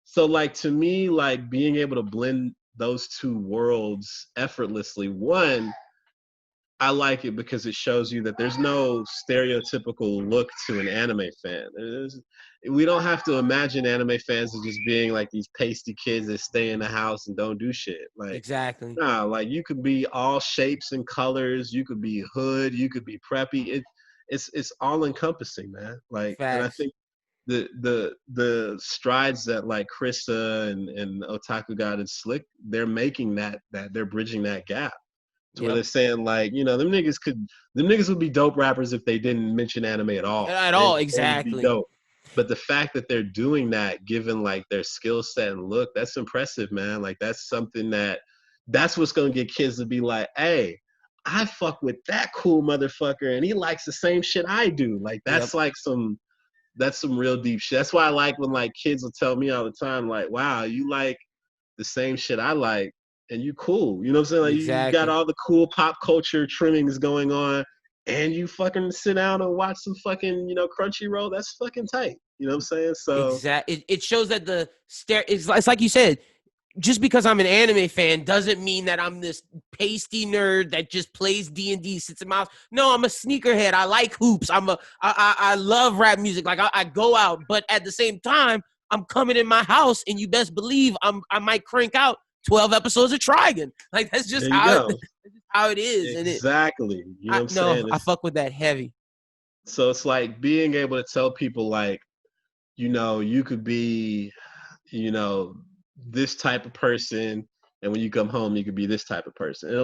so like, to me, like, being able to blend those two worlds effortlessly, one, I like it because it shows you that there's no stereotypical look to an anime fan. We don't have to imagine anime fans as just being like these pasty kids that stay in the house and don't do shit. Like, nah, like, you could be all shapes and colors. You could be hood. You could be preppy. It's all encompassing, man. Like, and I think the strides that like Chrissa and Otaku God and Slick, they're making that they're bridging that gap. Where they're saying, like, you know, them niggas would be dope rappers if they didn't mention anime at all.
Exactly.
Be dope. But the fact that they're doing that, given like their skill set and look, that's impressive, man. Like, that's something that's what's gonna get kids to be like, hey, I fuck with that cool motherfucker, and he likes the same shit I do. Like, that's like that's some real deep shit. That's why I like when like kids will tell me all the time, like, wow, you like the same shit I like. And you cool, you know what I'm saying? Like, you got all the cool pop culture trimmings going on, and you fucking sit down and watch some fucking, Crunchyroll, that's fucking tight. You know what I'm saying? So
exactly. It shows that it's like you said, just because I'm an anime fan doesn't mean that I'm this pasty nerd that just plays D&D, sits in my house. No, I'm a sneakerhead. I like hoops. I love rap music. Like I go out, but at the same time, I'm coming in my house, and you best believe I might crank out 12 episodes of Trigun. Like that's just how it is.
Exactly. You know what I'm saying?
I fuck with that heavy.
So it's like being able to tell people like, you could be, this type of person, and when you come home, you could be this type of person. It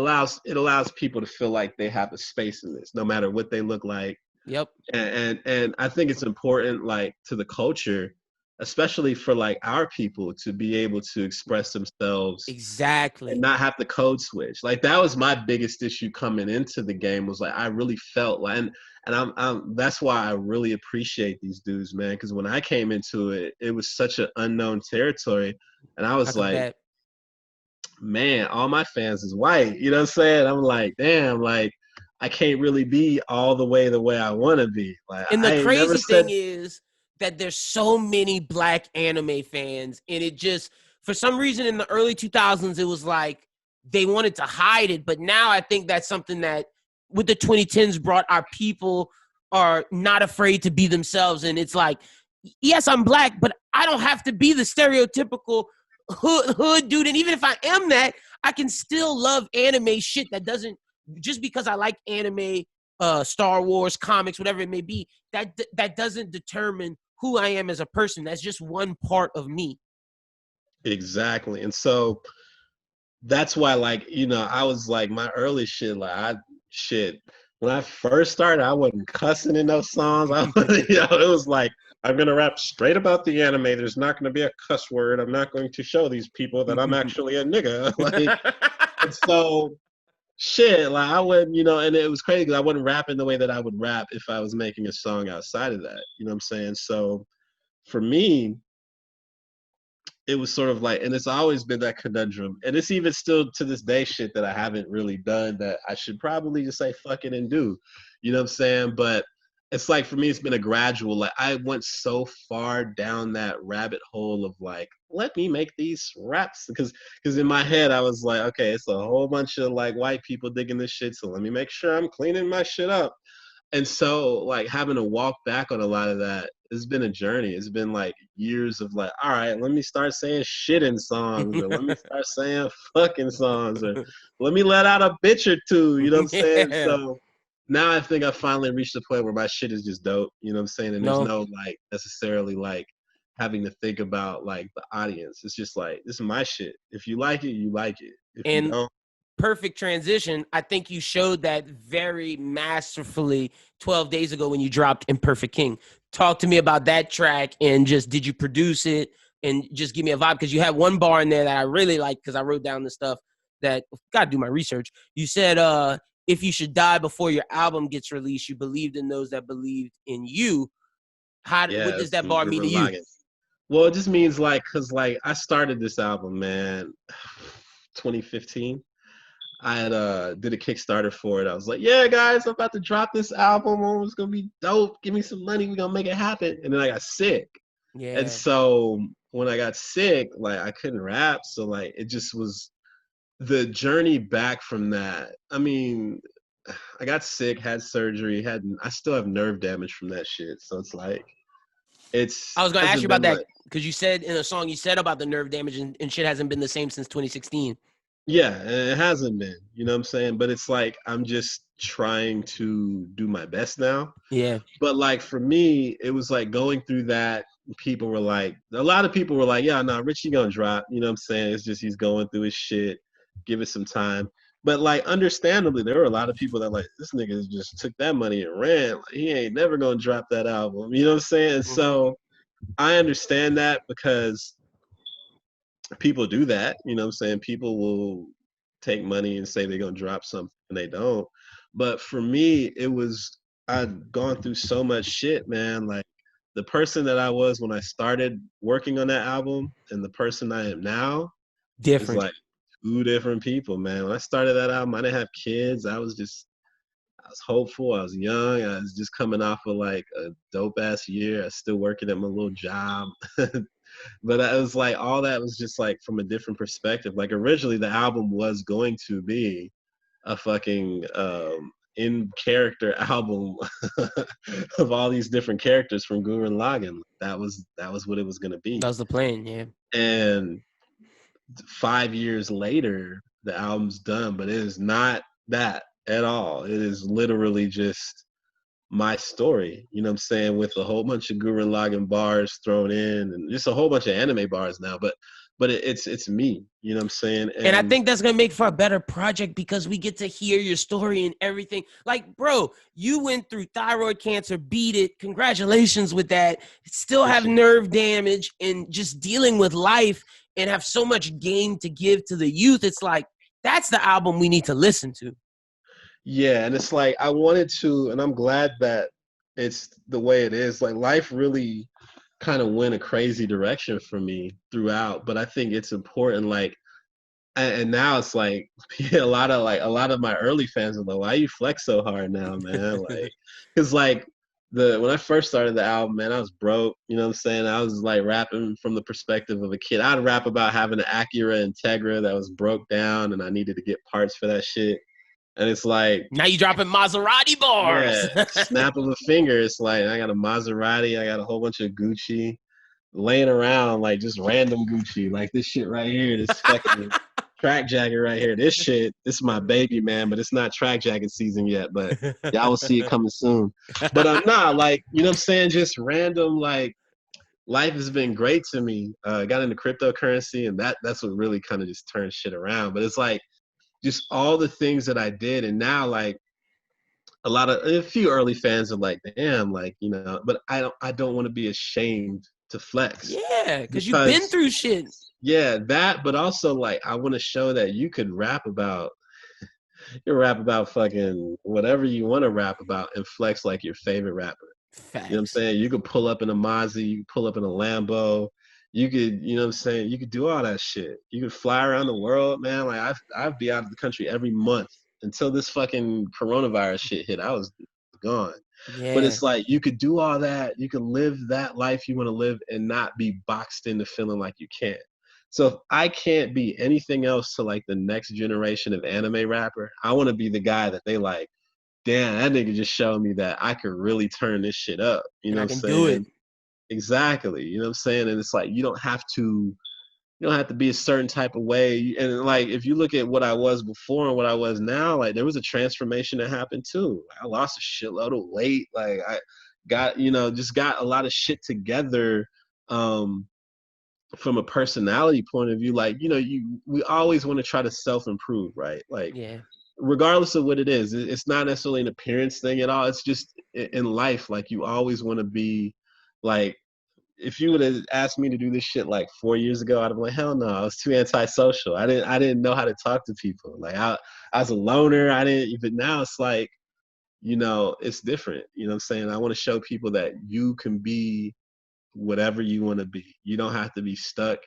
allows people to feel like they have a space in this, no matter what they look like.
Yep.
And I think it's important, like, to the culture, especially for like our people, to be able to express themselves
exactly
and not have to code switch. Like that was my biggest issue coming into the game, was like I really felt like, and I'm that's why I really appreciate these dudes, man, because when I came into it, it was such an unknown territory, and I was like, man, all my fans is white. You know what I'm saying? I'm like, damn, like I can't really be all the way I want to be. Like,
and the crazy thing is that there's so many black anime fans, and it just, for some reason in the early 2000s, it was like they wanted to hide it. But now I think that's something that with the 2010s brought our people are not afraid to be themselves. And it's like, yes, I'm black, but I don't have to be the stereotypical hood dude. And even if I am that, I can still love anime shit that doesn't, just because I like anime, Star Wars, comics, whatever it may be, that doesn't determine who I am as a person. That's just one part of me.
Exactly. And so that's why, like, I was like, my early shit, like when I first started, I wasn't cussing in those songs. It was like, I'm going to rap straight about the anime. There's not going to be a cuss word. I'm not going to show these people that I'm actually a nigga. Like, and so shit, like I wouldn't, and it was crazy because I wasn't rapping the way that I would rap if I was making a song outside of that. You know what I'm saying? So for me, it was sort of like, and it's always been that conundrum, and it's even still to this day shit that I haven't really done that I should probably just say fuck it and do. You know what I'm saying? But it's like, for me, it's been a gradual, like I went so far down that rabbit hole of like, let me make these raps, because in my head I was like, okay, it's a whole bunch of like white people digging this shit, so let me make sure I'm cleaning my shit up. And so like having to walk back on a lot of that, it's been a journey. It's been like years of like, all right, let me start saying shit in songs, or let me start saying fucking songs, or let me let out a bitch or two, you know what I'm saying?
Yeah.
So now I think I finally reached the point where my shit is just dope, you know what I'm saying? And there's no like necessarily like having to think about like the audience. It's just like, this is my shit. If you like it, you like it. If you don't,
perfect transition. I think you showed that very masterfully 12 days ago when you dropped Imperfect King. Talk to me about that track, and just, did you produce it? And just give me a vibe, because you had one bar in there that I really like, because I wrote down the stuff that, gotta do my research. You said, if you should die before your album gets released, you believed in those that believed in you. What does that bar mean to you?
Well, it just means like, cause like I started this album, man, 2015. I had did a Kickstarter for it. I was like, yeah, guys, I'm about to drop this album. It's gonna be dope. Give me some money. We're gonna make it happen. And then I got sick.
Yeah.
And so when I got sick, like I couldn't rap. So like it just was the journey back from that. I mean, I got sick, had surgery, I still have nerve damage from that shit. So it's like,
I was gonna ask you about that, because you said in a song, you said about the nerve damage, and shit hasn't been the same since 2016.
Yeah, it hasn't been, you know what I'm saying? But it's like, I'm just trying to do my best now.
Yeah.
But like for me, it was like going through that, people were like, a lot of people were like, yeah, no, Richie gonna drop, you know what I'm saying? It's just, he's going through his shit, give it some time. But like, understandably, there were a lot of people that like, this nigga just took that money and ran. Like, he ain't never gonna drop that album, you know what I'm saying? Mm-hmm. So I understand that, because people do that, you know what I'm saying? People will take money and say they're gonna drop something and they don't. But for me, I'd gone through so much shit, man. Like the person that I was when I started working on that album and the person I am now is like two different people, man. When I started that album, I didn't have kids. was hopeful. I was young. I was just coming off of like a dope ass year. I was still working at my little job. But it was like all that was just like from a different perspective. Like originally the album was going to be a fucking in character album of all these different characters from Gurren Lagann. That was what it was gonna be.
That was the plan, yeah.
And 5 years later, the album's done, but it is not that at all. It is literally just my story, you know what I'm saying, with a whole bunch of Gurren Lagann bars thrown in, and just a whole bunch of anime bars now. But it's me, you know what I'm saying?
And I think that's going to make for a better project because we get to hear your story and everything. Like, bro, you went through thyroid cancer, beat it. Congratulations with that. Still have nerve damage and just dealing with life and have so much game to give to the youth. It's like, that's the album we need to listen to.
Yeah, and it's like I wanted to, and I'm glad that it's the way it is. Like life really kind of went a crazy direction for me throughout, but I think it's important. Like, and now it's like a lot of my early fans are like, "Why you flex so hard now, man?" Like, because like when I first started the album, man, I was broke. You know what I'm saying? I was like rapping from the perspective of a kid. I'd rap about having an Acura Integra that was broke down, and I needed to get parts for that shit. And it's like
now you dropping Maserati bars.
Yeah, snap of a finger. It's like I got a Maserati, I got a whole bunch of Gucci laying around, like just random Gucci. Like this shit right here, this fucking track jacket right here. This shit, this is my baby, man. But it's not track jacket season yet. But y'all will see it coming soon. But nah, like you know what I'm saying, just random. Like life has been great to me. Got into cryptocurrency, and that's what really kind of just turned shit around. But it's like just all the things that I did, and now like a few early fans are like, damn, like, you know, but I don't want to be ashamed to flex.
Yeah, because you've been through shit.
Yeah, that, but also like I want to show that you could rap about fucking whatever you want to rap about and flex like your favorite rapper.
Facts.
You know what I'm saying? You could pull up in a Mozzie, you could pull up in a Lambo. You could, you know what I'm saying? You could do all that shit. You could fly around the world, man. Like I'd be out of the country every month until this fucking coronavirus shit hit. I was gone. Yeah. But it's like you could do all that. You could live that life you want to live and not be boxed into feeling like you can't. So if I can't be anything else to like the next generation of anime rapper, I want to be the guy that they like, damn, that nigga just showed me that I could really turn this shit up. You know what I'm saying? Do it. Exactly. You know what I'm saying? And it's like you don't have to be a certain type of way. And like if you look at what I was before and what I was now, like there was a transformation that happened too. I lost a shitload of weight. Like I got, just got a lot of shit together from a personality point of view. Like, we always want to try to self-improve, right? Like regardless of what it is, it's not necessarily an appearance thing at all. It's just in life, like you always want to be like, if you would have asked me to do this shit like 4 years ago, I'd have been like, hell no, I was too antisocial. I didn't know how to talk to people. Like I was a loner. But now it's like, it's different. You know what I'm saying? I want to show people that you can be whatever you want to be. You don't have to be stuck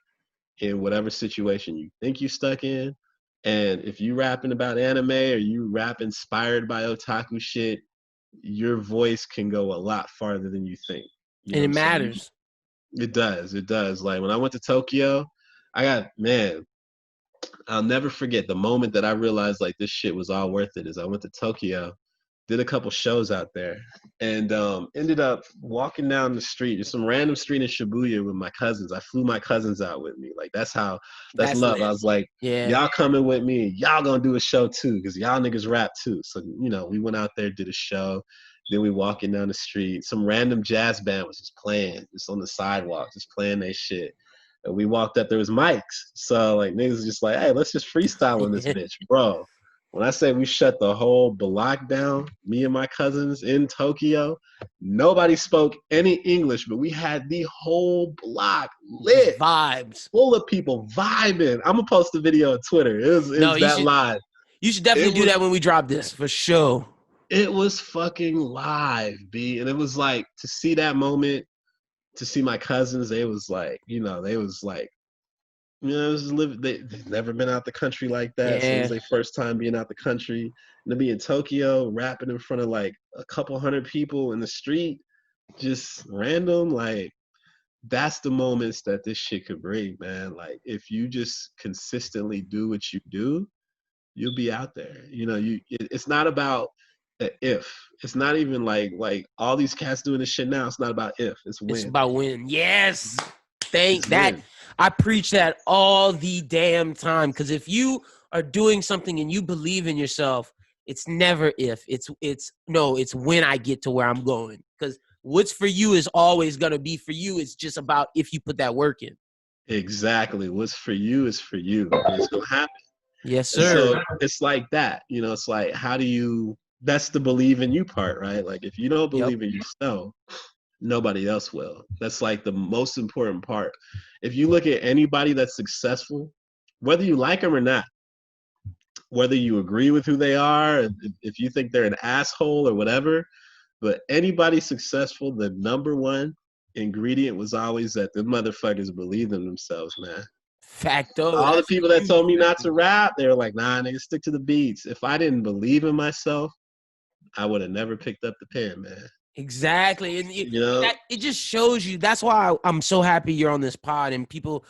in whatever situation you think you're stuck in. And if you rapping about anime or you rap inspired by otaku shit, your voice can go a lot farther than you think.
And it matters.
It does. Like when I went to Tokyo, I'll never forget the moment that I realized like this shit was all worth it. Is I went to Tokyo, did a couple shows out there, and ended up walking down the street, just some random street in Shibuya with my cousins. I flew my cousins out with me. Like that's love. Lit. I was like, y'all coming with me, y'all gonna do a show too, because y'all niggas rap too. So we went out there, did a show. Then we walking down the street. Some random jazz band was just playing, just on the sidewalk, just playing their shit. And we walked up, there was mics. So like niggas was just like, hey, let's just freestyle on this bitch. Bro, when I say we shut the whole block down, me and my cousins in Tokyo, nobody spoke any English, but we had the whole block lit.
Vibes.
Full of people vibing. I'm going to post the video on Twitter. It was live.
You should definitely do that when we drop this, for sure.
It was fucking live, B. And it was like, to see that moment, to see my cousins, they was like, You know, they've never been out the country like that. So it was their first time being out the country. And to be in Tokyo, rapping in front of like a couple hundred people in the street, just random, like, that's the moments that this shit could bring, man. Like, if you just consistently do what you do, you'll be out there. You know, it's not about the if. It's not even like all these cats doing this shit now. It's not about if. It's when.
It's about when. Yes. Thank that. When. I preach that all the damn time. Because if you are doing something and you believe in yourself, it's never if. It's when I get to where I'm going. Because what's for you is always going to be for you. It's just about if you put that work in.
Exactly. What's for you is for you. It's going to happen.
Yes, sir.
So it's like that. You know, it's like, how do you, that's the believe in you part, right? Like, if you don't believe in yourself, nobody else will. That's like the most important part. If you look at anybody that's successful, whether you like them or not, whether you agree with who they are, if you think they're an asshole or whatever, but anybody successful, the number one ingredient was always that the motherfuckers believe in themselves, man.
Facto.
All the people that told me not to rap, they were like, nah, nigga, stick to the beats. If I didn't believe in myself, I would have never picked up the pen, man.
Exactly. And it just shows you. That's why I'm so happy you're on this pod and people,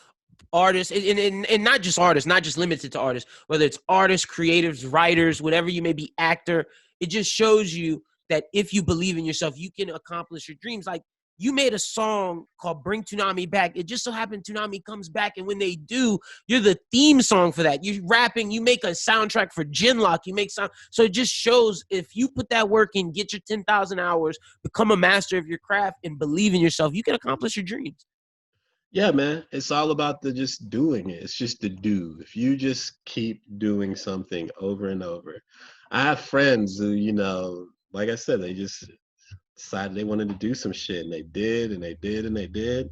artists, and not just artists, not just limited to artists, whether it's artists, creatives, writers, whatever you may be, actor. It just shows you that if you believe in yourself, you can accomplish your dreams. Like, you made a song called Bring Toonami Back. It just so happened Toonami comes back, and when they do, you're the theme song for that. You're rapping, you make a soundtrack for Genlock, you make sound. So it just shows if you put that work in, get your 10,000 hours, become a master of your craft, and believe in yourself, you can accomplish your dreams.
Yeah, man. It's all about the just doing it. It's just the do. If you just keep doing something over and over. I have friends who, you know, like I said, they just decided they wanted to do some shit, and they did, and they did, and they did,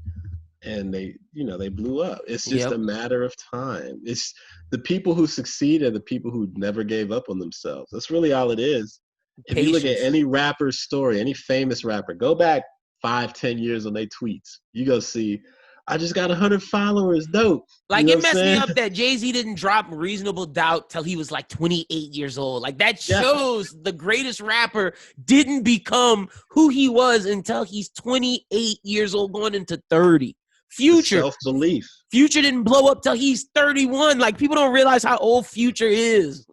and they, you know, they blew up. It's just a matter of time. It's the people who succeed are the people who never gave up on themselves. That's really all it is. If you look at any rapper's story, any famous rapper, go back 5-10 years on their tweets, you go see, I just got 100 followers. Dope.
Like, it messed me up that Jay-Z didn't drop Reasonable Doubt till he was like 28 years old. Like, that shows the greatest rapper didn't become who he was until he's 28 years old, going into 30. Future.
Self-belief.
Future didn't blow up till he's 31. Like, people don't realize how old Future is.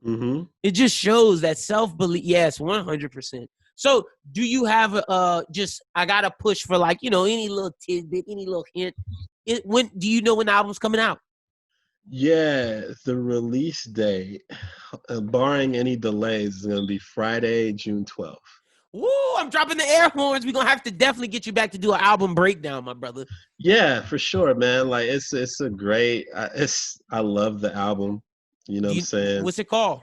Mm-hmm.
It just shows that self-belief. Yes, 100%. So do you have I got to push for, like, you know, any little tidbit, any little hint? When do you know when the album's coming out?
Yeah, the release date, barring any delays, is going to be Friday, June 12th.
Woo, I'm dropping the air horns. We're going to have to definitely get you back to do an album breakdown, my brother.
Yeah, for sure, man. Like, it's a great, I love the album. You know what I'm saying?
What's it called?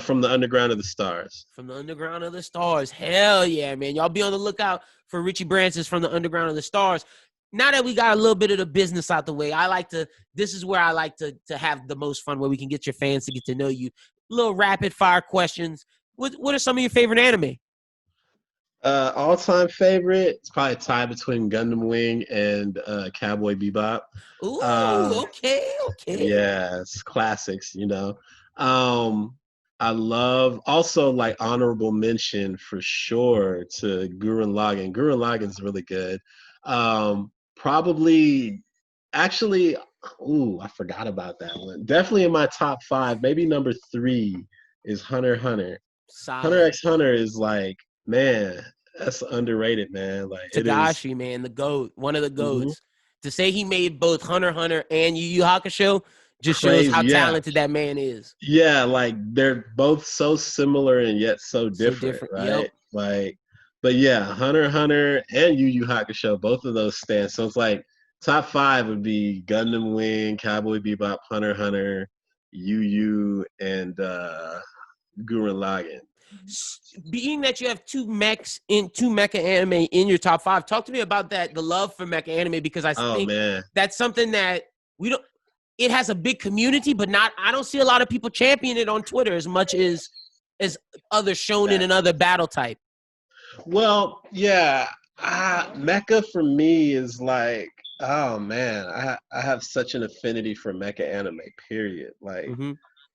From the Underground of the Stars.
From the Underground of the Stars. Hell yeah, man. Y'all be on the lookout for Richie Branson's From the Underground of the Stars. Now that we got a little bit of the business out the way, this is where I like to have the most fun, where we can get your fans to get to know you. Little rapid fire questions. What are some of your favorite anime?
All-time favorite, it's probably a tie between Gundam Wing and Cowboy Bebop.
Ooh, okay.
Yeah, it's classics, you know. I love also, like, honorable mention for sure to Gurren Lagann. Gurren Lagann is really good. Probably, actually, I forgot about that one. Definitely in my top 5. Maybe number 3 is Hunter x Hunter.
Solid.
Hunter x Hunter is like, man, that's underrated, man. Like,
Tadashi, man, the GOAT, one of the GOATs. Mm-hmm. To say he made both Hunter x Hunter and Yu Yu Hakusho just shows how talented that man is.
Yeah, like, they're both so similar and yet so different, right?
Yep.
Like, but yeah, Hunter x Hunter and Yu Yu Hakusho, both of those stand. So it's like top 5 would be Gundam Wing, Cowboy Bebop, Hunter x Hunter, Yu Yu, and Gurren Lagann.
Being that you have two mecha anime in your top 5, talk to me about that, the love for mecha anime, because I think that's something that we don't. It has a big community, but I don't see a lot of people champion it on Twitter as much as other shonen and other battle type.
Well, yeah, mecha for me is like, Oh man, I have such an affinity for mecha anime. Period. Like,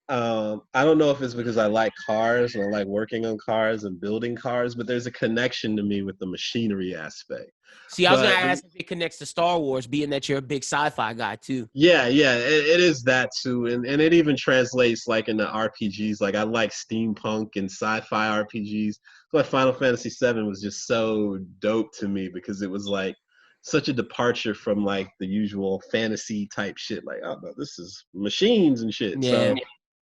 I don't know if it's because I like cars and I like working on cars and building cars, but there's a connection to me with the machinery aspect.
See, I was gonna ask if it connects to Star Wars, being that you're a big sci-fi guy too.
Yeah, it is that too, and it even translates like into RPGs. Like I like steampunk and sci-fi RPGs. So like Final Fantasy VII was just so dope to me because it was like such a departure from like the usual fantasy type shit. Like, oh no, this is machines and shit.
Yeah.
So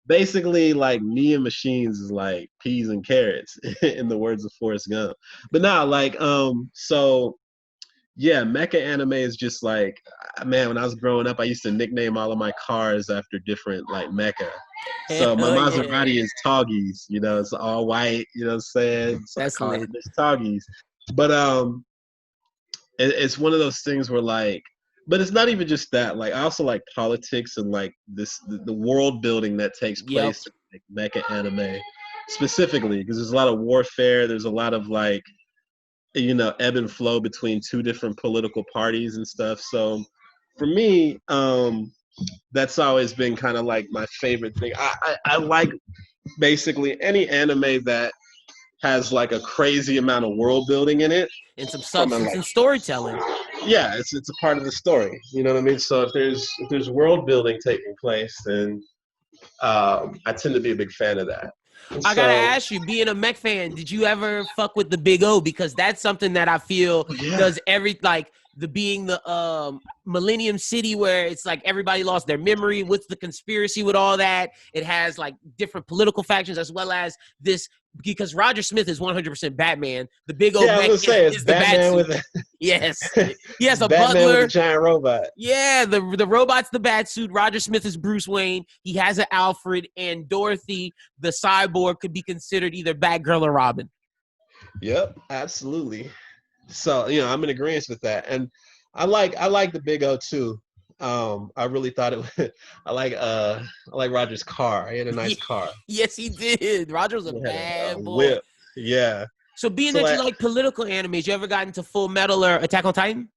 basically, like me and machines is like peas and carrots in the words of Forrest Gump. But now, like, so yeah, mecha anime is just like, man, when I was growing up, I used to nickname all of my cars after different like mecha. So my Maserati is Toggies, you know, it's all white, you know what I'm saying? So
that's lit.
It's Toggies. But it's one of those things where like, but it's not even just that. Like I also like politics and like the world building that takes place in like mecha anime specifically, because there's a lot of warfare, there's a lot of like, you know, ebb and flow between two different political parties and stuff. So for me, that's always been kind of like my favorite thing. I like basically any anime that has like a crazy amount of world building in it
and some substance and storytelling.
Yeah, it's a part of the story. You know what I mean? So if there's world building taking place, then I tend to be a big fan of that.
I gotta ask you, being a mech fan, did you ever fuck with the Big O? Because that's something that I feel does being the Millennium City, where it's like everybody lost their memory. What's the conspiracy with all that? It has like different political factions, as well as this, because Roger Smith is 100% Batman. The Big O mech is the Batman with a yes. He has a
Batman
butler,
with a giant robot.
Yeah, the robot's the Batsuit. Roger Smith is Bruce Wayne. He has an Alfred, and Dorothy, the cyborg, could be considered either Batgirl or Robin.
Yep, absolutely. So, you know, I'm in agreement with that. And I like the Big O too. I really thought I like Roger's car. He had a nice car.
Yes, he did. Roger was a bad boy.
Whip. Yeah.
So being that you like political animes, you ever got into Full Metal or Attack on Titan?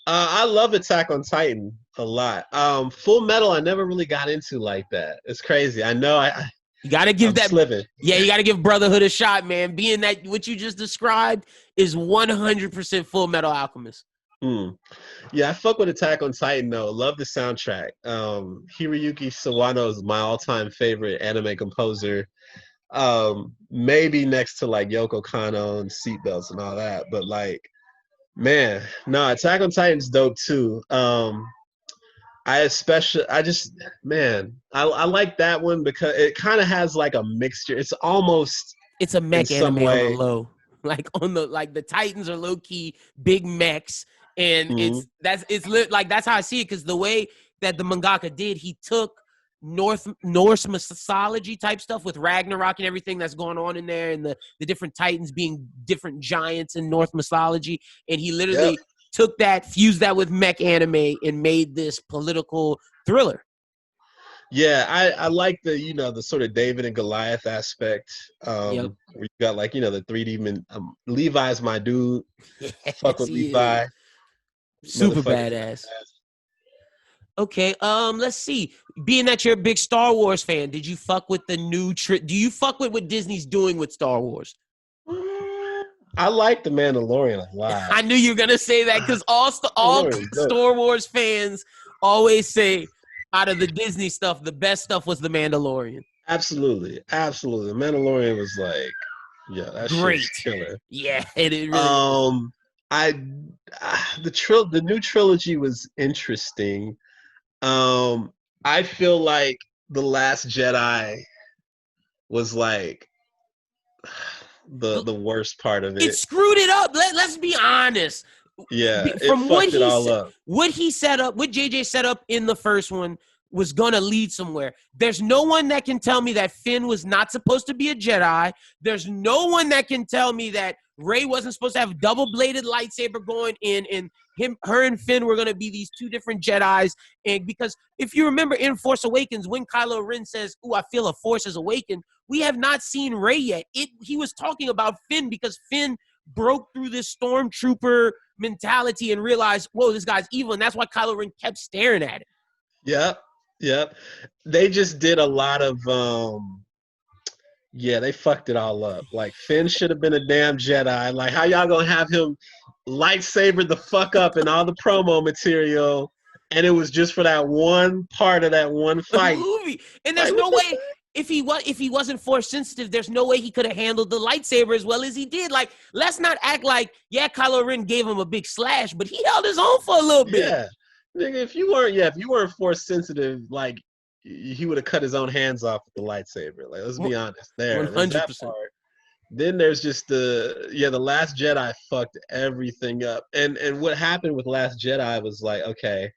I love Attack on Titan a lot. Full Metal I never really got into like that. It's crazy. I know
you gotta give that
slipping.
Yeah, you gotta give Brotherhood a shot, man. Being that what you just described is 100% Full Metal Alchemist.
Yeah, I fuck with Attack on Titan though. Love the soundtrack. Hiroyuki Sawano is my all-time favorite anime composer. Maybe next to like Yoko Kanno and Seatbelts and all that. But like, man, no, Attack on Titan's dope too. I like that one because it kind of has like a mixture. It's
a mech anime on the low. Like the Titans are low key big mechs, and that's how I see it, because the way that the mangaka did, he took Norse mythology type stuff with Ragnarok and everything that's going on in there, and the different Titans being different giants in Norse mythology, and he literally took that, fused that with mech anime, and made this political thriller.
Yeah, I like the sort of David and Goliath aspect. Where you got like, the 3D Levi's my dude. Yes, fuck with Levi.
Super badass. Okay, let's see. Being that you're a big Star Wars fan, did you fuck with the new do you fuck with what Disney's doing with Star Wars?
I like The Mandalorian a lot.
I knew you were gonna say that, because all Star Wars fans always say, out of the Disney stuff, the best stuff was The Mandalorian.
Absolutely. The Mandalorian was like, that
great,
shit's killer.
Yeah, it really.
The new trilogy was interesting. I feel like The Last Jedi was like the worst part of it.
It screwed it up. Let's be honest.
Yeah, from what he up.
What he set up, what JJ set up in the first one was gonna lead somewhere. There's no one that can tell me that Finn was not supposed to be a Jedi. There's no one that can tell me that Rey wasn't supposed to have double-bladed lightsaber going in, and her and Finn were gonna be these two different Jedis. And because if you remember in Force Awakens, when Kylo Ren says, "Ooh, I feel a Force has awakened," we have not seen Rey yet. He was talking about Finn, because Finn broke through this stormtrooper mentality and realize, whoa, this guy's evil. And that's why Kylo Ren kept staring at it.
Yep. They just did a lot of, they fucked it all up. Like, Finn should have been a damn Jedi. Like, how y'all gonna have him lightsaber the fuck up in all the promo material, and it was just for that one part of that one fight?
Movie. And there's no way, if he wasn't force sensitive, there's no way he could have handled the lightsaber as well as he did. Like, let's not act like, Kylo Ren gave him a big slash, but he held his own for a little bit.
Yeah. Nigga, if you weren't force sensitive, like, he would have cut his own hands off with the lightsaber. Like, let's be honest.
100%.
Then there's just the Last Jedi fucked everything up. And what happened with Last Jedi was like, okay,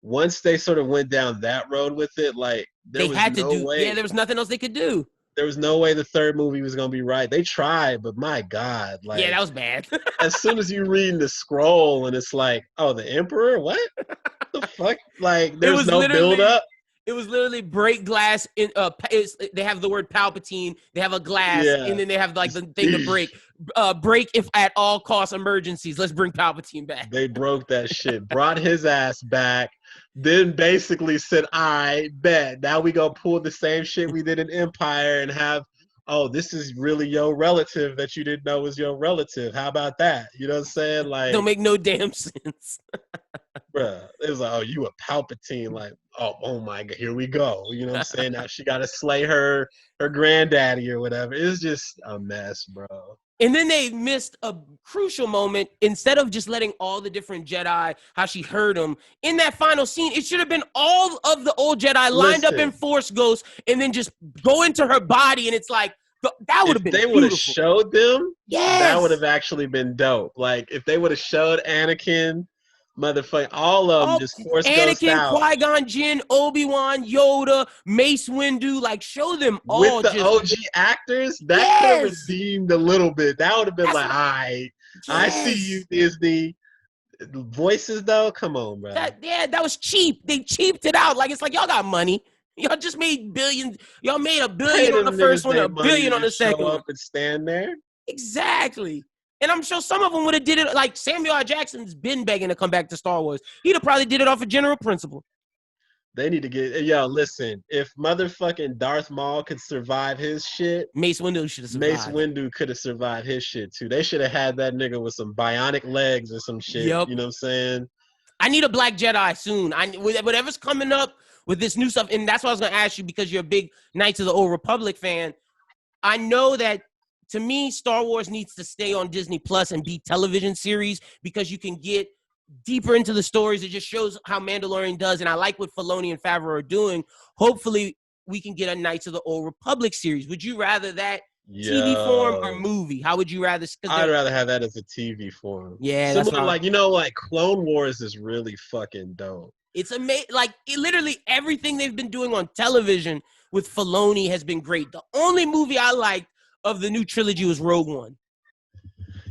once they sort of went down that road with it, like, there was
nothing else they could do.
There was no way the third movie was gonna be right. They tried, but my God, like,
that was bad.
As soon as you read the scroll and it's like, oh, the Emperor, what the fuck? Like, there's no build up.
It was literally break glass. They have the word Palpatine. They have a glass, and then they have like the thing to break. Break if at all costs emergencies. Let's bring Palpatine back.
They broke that shit. Brought his ass back. Then basically said, I bet. Now we gonna pull the same shit we did in Empire and have, oh, this is really your relative that you didn't know was your relative. How about that? You know what I'm saying? Like,
don't make no damn sense.
Bruh, it was like, oh, you a Palpatine, like, oh my God, here we go. You know what I'm saying? Now she got to slay her granddaddy or whatever. It's just a mess, bro.
And then they missed a crucial moment. Instead of just letting all the different Jedi, how she heard them, in that final scene, it should have been all of the old Jedi lined up in Force Ghosts and then just go into her body, and it's like, that would have been beautiful.
If they would have showed them,
yes,
that would have actually been dope. Like, if they would have showed Anakin, motherfucking all of them, just Force Ghost out.
Anakin, Qui-Gon Jinn, Obi-Wan, Yoda, Mace Windu, like, show them all.
With the OG actors, that could have redeemed a little bit. That would have been like, all right, I see you, Disney. Voices, though, come on, bro.
That was cheap. They cheaped it out. Like, it's like, y'all got money. Y'all just made billions. Y'all made $1 billion on the first one, $1 billion on the second one.
Up and stand there.
Exactly. And I'm sure some of them would have did it. Like, Samuel L. Jackson's been begging to come back to Star Wars. He'd have probably did it off a general principle.
They need to get, listen, if motherfucking Darth Maul could survive his shit,
Mace Windu should have survived.
Mace Windu could have survived his shit too. They should have had that nigga with some bionic legs or some shit. Yep. You know what I'm saying?
I need a Black Jedi soon. Whatever's coming up with this new stuff, and that's what I was going to ask you, because you're a big Knights of the Old Republic fan. I know that, to me, Star Wars needs to stay on Disney Plus and be television series, because you can get deeper into the stories. It just shows how Mandalorian does, and I like what Filoni and Favreau are doing. Hopefully, we can get a Knights of the Old Republic series. Would you rather that TV form or movie? How would you rather?
I'd rather have that as a TV form.
Yeah,
similar, like Clone Wars is really fucking dope.
It's amazing. Like, literally everything they've been doing on television with Filoni has been great. The only movie I liked of the new trilogy was Rogue One.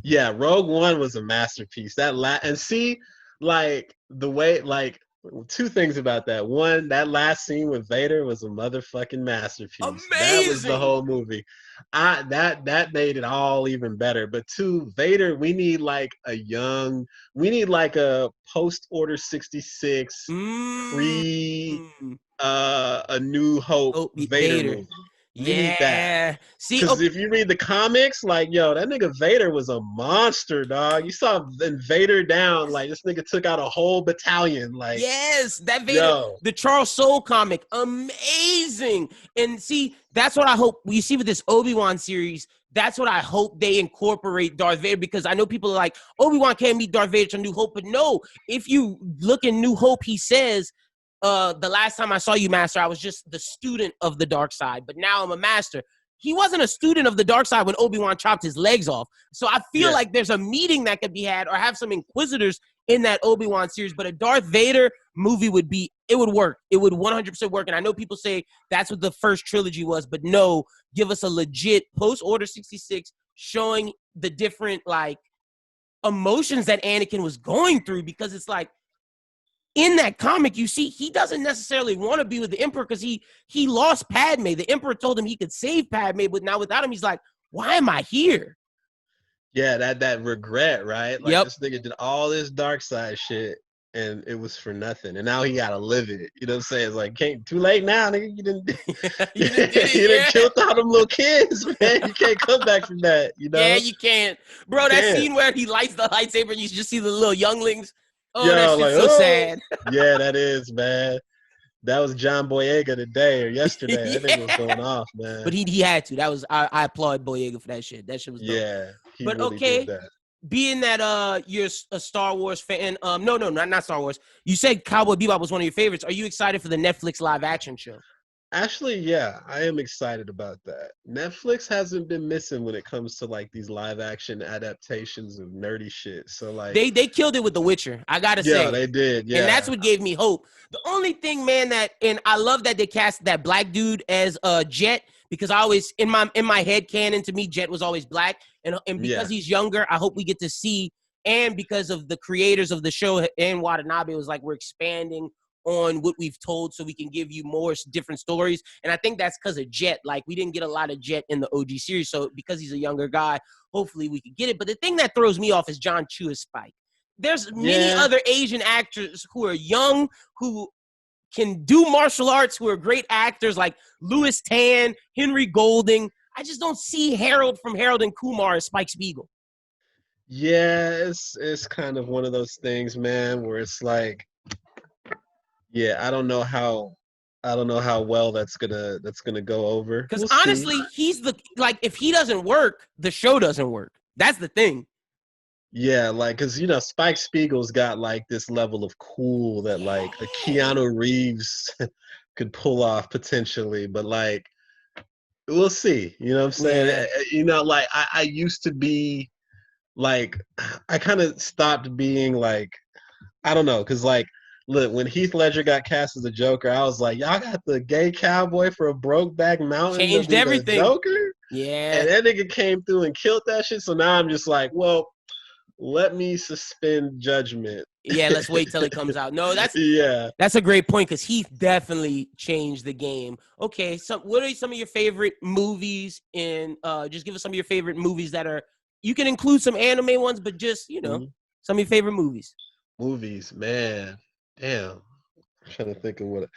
Yeah, Rogue One was a masterpiece. And see, like, the way, like, two things about that. One, that last scene with Vader was a motherfucking masterpiece.
Amazing.
That was the whole movie. That made it all even better. But two, Vader, we need like a post Order 66 A New Hope Vader movie. We need that. See, because if you read the comics, like, yo, that nigga Vader was a monster, dog. You saw Vader down, like, this nigga took out a whole battalion. Like,
yes, that Vader, the Charles Soule comic, amazing. And see, that's what I hope we see with this Obi-Wan series. That's what I hope they incorporate Darth Vader, because I know people are like, Obi-Wan can't meet Darth Vader to New Hope, but no, if you look in New Hope, he says, the last time I saw you, Master, I was just the student of the dark side, but now I'm a master. He wasn't a student of the dark side when Obi-Wan chopped his legs off. So I feel like there's a meeting that could be had, or have some Inquisitors in that Obi-Wan series, but a Darth Vader movie would work. It would 100% work. And I know people say that's what the first trilogy was, but no, give us a legit post-Order 66 showing the different, like, emotions that Anakin was going through, because it's like, in that comic, you see, he doesn't necessarily want to be with the Emperor because he lost Padme. The Emperor told him he could save Padme, but now without him, he's like, why am I here?
Yeah, that regret, right? Like
Yep.
this nigga did all this dark side shit and it was for nothing. And now he gotta live it. You know what I'm saying? It's like, can't too late now, nigga. You didn't
you done did it,
you done killed all them little kids, man. You can't come back from that, you know?
Yeah, you can't. Bro, that scene where he lights the lightsaber and you just see the little younglings. Oh, that shit's like, so sad.
Yeah, that is, man. That was John Boyega today or yesterday. That nigga was going off, man.
But he had to. That was I applaud Boyega for that shit. That shit was dope.
Yeah, he
but
really
okay,
did that.
Being that you're a Star Wars fan, no, not Star Wars. You said Cowboy Bebop was one of your favorites. Are you excited for the Netflix live action show?
Actually, yeah, I am excited about that. Netflix hasn't been missing when it comes to like these live action adaptations of nerdy shit. So like
they killed it with The Witcher. I gotta say,
yeah, they did. Yeah,
and that's what gave me hope. The only thing, man, and I love that they cast that black dude as Jet, because I always in my head canon, to me Jet was always black, and because he's younger, I hope we get to see, and because of the creators of the show and Watanabe, it was like we're expanding on what we've told so we can give you more different stories. And I think that's because of Jet. Like, we didn't get a lot of Jet in the OG series, so because he's a younger guy, hopefully we could get it. But the thing that throws me off is John Chu as Spike. There's many other Asian actors who are young, who can do martial arts, who are great actors, like Louis Tan, Henry Golding. I just don't see Harold from Harold and Kumar as Spike Spiegel.
Yeah, it's kind of one of those things, man, where it's like, yeah, I don't know how well that's gonna go over.
Because honestly, he's if he doesn't work, the show doesn't work. That's the thing.
Yeah, like, cause Spike Spiegel's got like this level of cool that like a Keanu Reeves could pull off potentially, but like we'll see. You know what I'm saying? Yeah. Like I used to be like, I kind of stopped being like, I don't know, cause like, look, when Heath Ledger got cast as the Joker, I was like, y'all got the gay cowboy for a Brokeback Mountain.
Changed everything.
Joker?
Yeah.
And that nigga came through and killed that shit. So now I'm just like, well, let me suspend judgment.
Yeah, let's wait till it comes out. No, that's a great point, because Heath definitely changed the game. Okay, so what are some of your favorite movies? And just give us some of your favorite movies that are, you can include some anime ones, but just, some of your favorite movies.
Movies, man. Damn. I'm trying to think of what.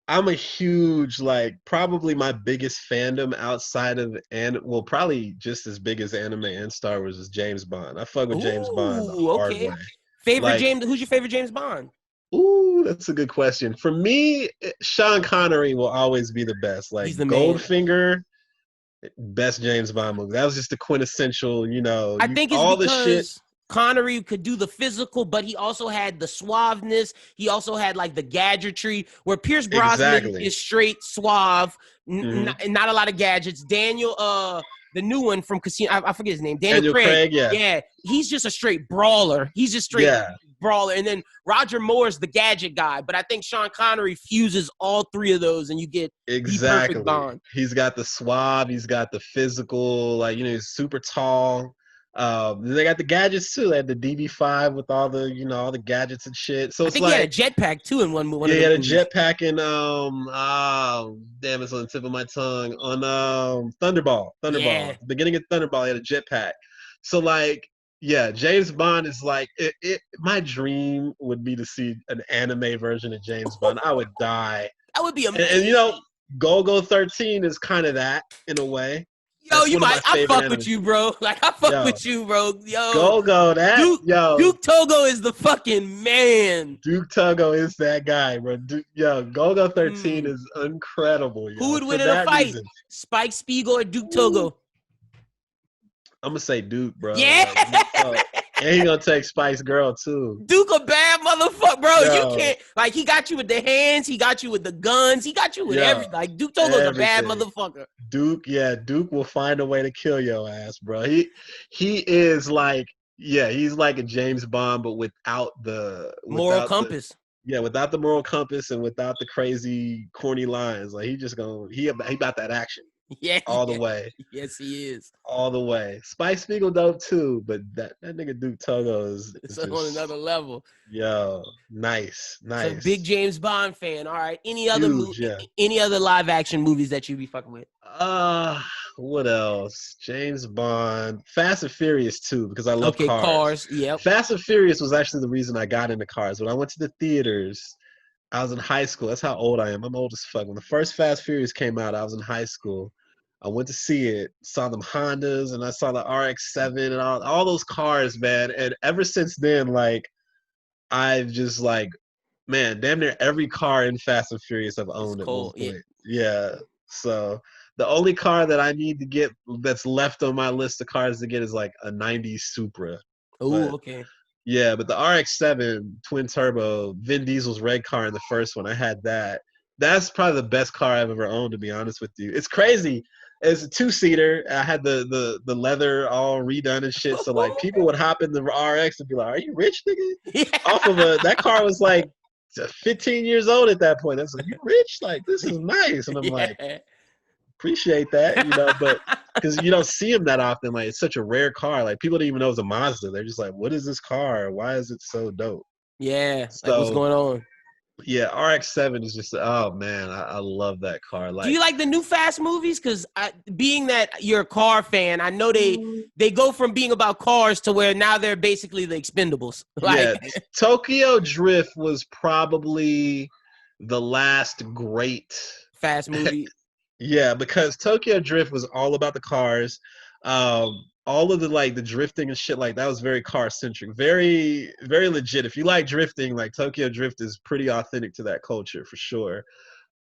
I'm a huge, like, probably my biggest fandom outside of, well, probably just as big as anime and Star Wars is James Bond. I fuck with James Bond the hard way.
Favorite who's your favorite James Bond?
Ooh, that's a good question. For me, Sean Connery will always be the best. Like,
he's the
Goldfinger, best James Bond movie. That was just the quintessential,
I think it's all the shit. Connery could do the physical, but he also had the suaveness. He also had like the gadgetry, where Pierce Brosnan is straight suave, not a lot of gadgets. Daniel, the new one from Casino, I forget his name. Daniel Craig. Yeah, he's just a straight brawler. He's just straight brawler. And then Roger Moore's the gadget guy. But I think Sean Connery fuses all three of those, and you get the perfect Bond.
He's got the suave. He's got the physical. Like, he's super tall. They got the gadgets too. They had the DB5 with all the, all the gadgets and shit. So it's
he had a jetpack too in one movie.
Yeah, he had a jetpack in damn, it's on the tip of my tongue. On Thunderball. Yeah. At the beginning of Thunderball, he had a jetpack. So like, yeah, James Bond is like my dream would be to see an anime version of James Bond. I would die.
That would be amazing.
And Go-Go 13 is kind of that in a way.
Yo, I fuck with you, bro. Like, I fuck with you, bro. Yo,
Go,
Duke Togo is the fucking man.
Duke Togo is that guy, bro. Go 13 is incredible.
Who would win in a fight? Reason. Spike Spiegel or Duke Togo?
I'm gonna say Duke, bro.
Yeah.
And he gonna take Spike's girl too.
Duke a bad motherfucker, bro. You can't, like, he got you with the hands, he got you with the guns, he got you with everything. Like, Duke Togo's a bad motherfucker.
Duke will find a way to kill your ass, bro. He is like, he's like a James Bond, but without the
moral compass.
Without the moral compass and without the crazy corny lines. Like, he about that action.
Yeah,
all the way.
Yes, he is.
All the way. Spike Spiegel dope too, but that nigga Duke Togo is
just on another level.
Yo, nice.
So big James Bond fan. All right. Any other live action movies that you be fucking with?
What else? James Bond, Fast and Furious 2, because I love cars.
Cars. Yep.
Fast and Furious was actually the reason I got into cars. When I went to the theaters, I was in high school. That's how old I am. I'm old as fuck. When the first Fast Furious came out, I was in high school. I went to see it, saw them Hondas, and I saw the RX-7 and all those cars, man. And ever since then, like, I've just like, man, damn near every car in Fast and Furious I've owned at one point. Yeah. So the only car that I need to get that's left on my list of cars to get is like a 90s Supra.
Oh, okay.
Yeah, but the RX-7 twin turbo, Vin Diesel's red car in the first one, I had that. That's probably the best car I've ever owned, to be honest with you. It's crazy. It's a 2-seater. I had the leather all redone and shit. So like people would hop in the RX and be like, "Are you rich, nigga?" Yeah. Off of that car was like 15 years old at that point. I was like, "You rich? Like this is nice." And I'm like, appreciate that, you know, but because you don't see them that often. Like it's such a rare car. Like people don't even know it's a Mazda. They're just like, "What is this car? Why is it so dope?"
Yeah, so, like what's going on?
Yeah, RX-7 is just, oh man, I love that car. Like,
do you like the new Fast movies? Because being that you're a car fan, I know they go from being about cars to where now they're basically the Expendables. Like,
yeah, Tokyo Drift was probably the last great
Fast movie.
Yeah, because Tokyo Drift was all about the cars. All of the like the drifting and shit like that was very car centric, very very legit. If you like drifting, like Tokyo Drift is pretty authentic to that culture for sure.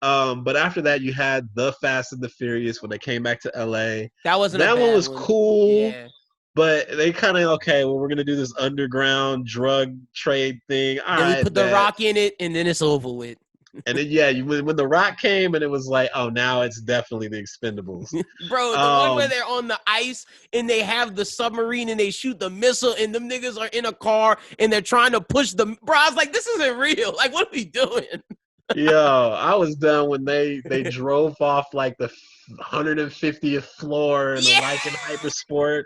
But after that, you had the Fast and the Furious when they came back to LA.
That wasn't
that
a bad
one was
one.
cool.
Yeah.
But they kind of well, we're gonna do this underground drug trade thing. All
then
right,
we put The Rock in it, and then it's over with.
And then yeah, when The Rock came, and it was like, oh, now it's definitely the Expendables.
Bro, the one where they're on the ice and they have the submarine and they shoot the missile and them niggas are in a car and they're trying to push the. Bro, I was like, this isn't real. Like, what are we doing?
Yo, I was done when they drove off like the 150th floor in a Lynden Hypersport,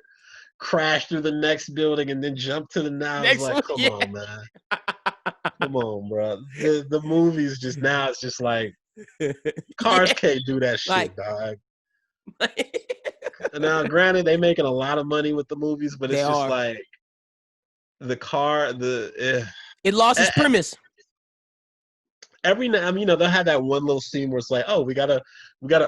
crashed through the next building, and then jumped to the now. I was like, come on, man. Come on, bro. The movies just now, it's just like cars can't do that shit, like, dog. Now, granted, they making a lot of money with the movies, but it's just like the car,
it lost its premise.
Every now, I mean, you know, they'll have that one little scene where it's like, oh, we gotta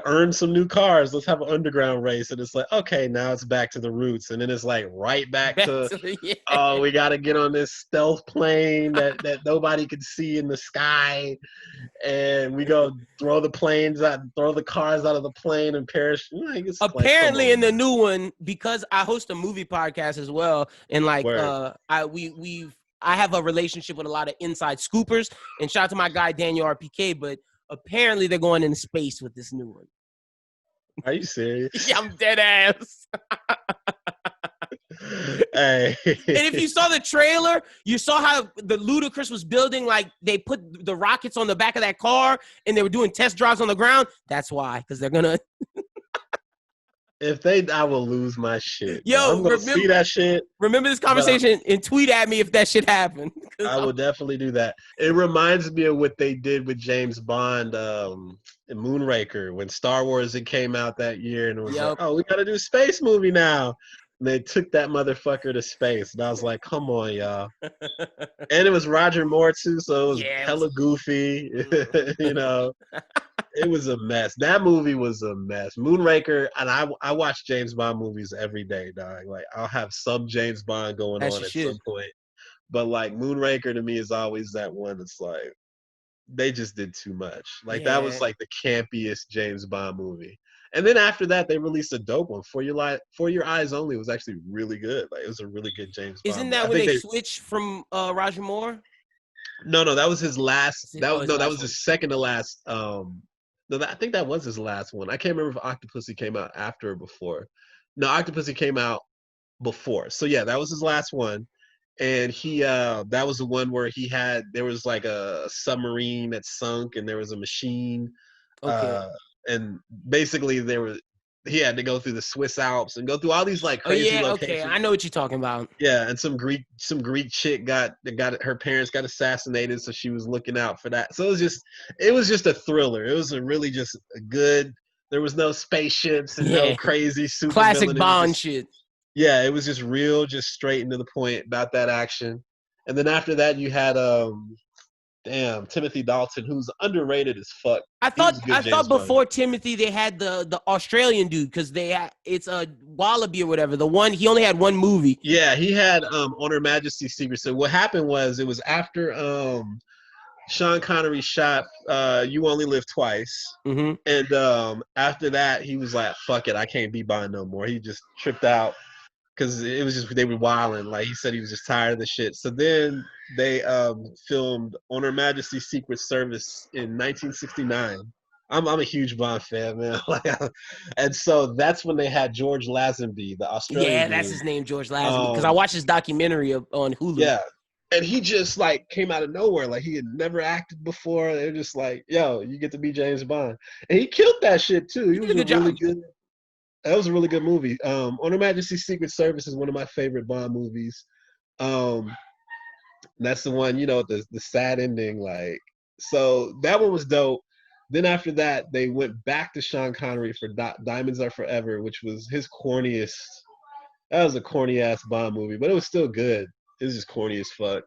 earn some new cars. Let's have an underground race, and it's like, okay, now it's back to the roots, and then it's like right back to oh, we gotta get on this stealth plane that nobody can see in the sky, and we go throw the cars out of the plane and perish. Like,
apparently,
like,
in the new one, because I host a movie podcast as well, and like I have a relationship with a lot of inside scoopers, and shout out to my guy Daniel RPK, but apparently they're going into space with this new one.
Are you serious?
Yeah, I'm dead ass.
Hey.
And if you saw the trailer, you saw how the Ludacris was building, like they put the rockets on the back of that car and they were doing test drives on the ground. That's why, because they're gonna
I will lose my shit.
Yo,
I'm gonna see that shit.
Remember this conversation and tweet at me if that shit happened.
I will definitely do that. It reminds me of what they did with James Bond in Moonraker when Star Wars came out that year, and it was like, oh, we gotta do a space movie now. And they took that motherfucker to space, and I was like, come on, y'all. And it was Roger Moore too, so it was hella goofy. You know. It was a mess. That movie was a mess. Moonraker, and I watch James Bond movies every day, dog. Like I'll have some James Bond going on at some point. But like Moonraker to me is always that one that's like they just did too much. Like that was like the campiest James Bond movie. And then after that, they released a dope one. For Your Eyes Only was actually really good. Like it was a really good James Bond.
Isn't that when they switched from Roger Moore?
No, that was his last. That was his second to last. No, I think that was his last one. I can't remember if Octopussy came out after or before. No, Octopussy came out before. So yeah, that was his last one. And he that was the one where there was like a submarine that sunk and there was a machine.
Okay.
And basically he had to go through the Swiss Alps and go through all these like crazy locations.
Okay, I know what you're talking about.
Yeah, and some Greek chick got her parents got assassinated, so she was looking out for that. So it was just a thriller. It was a really just a good There was no spaceships and no crazy super
classic Bond shit.
Yeah, it was just real, just straight into the point about that action. And then after that, you had Timothy Dalton, who's underrated as fuck.
I thought before Timothy they had the Australian dude because it's a Wallaby or whatever. The one he only had one movie.
Yeah, he had On Her Majesty's Secret. So what happened was it was after Sean Connery shot You Only Live Twice, and after that he was like, "Fuck it, I can't be Bond no more." He just tripped out because it was just they were wilding. Like he said, he was just tired of the shit. So then they filmed On Her Majesty's Secret Service in 1969. I'm a huge Bond fan, man. And so that's when they had George Lazenby, the Australian.
Yeah, that's his name, George Lazenby. Because I watched his documentary on Hulu.
Yeah, and he just like came out of nowhere. Like he had never acted before. They were just like, "Yo, you get to be James Bond," and he killed that shit too. He was really good. That was a really good movie. On Her Majesty's Secret Service is one of my favorite Bond movies. That's the one, the sad ending. Like, so that one was dope. Then after that, they went back to Sean Connery for Diamonds Are Forever, which was his corniest. That was a corny ass Bond movie, but it was still good. It was just corny as fuck.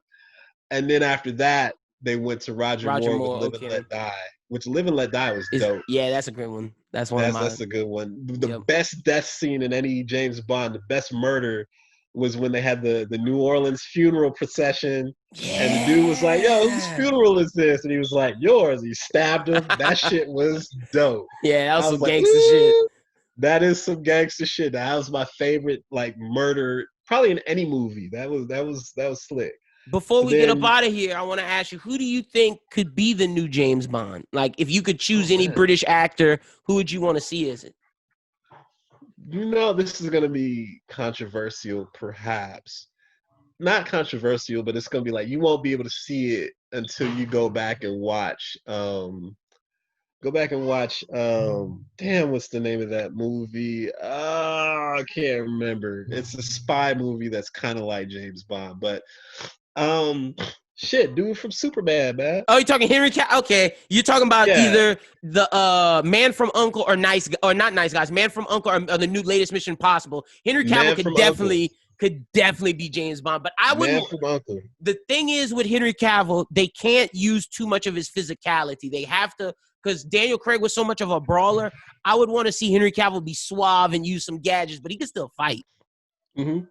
And then after that, they went to Roger Moore with Live and Let Die, which Live and Let Die was dope.
Yeah, that's a good one. That's a good one.
The best death scene in any James Bond, the best murder was when they had the New Orleans funeral procession. Yeah. And the dude was like, "Yo, whose funeral is this?" And he was like, "Yours." He stabbed him. That shit was dope.
Yeah, that was some gangster shit.
That is some gangster shit. That was my favorite murder, probably in any movie. That was slick.
Before we get up out of here, I want to ask you, who do you think could be the new James Bond? Like, if you could choose any British actor, who would you want to see as it?
This is going to be controversial, perhaps. Not controversial, but it's going to be like, you won't be able to see it until you go back and watch. Damn, what's the name of that movie? I can't remember. It's a spy movie that's kind of like James Bond, but dude from Superman, man.
Oh, you're talking Henry Cavill? Okay, you're talking about either the Man from U.N.C.L.E. or not Nice Guys, Man from U.N.C.L.E. or the new latest Mission Impossible. Henry Cavill could definitely be James Bond, but I wouldn't. The thing is with Henry Cavill, they can't use too much of his physicality. They have to, because Daniel Craig was so much of a brawler. I would want to see Henry Cavill be suave and use some gadgets, but he can still fight.
Mm-hmm.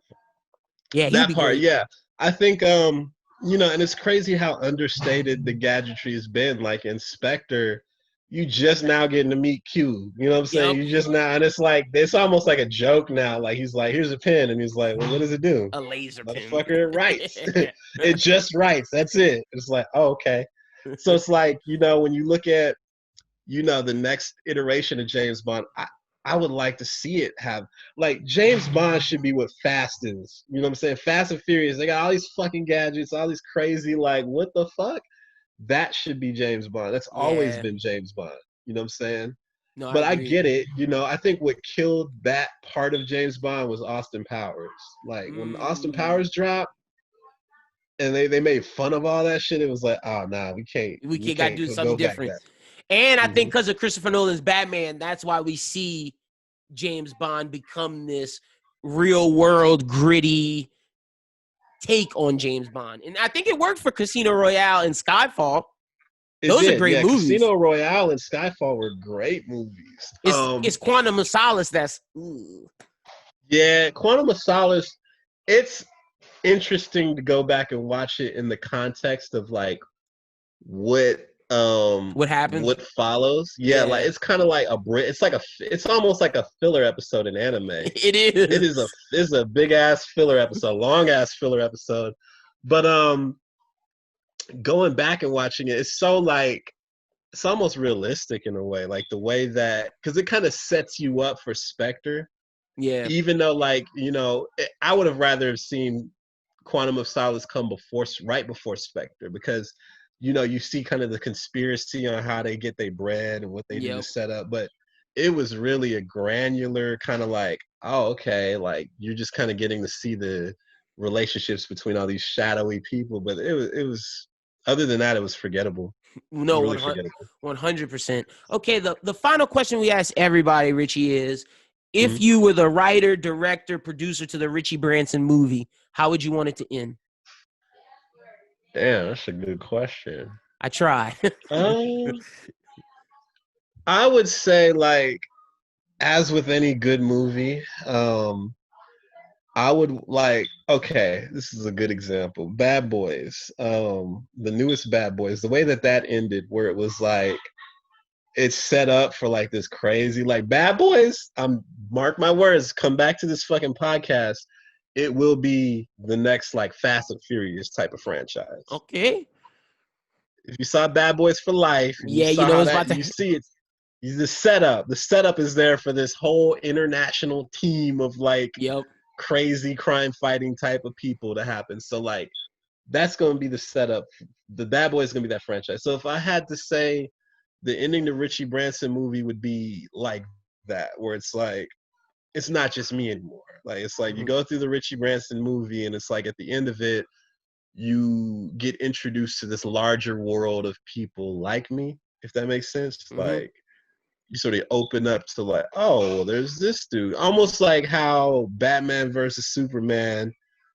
Yeah,
that part. Great. Yeah, I think and it's crazy how understated the gadgetry has been. Like Inspector, you just now getting to meet Q. You know what I'm saying? Yep. You just now, and it's almost like a joke now. Like he's like, "Here's a pen," and he's like, "Well, what does it do?"
A laser pen.
Motherfucker, it writes. It just writes. That's it. It's like, oh, okay. So it's like, when you look at, the next iteration of James Bond, I would like to see it have, like, James Bond should be what Fast is. You know what I'm saying? Fast and Furious, they got all these fucking gadgets, all these crazy, like, what the fuck? That should be James Bond. That's always been James Bond. You know what I'm saying? No, but I get it. I think what killed that part of James Bond was Austin Powers. Like, when Austin Powers dropped, and they made fun of all that shit, it was like, oh, nah, we can't.
We got to do something different. And I think because of Christopher Nolan's Batman, that's why we see James Bond become this real world, gritty take on James Bond. And I think it worked for Casino Royale and Skyfall. Those are great movies.
Casino Royale and Skyfall were great movies.
It's Quantum of Solace that's...
Yeah, Quantum of Solace, it's interesting to go back and watch it in the context of, like, what happens, what follows. Like it's kind of like it's almost like a filler episode in anime. It's a big ass filler episode, long ass filler episode. But going back and watching it, it's so, like, it's almost realistic in a way, like the way that, because it kind of sets you up for Spectre.
Yeah,
even though, like, I would have rather have seen Quantum of Solace come right before Spectre, because you see kind of the conspiracy on how they get their bread and what they do to set up. But it was really a granular kind of like, oh, okay, like you're just kind of getting to see the relationships between all these shadowy people. But it was other than that, it was forgettable.
No,
Really
100%. Okay, the final question we ask everybody, Richie, is if
Mm-hmm.
you were the writer, director, producer to the Richie Branson movie, how would you want it to end?
Damn, that's a good question.
I try.
I would say, like, as with any good movie, I would like, okay, this is a good example. Bad Boys, the newest Bad Boys, the way that ended, where it was like, it's set up for like this crazy, like Bad Boys, mark my words, come back to this fucking podcast. It will be the next like Fast and Furious type of franchise.
Okay.
If you saw Bad Boys for Life, and
yeah,
you saw
know
how
it's
that,
about to.
you see it. The setup is there for this whole international team of like
Yep.
crazy crime fighting type of people to happen. So like that's going to be the setup. The Bad Boys is going to be that franchise. So if I had to say the ending to Richie Branson movie would be like that, where it's like it's not just me anymore. Like it's like you go through the Richie Branson movie and it's like at the end of it you get introduced to this larger world of people like me, if that makes sense. Like you sort of open up to like, oh, there's this dude. Almost like how Batman versus Superman,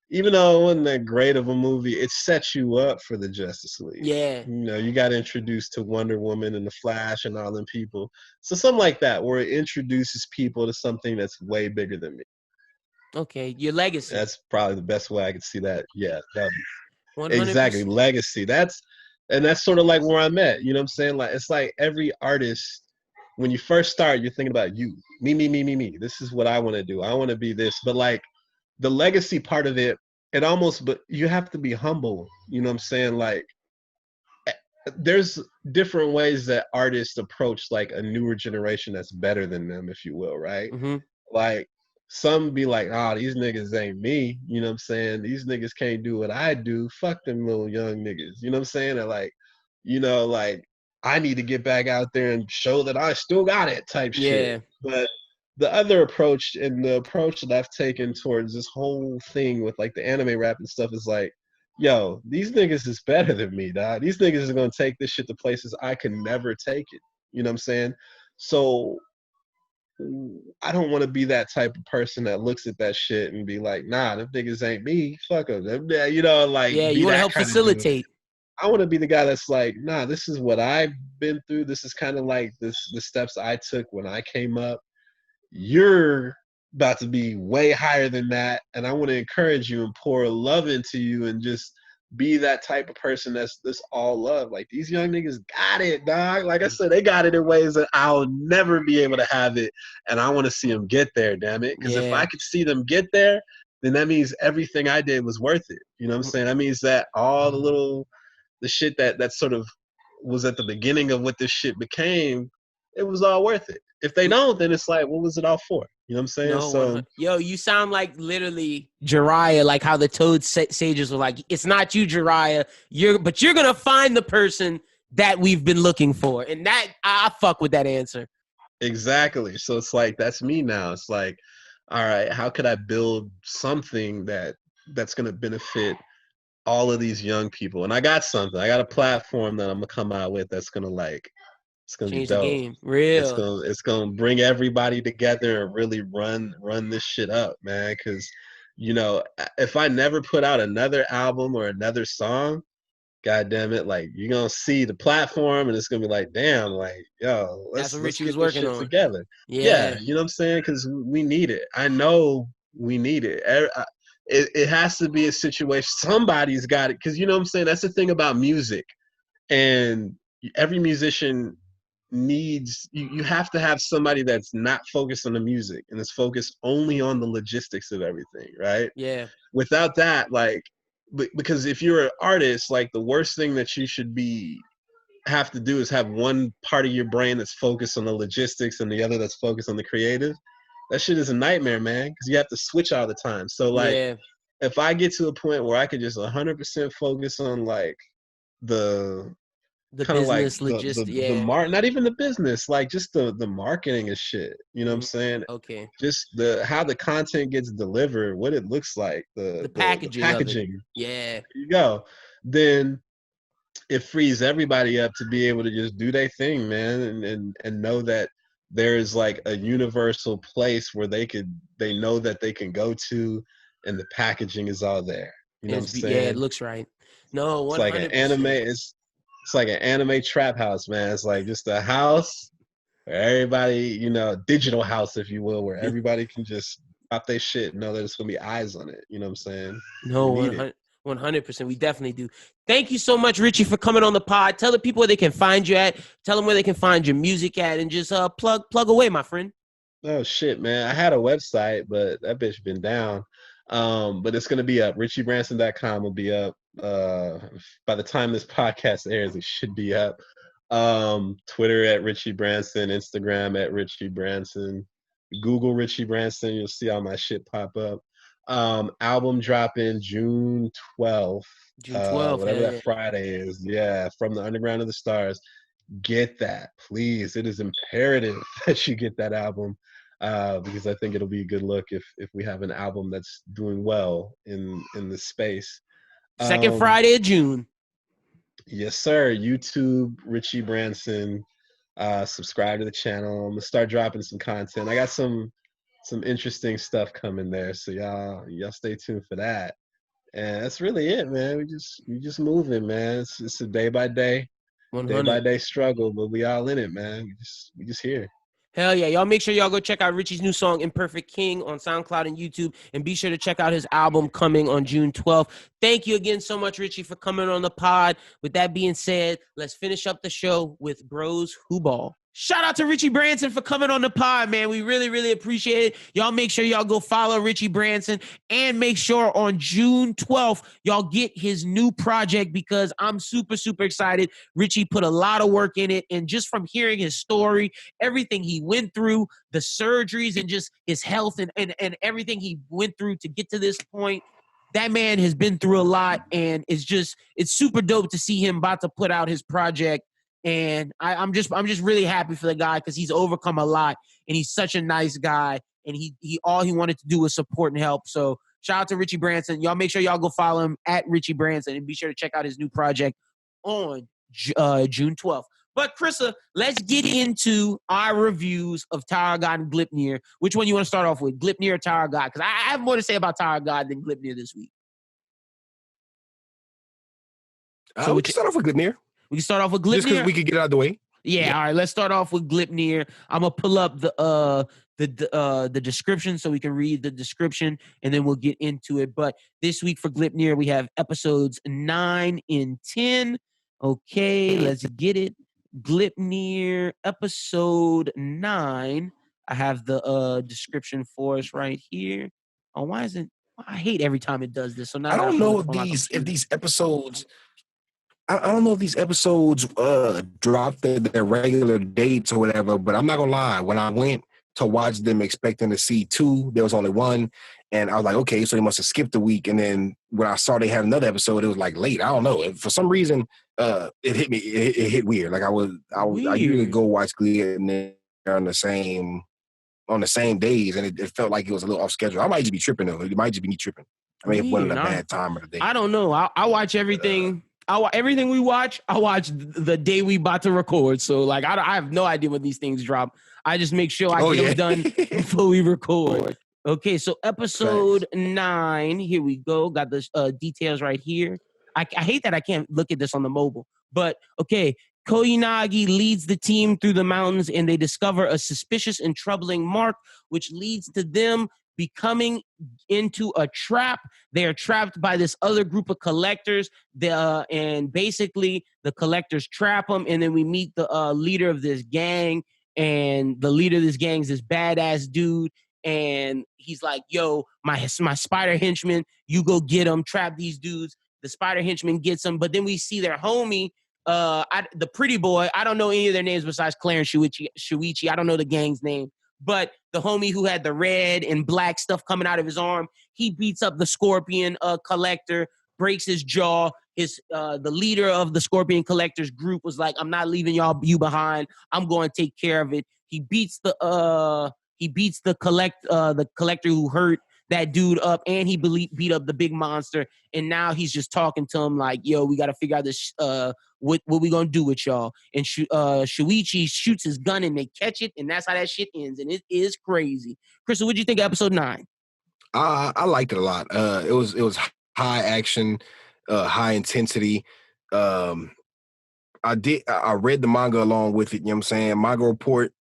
even though it wasn't that great of a movie, it sets you up for the Justice League.
Yeah.
You know, you got introduced to Wonder Woman and the Flash and all them people. So something like that, where it introduces people to something that's way bigger than me.
Okay, your legacy.
That's probably the best way I could see that. Yeah, that
100%.
Exactly, legacy. That's sort of like where I'm at. You know what I'm saying? Like it's like every artist, when you first start, you're thinking about you, me. This is what I want to do. I want to be this. But like the legacy part of it, but you have to be humble. You know what I'm saying? Like there's different ways that artists approach like a newer generation that's better than them, if you will, right? Like some be like, oh, these niggas ain't me. You know what I'm saying? These niggas can't do what I do. Fuck them little young niggas. You know what I'm saying? And like, you know, like I need to get back out there and show that I still got it type shit. But the other approach and the approach that I've taken towards this whole thing with like the anime rap and stuff is like, yo, these niggas is better than me, dog. These niggas are gonna take this shit to places I can never take it. You know what I'm saying? So I don't want to be that type of person that looks at that shit and be like, nah, them niggas ain't me. Fuck them. You know, like,
you want to help facilitate.
I want to be the guy that's like, nah, this is what I've been through. This is kind of like the steps I took when I came up. You're about to be way higher than that. And I want to encourage you and pour love into you and just be that type of person that's all love. Like these young niggas got it, dog. Like I said, they got it in ways that I'll never be able to have it. And I want to see them get there, damn it. Because if I could see them get there, then that means everything I did was worth it. You know what I'm saying? That means that all the shit that sort of was at the beginning of what this shit became, it was all worth it. If they don't, then it's like, what was it all for? You know what I'm saying?
No, so, yo, you sound like literally Jiraiya, like how the Toad sages were like, it's not you, Jiraiya. But you're gonna find the person that we've been looking for, and that I fuck with that answer.
Exactly. So it's like that's me now. It's like, all right, how could I build something that's gonna benefit all of these young people? And I got something. I got a platform that I'm gonna come out with that's gonna like. It's gonna
change
be dope.
The game. Real.
It's gonna bring everybody together and really run this shit up, man. Because you know, if I never put out another album or another song, god damn it, like you're gonna see the platform and it's gonna be like, damm, like yo, let's get this shit together. Yeah, you know what I'm saying? Because we need it. I know we need it. It has to be a situation. Somebody's got it. Because you know what I'm saying. That's the thing about music, and every musician needs you have to have somebody that's not focused on the music and is focused only on the logistics of everything, right? Without that, like because if you're an artist, like the worst thing that you should have to do is have one part of your brain that's focused on the logistics and the other that's focused on the creative. That shit is a nightmare, man, because you have to switch all the time. So like if I get to a point where I could just 100% focus on like the business, like the not even the business, like just the marketing and shit. You know what I'm saying?
Okay.
Just how the content gets delivered, what it looks like, the packaging.
Yeah.
There you go. Then it frees everybody up to be able to just do their thing, man, and know that there's like a universal place where they know that they can go to, and the packaging is all there. You know what I'm saying?
Yeah, it looks right. No, 100%.
It's like an anime. It's like an anime trap house, man. It's like just a house where everybody, digital house, if you will, where everybody can just drop their shit and know that it's gonna be eyes on it. You know what I'm saying?
No, 100%. We definitely do. Thank you so much, Richie, for coming on the pod. Tell the people where they can find you at. Tell them where they can find your music at, and just plug away, my friend.
Oh shit, man! I had a website, but that bitch been down. But it's gonna be up. RichieBranson.com will be up. By the time this podcast airs, it should be up. Twitter at Richie Branson, Instagram at Richie Branson. Google Richie Branson, you'll see all my shit pop up. Album dropping June 12th.
June 12th,
whatever that Friday is. Yeah, From the Underground of the Stars. Get that, please. It is imperative that you get that album, because I think it'll be a good look if we have an album that's doing well in this space.
Second Friday of June.
Yes, sir. YouTube, Richie Branson. Subscribe to the channel. I'm gonna start dropping some content. I got some interesting stuff coming there, so y'all stay tuned for that. And that's really it, man. We just moving, man. It's a day by day struggle, but we all in it, man. We just here.
Hell yeah. Y'all make sure y'all go check out Richie's new song, Imperfect King, on SoundCloud and YouTube. And be sure to check out his album coming on June 12th. Thank you again so much, Richie, for coming on the pod. With that being said, let's finish up the show with Bros Who Ball. Shout out to Richie Branson for coming on the pod, man. We really, really appreciate it. Y'all make sure y'all go follow Richie Branson, and make sure on June 12th, y'all get his new project, because I'm super, super excited. Richie put a lot of work in it, and just from hearing his story, everything he went through, the surgeries, and just his health and everything he went through to get to this point, that man has been through a lot, and it's super dope to see him about to put out his project. And I'm just really happy for the guy, because he's overcome a lot, and he's such a nice guy, and he all he wanted to do was support and help. So shout out to Richie Branson. Y'all make sure y'all go follow him at Richie Branson, and be sure to check out his new project on June 12th. But Chrissa, let's get into our reviews of Tower of God and Gleipnir. Which one you want to start off with, Gleipnir or Tower of God? Because I have more to say about Tower of God than Gleipnir this week.
So we can start off with Gleipnir.
We can start off with Gleipnir.
Just because we could get it out of the way.
Yeah, all right. Let's start off with Gleipnir. I'm gonna pull up the description so we can read the description, and then we'll get into it. But this week for Gleipnir, we have episodes 9 and 10. Okay, let's get it. Gleipnir, episode 9. I have the description for us right here. Oh, why is it? I hate every time it does this. So now
I don't know if these episodes. I don't know if these episodes dropped their regular dates or whatever, but I'm not gonna lie. When I went to watch them expecting to see 2, there was only 1, and I was like, okay, so they must have skipped a week. And then when I saw they had another episode, it was like late. I don't know. For some reason, it hit me. It hit weird. Like I usually go watch Glee and then on the same days, and it felt like it was a little off schedule. I might just be tripping though. It might just be me tripping. I mean, it wasn't a bad time of the day.
I don't know. I watch everything. Everything we watch, I watch the day we about to record. So, like, I have no idea when these things drop. I just make sure I get them done before we record. Okay, so episode 9. Here we go. Got the details right here. I hate that I can't look at this on the mobile. But, okay, Koyanagi leads the team through the mountains, and they discover a suspicious and troubling mark, which leads to them becoming into a trap. They are trapped by this other group of collectors, and basically the collectors trap them, and then we meet the leader of this gang, and the leader of this gang is this badass dude, and he's like, yo, my spider henchman, you go get them, trap these dudes. The spider henchman gets them, but then we see their homie, the pretty boy. I don't know any of their names besides Claire and Shuichi. I don't know the gang's name. But the homie who had the red and black stuff coming out of his arm, he beats up the Scorpion collector, breaks his jaw. The leader of the Scorpion collectors group was like, "I'm not leaving you behind. I'm going to take care of it." He beats the collector who hurt that dude up, and he beat up the big monster, and now he's just talking to him like, yo, we got to figure out this, what we gonna do with y'all. And Shuichi shoots his gun, and they catch it, and that's how that shit ends, and it is crazy. Crystal, what'd you think of episode 9?
I liked it a lot. It was high action, high intensity. I read the manga along with it, you know what I'm saying? Manga report,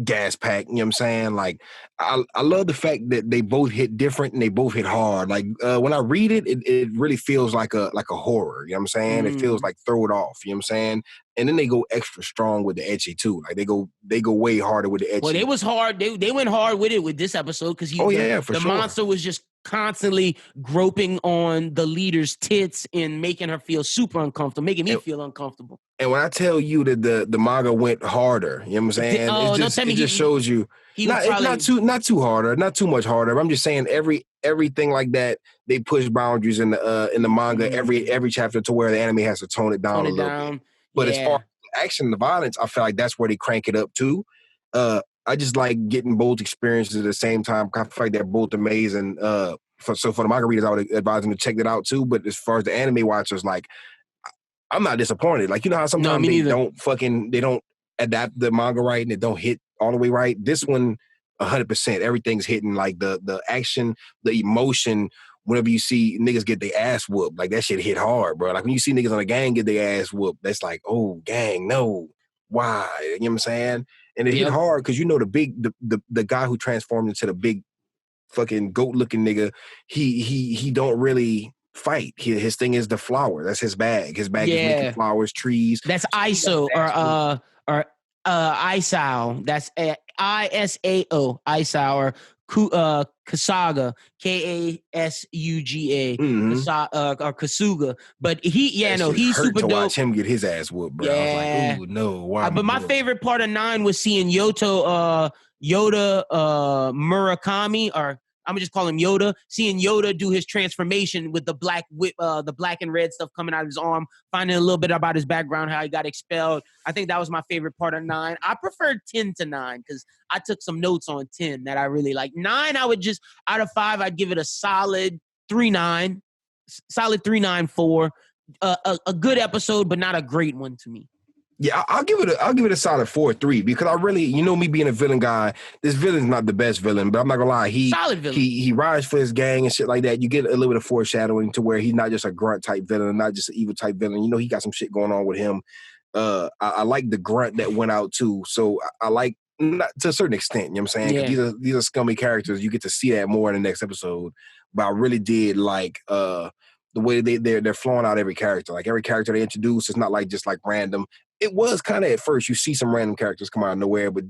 gas pack, you know what I'm saying? Like, I love the fact that they both hit different and they both hit hard. Like, when I read it, it really feels like a horror, you know what I'm saying? It feels like throw it off, you know what I'm saying? And then they go extra strong with the ecchi too. Like, they go way harder with the ecchi.
Well, it was hard. They went hard with it with this episode because the monster was just constantly groping on the leader's tits and making her feel super uncomfortable, making me feel uncomfortable. And
when I tell you that the manga went harder, you know what I'm saying? It just shows you not too harder, not too much harder. I'm just saying everything like that, they push boundaries in the manga every chapter to where the anime has to tone it down a little bit. But as far as the action and the violence, I feel like that's where they crank it up too. I just like getting both experiences at the same time. I feel like they're both amazing. For the manga readers, I would advise them to check that out too. But as far as the anime watchers, like, I'm not disappointed. Like, you know how sometimes they don't adapt the manga right and it don't hit all the way right. This one, 100%, everything's hitting. Like the action, the emotion. Whenever you see niggas get their ass whooped, like that shit hit hard, bro. Like when you see niggas on a gang get their ass whooped, that's like, oh, gang, no, why? You know what I'm saying? And it hit hard because you know the guy who transformed into the big fucking goat looking nigga, he don't really fight. His thing is the flower. That's his bag. His bag is making flowers, trees.
That's ISO or Isao. That's ISAO, Isao, or Kasuga, Kasuga, or Kasuga. But he's super dope.
Watch him get his ass whooped, bro. I was like, ooh, no, why?
But my favorite part of 9 was seeing Yoda Murakami, or I'm gonna just call him Yoda. Seeing Yoda do his transformation with the black and red stuff coming out of his arm, finding a little bit about his background, how he got expelled. I think that was my favorite part of 9. I preferred 10 to 9 because I took some notes on 10 that I really like. 9, I would just, out of 5, I'd give it a solid 3.9, solid 3.94. A good episode, but not a great one to me.
Yeah, I'll give it a solid 4.3 because I really, you know, me being a villain guy, this villain's not the best villain, but I'm not gonna lie,
solid villain.
He rides for his gang and shit like that. You get a little bit of foreshadowing to where he's not just a grunt type villain, not just an evil type villain. You know, he got some shit going on with him. I like the grunt that went out too. So I like, not to a certain extent, you know what I'm saying? Yeah. These are scummy characters. You get to see that more in the next episode. But I really did like the way they're flowing out every character. Like every character they introduce, it's not like just like random. It was kind of at first, you see some random characters come out of nowhere, but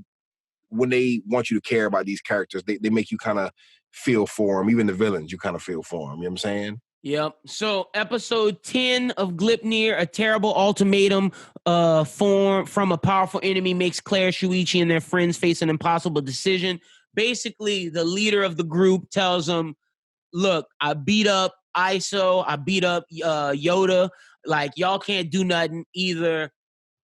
when they want you to care about these characters, they make you kind of feel for them. Even the villains, you kind of feel for them. You know what I'm saying?
Yep. So episode 10 of Gleipnir, a terrible ultimatum from a powerful enemy makes Claire, Shuichi, and their friends face an impossible decision. Basically, the leader of the group tells them, look, I beat up ISO, I beat up Yoda. Like, y'all can't do nothing. Either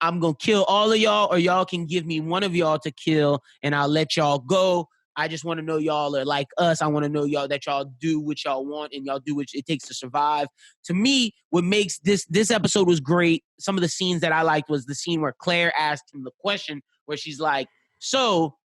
I'm going to kill all of y'all or y'all can give me one of y'all to kill and I'll let y'all go. I just want to know y'all are like us. I want to know y'all that y'all do what y'all want and y'all do what it takes to survive. To me, what makes this episode was great. Some of the scenes that I liked was the scene where Claire asked him the question where she's like, so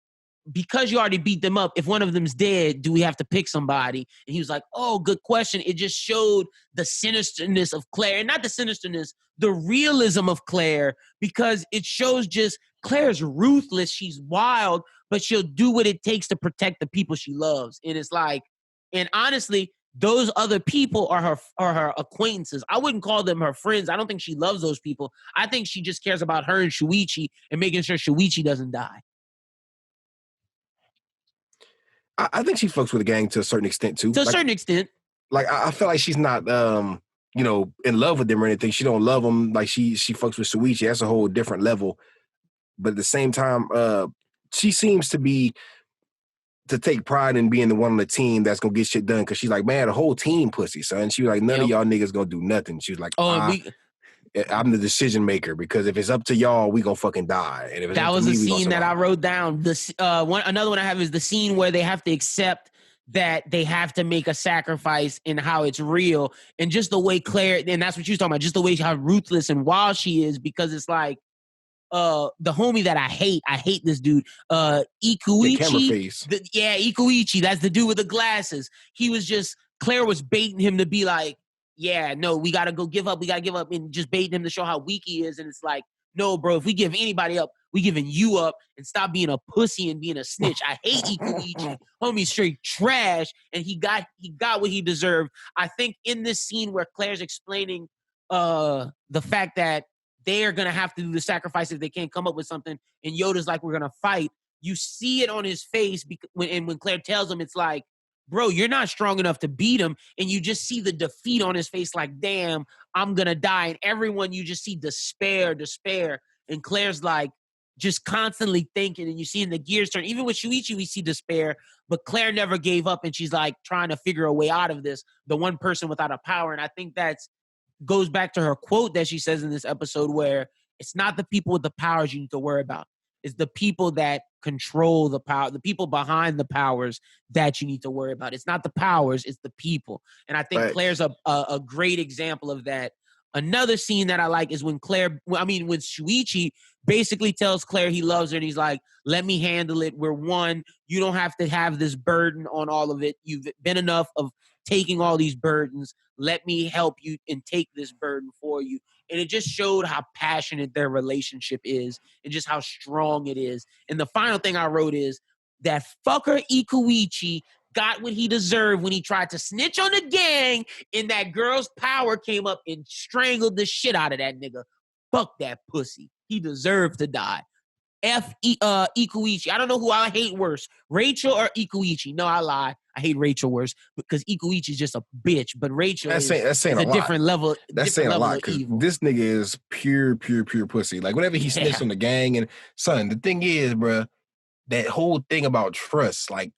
because you already beat them up, if one of them's dead, do we have to pick somebody? And he was like, oh, good question. It just showed the sinisterness of Claire. And not the sinisterness, the realism of Claire, because it shows just Claire's ruthless. She's wild, but she'll do what it takes to protect the people she loves. And it's like, and honestly, those other people are her acquaintances. I wouldn't call them her friends. I don't think she loves those people. I think she just cares about her and Shuichi and making sure Shuichi doesn't die.
I think she fucks with the gang to a certain extent too.
To a certain extent.
Like I feel like she's not in love with them or anything. She don't love them. Like she fucks with Shuichi. That's a whole different level. But at the same time, she seems to take pride in being the one on the team that's gonna get shit done. Cause she's like, man, the whole team pussy, son. She was like, none of y'all niggas gonna do nothing. She was like, I'm the decision maker because if it's up to y'all, we gonna fucking die. And if it's
that was a scene that I wrote down. Another one I have is the scene where they have to accept that they have to make a sacrifice and how it's real. And just the way Claire, and that's what you was talking about, just the way how ruthless and wild she is, because it's like, the homie that I hate this dude, Ikuichi.
Camera face.
Ikuichi, that's the dude with the glasses. He was just, Claire was baiting him to be like, yeah, no, we gotta go give up, and just baiting him to show how weak he is. And it's like, no, bro, if we give anybody up, we giving you up, and stop being a pussy and being a snitch. I hate Ikuichi. Homie straight trash, and he got what he deserved. I think in this scene where Claire's explaining the fact that they're going to have to do the sacrifice if they can't come up with something, and Yoda's like, we're going to fight, you see it on his face, when Claire tells him, it's like, bro, you're not strong enough to beat him, and you just see the defeat on his face, like, damn, I'm going to die, and everyone, you just see despair, and Claire's like, just constantly thinking, and you see in the gears turn, even with Shuichi, we see despair, but Claire never gave up, and she's like, trying to figure a way out of this, the one person without a power, and I think that's goes back to her quote that she says in this episode, where it's not the people with the powers you need to worry about. It's the people that control the power, the people behind the powers that you need to worry about. It's not the powers, it's the people. And I think Claire's a great example of that. Another scene that I like is when when Shuichi basically tells Claire he loves her, and he's like, let me handle it. We're one. You don't have to have this burden on all of it. You've been enough of taking all these burdens. Let me help you and take this burden for you. And it just showed how passionate their relationship is and just how strong it is. And the final thing I wrote is that fucker Ikuichi got what he deserved when he tried to snitch on the gang, and that girl's power came up and strangled the shit out of that nigga. Fuck that pussy. He deserved to die. Ikuichi. I don't know who I hate worse, Rachel or Ikuichi. No, I lie. I hate Rachel worse because Ikuichi is just a bitch, but Rachel is a different level.
That's saying a lot because this nigga is pure pussy. Like whenever he snitched on the gang, and son, the thing is, bro, that whole thing about trust, like,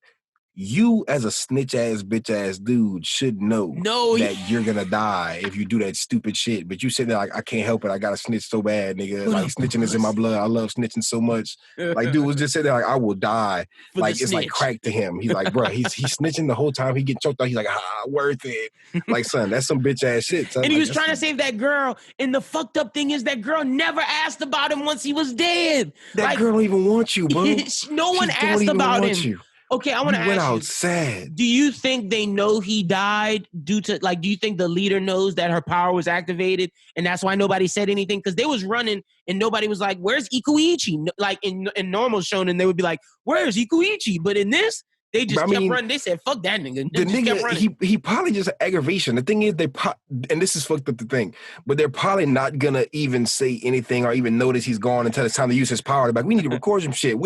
you as a snitch ass bitch ass dude should know that you're gonna die if you do that stupid shit. But you sitting there like, I can't help it. I gotta snitch so bad, nigga. Like snitching is in my blood. I love snitching so much. Like dude was just sitting there like, I will die. Like it's like crack to him. He's like, bro, he's snitching the whole time. He get choked out. He's like, worth it. Like son, that's some bitch ass shit. Son.
And he was trying to save that girl. And the fucked up thing is that girl never asked about him once he was dead.
That girl don't even want you, bro.
No one asked about him. You. Okay, I want to ask you. Went out
sad.
Do you think they know he died due to, like, do you think the leader knows that her power was activated and that's why nobody said anything? Because they was running and nobody was like, where's Ikuichi? Like, in normal shonen, they would be like, where's Ikuichi? But in this, they just kept running. They said, fuck that nigga.
The nigga, he probably just aggravation. The thing is, and this is fucked up the thing, but they're probably not going to even say anything or even notice he's gone until it's time to use his power. Like, we need to record some shit.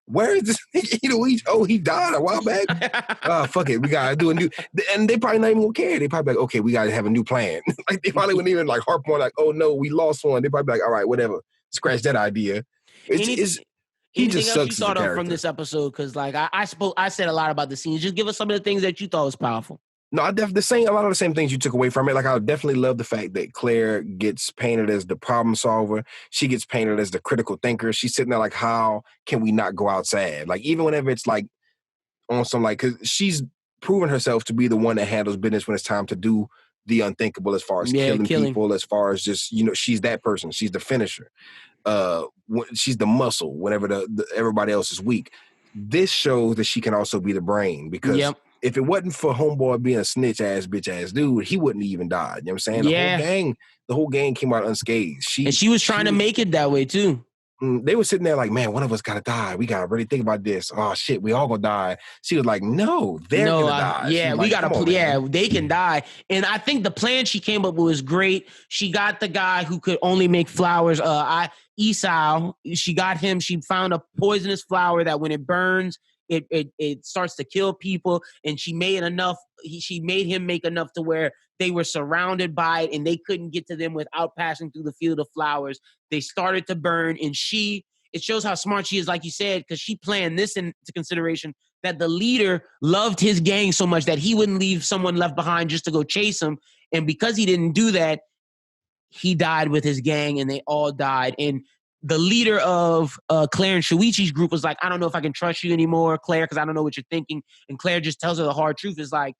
Where is this nigga? He died a while back. Fuck it. We gotta do a new, and they probably not even gonna care. They probably like, okay, we gotta have a new plan. Like they probably wouldn't even like harp on like, oh no, we lost one. They probably be like, all right, whatever. Scratch that idea. He just sucks. You thought of from this
episode? Because like I said a lot about the scene. Just give us some of the things that you thought was powerful.
No, I definitely a lot of the same things you took away from it. Like I definitely love the fact that Claire gets painted as the problem solver. She gets painted as the critical thinker. She's sitting there like, how can we not go outside? Like even whenever it's like on some like, because she's proven herself to be the one that handles business when it's time to do the unthinkable, as far as killing people, as far as just, she's that person. She's the finisher. She's the muscle whenever everybody else is weak. This shows that she can also be the brain because if it wasn't for homeboy being a snitch ass bitch ass dude, he wouldn't even die. You know what I'm saying? The whole gang came out unscathed.
She was trying to make it that way too.
They were sitting there like, man, one of us gotta die. We gotta really think about this. Oh shit, we all gonna die. She was like, no, they're gonna die.
Yeah, we gotta. They can die. And I think the plan she came up with was great. She got the guy who could only make flowers. Isao. She got him. She found a poisonous flower that when it burns, it starts to kill people, and she made enough. She made him make enough to where they were surrounded by it, and they couldn't get to them without passing through the field of flowers. They started to burn, and it shows how smart she is, like you said, because she planned this into consideration that the leader loved his gang so much that he wouldn't leave someone left behind just to go chase him, and because he didn't do that, he died with his gang, and they all died. And the leader of Claire and Shuichi's group was like, I don't know if I can trust you anymore, Claire, because I don't know what you're thinking. And Claire just tells her the hard truth is like,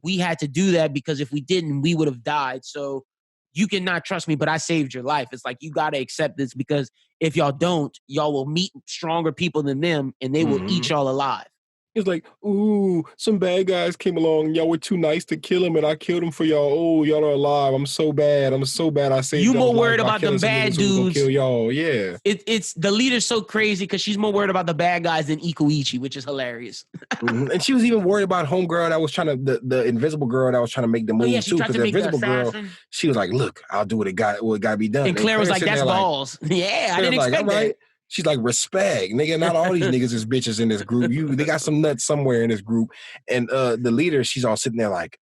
we had to do that because if we didn't, we would have died. So you cannot trust me, but I saved your life. It's like, you got to accept this because if y'all don't, y'all will meet stronger people than them and they will eat y'all alive.
It's like, ooh, some bad guys came along. Y'all were too nice to kill him, and I killed him for y'all. Oh, y'all are alive. I'm so bad. I saved
you more worried about them bad dudes.
Kill y'all. Yeah.
It's the leader's so crazy because she's more worried about the bad guys than Ikuichi, which is hilarious.
And she was even worried about homegirl that was trying to the invisible girl that was trying to make the move too. Because the invisible girl, she was like, "Look, I'll do what it got to be done."
And Claire was like, "That's balls." Like, yeah, I didn't expect that.
She's like, respect, nigga. Not all these niggas is bitches in this group. They got some nuts somewhere in this group. And the leader, she's all sitting there like,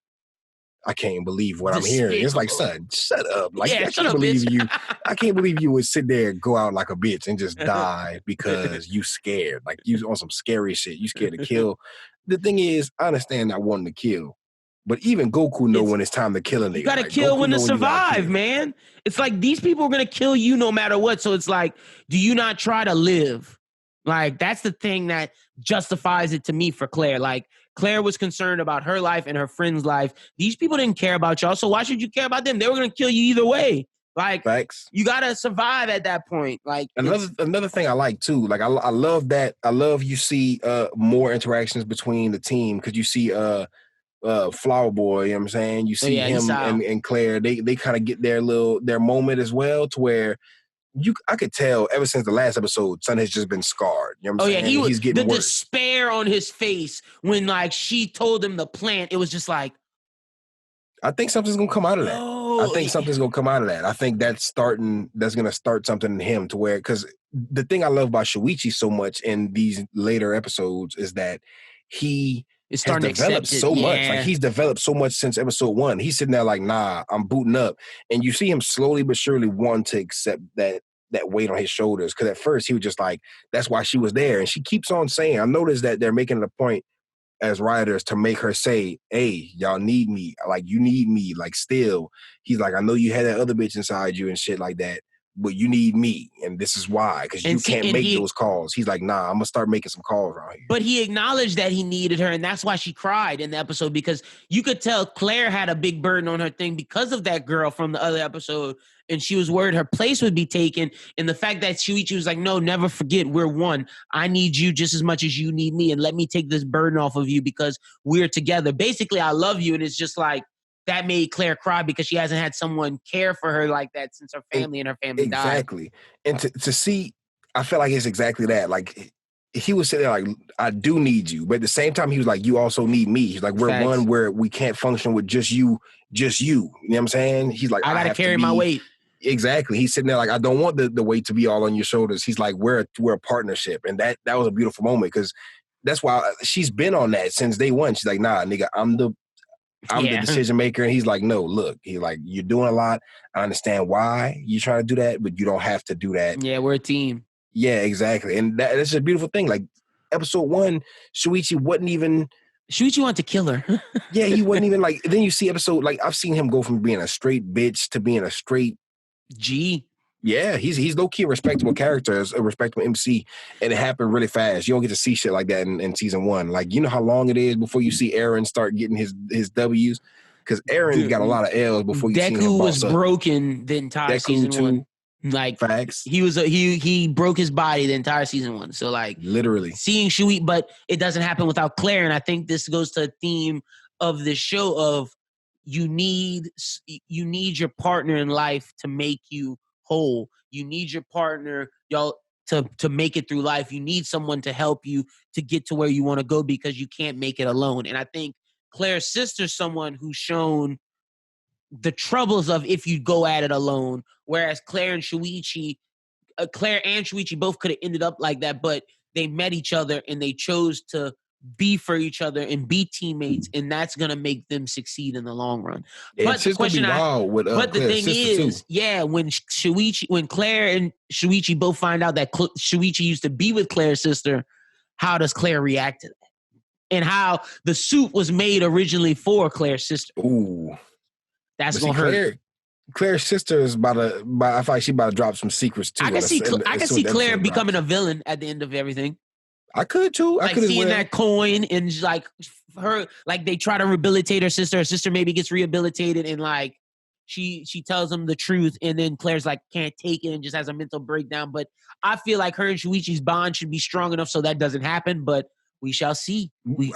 I can't believe what I'm hearing. It's like, son, shut up. Like, I can't believe you. I can't believe you would sit there and go out like a bitch and just die because you scared. Like, you on some scary shit. You scared to kill. The thing is, I understand not wanting to kill. But even Goku know when it's time to kill a nigga.
You gotta kill when to survive, man. It's like these people are gonna kill you no matter what. So it's like, do you not try to live? Like, that's the thing that justifies it to me for Claire. Like, Claire was concerned about her life and her friend's life. These people didn't care about y'all, so why should you care about them? They were gonna kill you either way. Like,
facts.
You gotta survive at that point. Like,
another thing I like too. Like, I love that. I love you see more interactions between the team because you see Flower Boy, you know what I'm saying? You see him and Claire, they kind of get their moment as well to where I could tell ever since the last episode, Son has just been scarred. You know what I'm saying?
He's getting the despair on his face when like she told him the plan. It was just like,
I think something's gonna come out of that. I think something's gonna come out of that. I think that's gonna start something in him to where, because the thing I love about Shuichi so much in these later episodes is that he has developed so much. Like, he's developed so much since episode 1. He's sitting there like, nah, I'm booting up. And you see him slowly but surely want to accept that weight on his shoulders. Because at first he was just like, that's why she was there. And she keeps on saying, I noticed that they're making it a point as writers to make her say, hey, y'all need me. Like, you need me. Like, still. He's like, I know you had that other bitch inside you and shit like that, but you need me, and this is why, because you can't make those calls. He's like, nah, I'm gonna start making some calls around here.
But he acknowledged that he needed her, and that's why she cried in the episode, because you could tell Claire had a big burden on her thing because of that girl from the other episode, and she was worried her place would be taken, and the fact that Shuichi was like, no, never forget, we're one. I need you just as much as you need me, and let me take this burden off of you because we're together. Basically, I love you, and it's just like, that made Claire cry because she hasn't had someone care for her like that since her family and her family died.
Exactly. And to see, I feel like it's exactly that. Like, he was sitting there like, I do need you. But at the same time, he was like, you also need me. He's like, we're one where we can't function with just you. You know what I'm saying? He's like,
I got to carry my weight.
Exactly. He's sitting there like, I don't want the weight to be all on your shoulders. He's like, we're a partnership. And that was a beautiful moment because that's why she's been on that since day one. She's like, nah, nigga, I'm the decision maker. And he's like, no, look, he's like, you're doing a lot. I understand why you're trying to do that, but you don't have to do that.
Yeah, we're a team.
Yeah, exactly. And that's a beautiful thing. Like, episode 1, Shuichi wanted to kill her. Yeah, he wasn't even like, then you see episode, like, I've seen him go from being a straight bitch to being a straight
G.
Yeah, he's low-key a respectable character, as a respectable MC, and it happened really fast. You don't get to see shit like that in season 1. Like, you know how long it is before you see Eren start getting his W's? Because Eren got a lot of L's before you see him
Deku was broken the entire season 1. Like,
facts.
He broke his body the entire season 1. So, like,
literally
seeing Shuichi, but it doesn't happen without Claire. And I think this goes to a theme of this show of you need your partner in life to make you whole. You need your partner, y'all, to make it through life. You need someone to help you to get to where you want to go because you can't make it alone. And I think Claire's sister's someone who's shown the troubles of if you go at it alone, whereas Claire and Shuichi both could have ended up like that, but they met each other and they chose to be for each other and be teammates, and that's gonna make them succeed in the long run. But the question the thing is, when Claire and Shuichi both find out that Shuichi used to be with Claire's sister, how does Claire react to that? And how the suit was made originally for Claire's sister.
Ooh,
that's gonna hurt.
Claire's sister is I feel like she about to drop some secrets too.
I can see Claire becoming a villain at the end of everything.
I could too. I could
seeing that coin and like her, like they try to rehabilitate her sister. Her sister maybe gets rehabilitated and like she tells them the truth, and then Claire's like can't take it and just has a mental breakdown. But I feel like her and Shuichi's bond should be strong enough so that doesn't happen. But we shall see.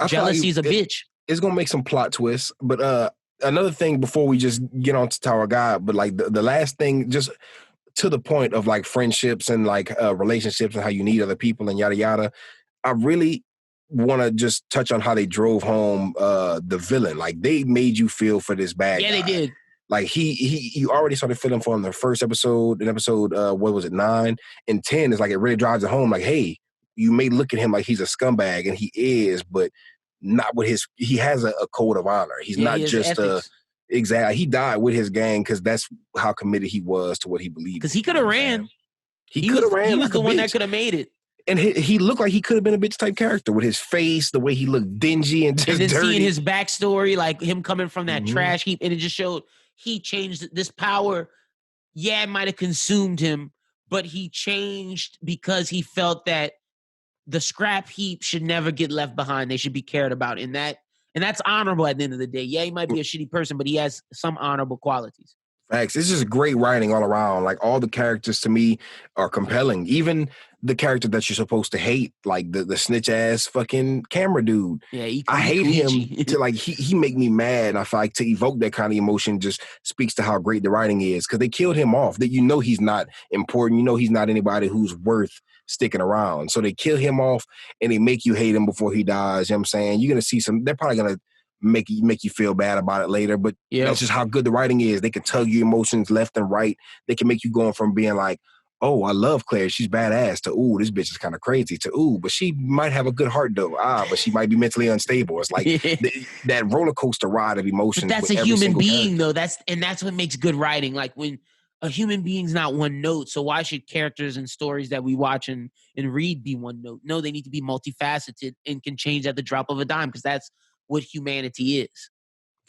Jealousy is a bitch.
It's gonna make some plot twists, but another thing before we just get on to Tower of God, but like the last thing, just to the point of like friendships and like relationships and how you need other people and yada yada. I really want to just touch on how they drove home the villain. Like they made you feel for this bad guy.
They did.
Like you already started feeling for him in the first episode. In episode what was it, 9 and 10 is like it really drives it home. Like, hey, you may look at him like he's a scumbag, and he is, but not with he has a code of honor. He's not just exactly. He died with his gang because that's how committed he was to what he believed.
Because he could have ran.
He could have ran.
He was the one that could have made it.
And he looked like he could have been a bitch type character with his face, the way he looked dingy and just
and then
dirty.
Seeing his backstory, like him coming from that trash heap, and it just showed he changed this power. Yeah, it might have consumed him, but he changed because he felt that the scrap heap should never get left behind. They should be cared about, and that's honorable at the end of the day. Yeah, he might be a shitty person, but he has some honorable qualities.
Facts. It's just great writing all around. Like all the characters to me are compelling. Even the character that you're supposed to hate, like the snitch ass fucking camera dude.
Yeah,
I hate him to like he make me mad. And I feel like to evoke that kind of emotion just speaks to how great the writing is. Because they killed him off. That he's not important. He's not anybody who's worth sticking around. So they kill him off and they make you hate him before he dies. You know what I'm saying? You're gonna see they're probably gonna make you feel bad about it later, but that's just how good the writing is. They can tug your emotions left and right. They can make you going from being like, oh, I love Claire, she's badass, to ooh, this bitch is kind of crazy, to ooh, but she might have a good heart though. But she might be mentally unstable. It's like that roller coaster ride of emotions.
But that's a human being though. That's what makes good writing. Like when a human being's not one note, so why should characters and stories that we watch and read be one note? No, they need to be multifaceted and can change at the drop of a dime, because that's what humanity is.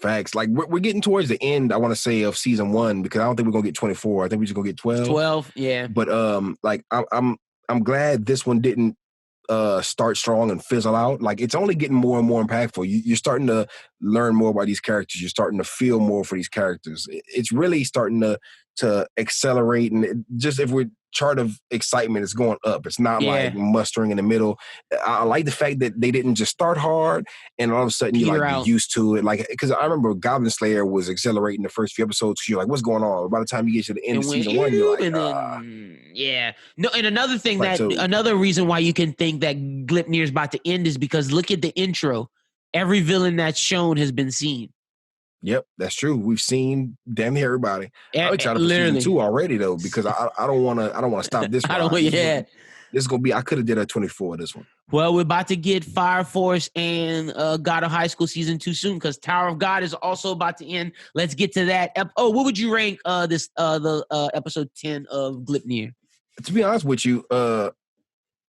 Facts. Like we're getting towards the end, I want to say, of season 1, because I don't think we're gonna get 24. I think we're just gonna get 12.
12, yeah.
But like I'm glad this one didn't start strong and fizzle out. Like it's only getting more and more impactful. You're starting to learn more about these characters. You're starting to feel more for these characters. It's really starting to accelerate, and just if we're chart of excitement is going up. It's not like mustering in the middle. I like the fact that they didn't just start hard and all of a sudden you're like used to it. Like, because I remember Goblin Slayer was accelerating the first few episodes. You're like, what's going on? By the time you get to the end of season 1, you're like,
No, and another thing another reason why you can think that Gleipnir is about to end is because look at the intro. Every villain that's shown has been seen.
Yep, that's true. We've seen damn near everybody. I'm excited for season 2 already though, because I don't want to stop this. This is gonna be. I could have did a 24 this one.
Well, we're about to get Fire Force and God of High School season 2 soon, because Tower of God is also about to end. Let's get to that. What would you rank the episode 10 of Gleipnir?
To be honest with you,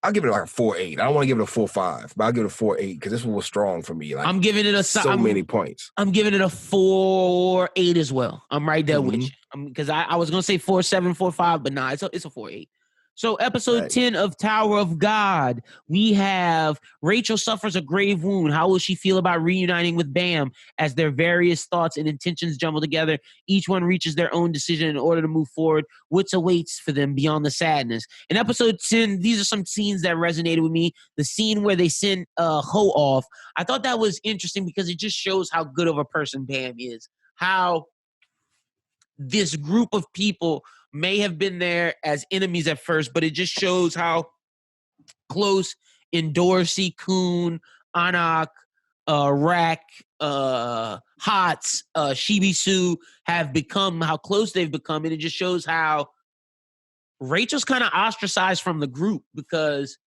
I'll give it like a 4.8. I don't want to give it a 4.5, but I'll give it a 4.8 because this one was strong for me. Like,
I'm giving it
many points.
I'm giving it a 4.8 as well. I'm right there with you. Because I was gonna say 4.7, 4.5, but nah, it's a 4.8. So episode 10 of Tower of God, we have Rachel suffers a grave wound. How will she feel about reuniting with Bam as their various thoughts and intentions jumble together? Each one reaches their own decision in order to move forward. What awaits for them beyond the sadness? In episode 10, these are some scenes that resonated with me. The scene where they send Ho off, I thought that was interesting because it just shows how good of a person Bam is. How this group of people may have been there as enemies at first, but it just shows how close in Dorsey, Kuhn, Anak, Rack, Hots, Shibisu have become, how close they've become. And it just shows how Rachel's kind of ostracized from the group because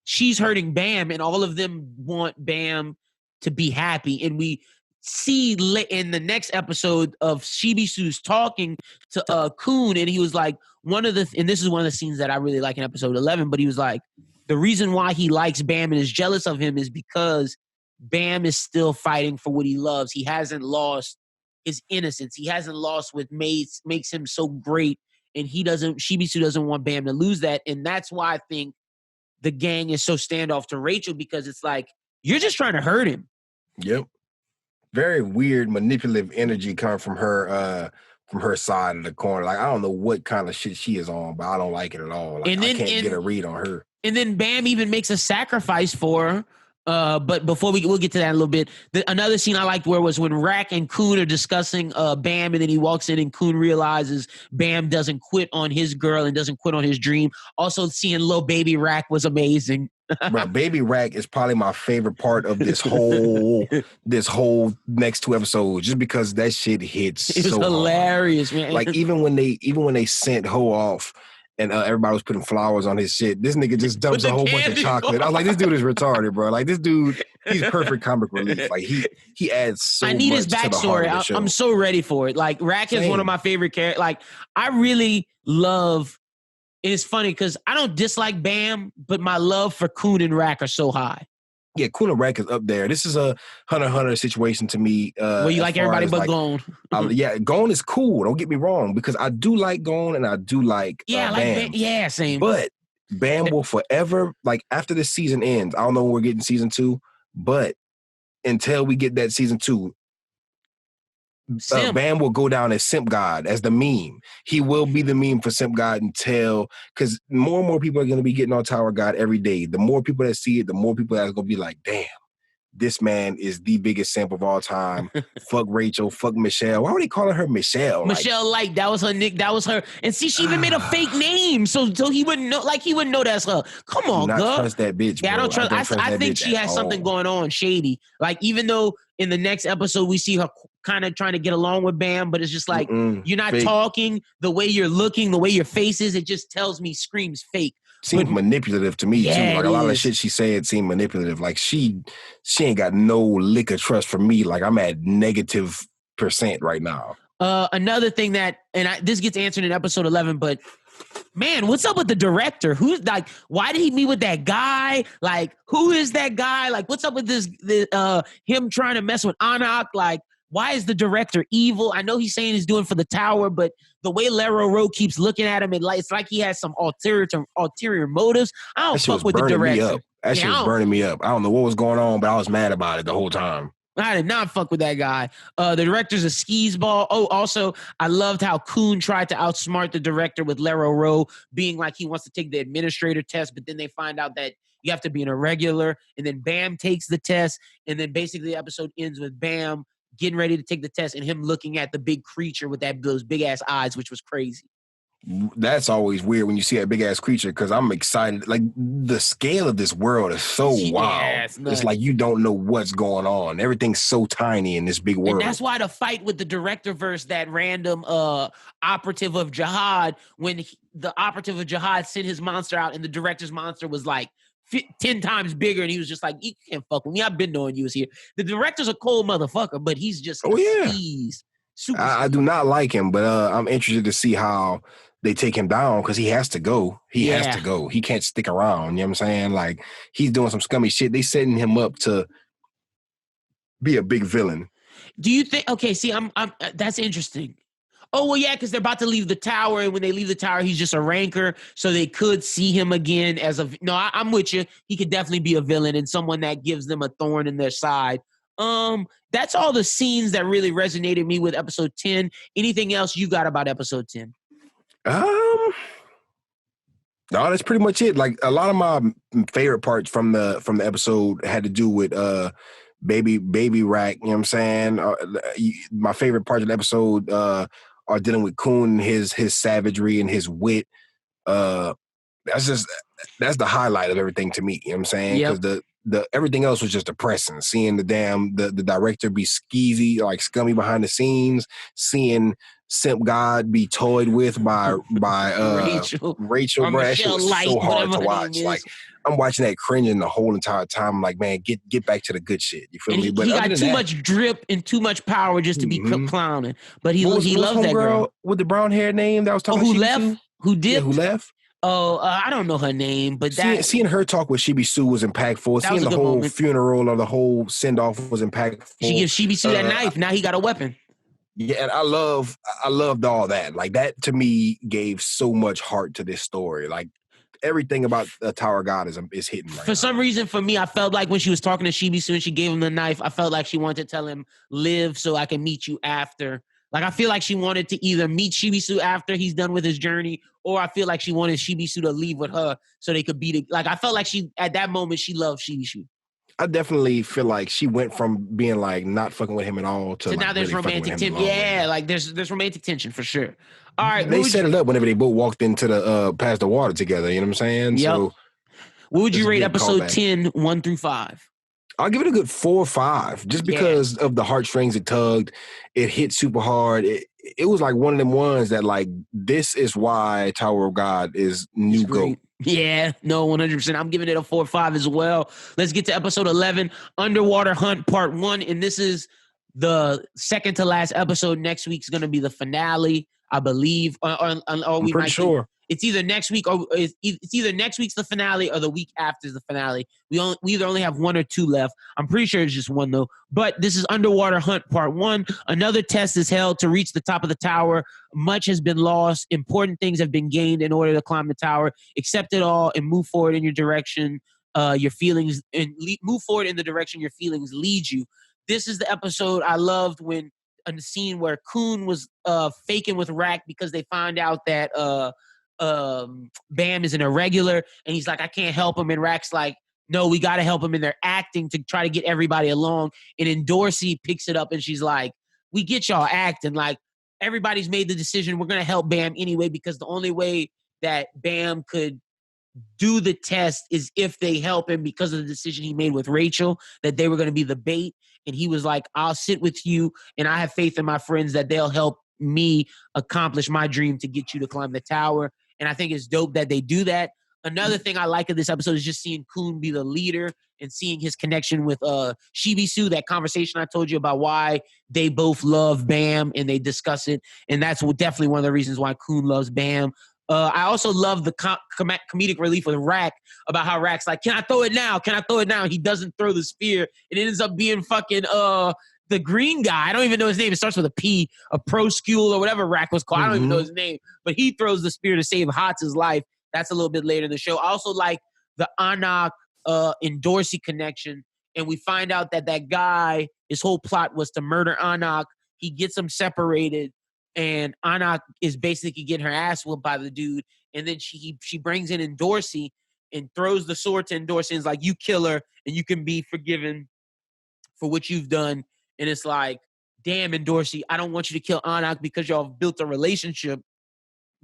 she's hurting Bam and all of them want Bam to be happy. And we see in the next episode of Shibisu's talking to Kuhn, and he was like, and this is one of the scenes that I really like in episode 11, but he was like, the reason why he likes Bam and is jealous of him is because Bam is still fighting for what he loves. He hasn't lost his innocence. He hasn't lost what makes him so great, and Shibisu doesn't want Bam to lose that, and that's why I think the gang is so standoff to Rachel, because it's like, you're just trying to hurt him.
Yep. Very weird, manipulative energy coming from her side of the corner. Like, I don't know what kind of shit she is on, but I don't like it at all. Like, I can't get a read on her.
And then Bam even makes a sacrifice for her. But before we'll get to that in a little bit. Another scene I liked was when Rack and Kun are discussing Bam, and then he walks in and Kun realizes Bam doesn't quit on his girl and doesn't quit on his dream. Also, seeing Lil Baby Rack was amazing.
Bro, Baby Rack is probably my favorite part of this whole next 2 episodes, just because that shit hits.
It was so hilarious, hard. Man.
Like even when they sent Ho off. And everybody was putting flowers on his shit. This nigga just dumps a whole bunch of chocolate. I was like, this dude is retarded, bro. Like, this dude, he's perfect comic relief. Like, he adds so much. I need his backstory.
I'm so ready for it. Like, Rack is one of my favorite characters. Like, I really love. It's funny because I don't dislike Bam, but my love for Kun and Rack are so high.
Yeah, Kun and Rack is up there. This is a Hunter x Hunter situation to me.
Well, you like everybody but Gon.
Yeah, Gon is cool. Don't get me wrong, because I do like Gon and I do like Bam.
Yeah, same.
But Bam will forever, like after this season ends, I don't know when we're getting season 2, but until we get that season 2, Bam will go down as Simp God, as the meme. He will be the meme for Simp God because more and more people are going to be getting on Tower God every day. The more people that see it, the more people that's going to be like, damn, this man is the biggest simp of all time. Fuck Rachel, fuck Michelle. Why are they calling her Michelle?
Michelle, like that was her nick. That was her. And see, she even made a fake name, so he wouldn't know. Like he wouldn't know that's her. Come on, girl.
Not trust that bitch.
Yeah,
bro.
I think she has something going on shady. Like even though in the next episode we see her kind of trying to get along with Bam, but it's just like you're not fake. Talking, the way you're looking, the way your face is, it just tells me screams fake.
Seems manipulative to me too. Like a lot of the shit she said seemed manipulative. Like she ain't got no lick of trust for me. Like I'm at -% right now.
Another thing this gets answered in episode 11, but man, what's up with the director? Who's like, why did he meet with that guy? Like, who is that guy? Like, what's up with him trying to mess with Anak? Like, why is the director evil? I know he's saying he's doing for the tower, but the way Lero Rowe keeps looking at him, it's like he has some ulterior motives. I don't fuck with the director.
That shit was burning me up. I don't know what was going on, but I was mad about it the whole time.
I did not fuck with that guy. The director's a skis-ball. Oh, also, I loved how Kun tried to outsmart the director with Lero Rowe being like he wants to take the administrator test, but then they find out that you have to be an irregular, and then Bam takes the test, and then basically the episode ends with Bam getting ready to take the test and him looking at the big creature with those big-ass eyes, which was crazy.
That's always weird when you see that big-ass creature because I'm excited. Like, the scale of this world is so wild. It's like you don't know what's going on. Everything's so tiny in this big world.
And that's why the fight with the director versus that random operative of Jihad, when the operative of Jihad sent his monster out and the director's monster was like 10 times bigger, and he was just like, you can't fuck with me. I've been knowing you was here. The director's a cold motherfucker, but he's just
I do not like him, but I'm interested to see how they take him down because he has to go. He has to go. He can't stick around. You know what I'm saying? Like, he's doing some scummy shit. They setting him up to be a big villain.
Do you think? Okay, see, I'm that's interesting. Oh, well, yeah, because they're about to leave the tower, and when they leave the tower, he's just a rancor, so they could see him again as a... No, I'm with you. He could definitely be a villain and someone that gives them a thorn in their side. That's all the scenes that really resonated me with episode 10. Anything else you got about episode 10?
No, that's pretty much it. Like, a lot of my favorite parts from the episode had to do with baby Rack, you know what I'm saying? My favorite part of the episode are dealing with Kun, his savagery and his wit. That's the highlight of everything to me, you know what I'm saying? Because the everything else was just depressing. Seeing the director be skeezy, like scummy behind the scenes, seeing Simp God be toyed with by Rachel, bro. That shit was so hard to watch. Like, I'm watching that cringing the whole entire time. I'm like, man, get back to the good shit. You feel me?
But he got too much drip and too much power just to be clowning. But he loves that girl
with the brown hair name that was talking.
Who left? Who did?
Yeah, who left?
Oh, I don't know her name, but
seeing her talk with Shibisu was impactful. Seeing the whole funeral or the whole send off was impactful.
She gives Shibisu that knife. Now he got a weapon.
Yeah, and I loved all that. Like that to me gave so much heart to this story. Like everything about the Tower of God is hitting right
For some reason, for me, I felt like when she was talking to Shibisu and she gave him the knife, I felt like she wanted to tell him, live so I can meet you after. Like, I feel like she wanted to either meet Shibisu after he's done with his journey, or I feel like she wanted Shibisu to leave with her so they could be like, I felt like at that moment, she loved Shibisu.
I definitely feel like she went from being like not fucking with him at all to like
now there's
really
romantic tension. Yeah, like there's romantic tension for sure. All right,
they set it up whenever they both walked into the past the water together. You know what I'm saying?
Yep.
So,
what would you rate episode 10, 1 through 5?
I'll give it a good 4 or 5, just because of the heartstrings it tugged. It hit super hard. It was like one of them ones that like, this is why Tower of God is new GOAT.
Yeah, no, 100%. I'm giving it a 4 or 5 as well. Let's get to episode 11, Underwater Hunt Part 1. And this is the second to last episode. Next week's going to be the finale, I believe.
I'm pretty sure.
It's either next week or it's either next week's the finale or the week after is the finale. We either only have 1 or 2 left. I'm pretty sure it's just 1 though. But this is Underwater Hunt Part 1. Another test is held to reach the top of the tower. Much has been lost. Important things have been gained in order to climb the tower. Accept it all and move forward in your direction. Your feelings and move forward in the direction your feelings lead you. This is the episode I loved when in the scene where Kun was faking with Rack because they find out that Bam is an irregular, and he's like, I can't help him. And Rack's like, no, we got to help him. And they're acting to try to get everybody along. And then Dorsey picks it up and she's like, we get y'all acting. Like, everybody's made the decision. We're going to help Bam anyway, because the only way that Bam could do the test is if they help him, because of the decision he made with Rachel, that they were going to be the bait. And he was like, I'll sit with you, and I have faith in my friends that they'll help me accomplish my dream to get you to climb the tower. And I think it's dope that they do that. Another thing I like of this episode is just seeing Kun be the leader and seeing his connection with Shibisu, that conversation I told you about why they both love Bam and they discuss it. And that's definitely one of the reasons why Kun loves Bam. I also love the comedic relief with Rack about how Rack's like, can I throw it now? Can I throw it now? He doesn't throw the spear. And it ends up being fucking the green guy. I don't even know his name. It starts with a P, a Proskule or whatever Rack was called. I don't even know his name. But he throws the spear to save Hotz's life. That's a little bit later in the show. I also like the Anak and Dorsey connection. And we find out that guy, his whole plot was to murder Anak. He gets them separated. And Anak is basically getting her ass whooped by the dude. And then she brings in Dorsey and throws the sword to Dorsey and is like, you kill her and you can be forgiven for what you've done. And it's like, damn, Dorsey, I don't want you to kill Anak because y'all have built a relationship.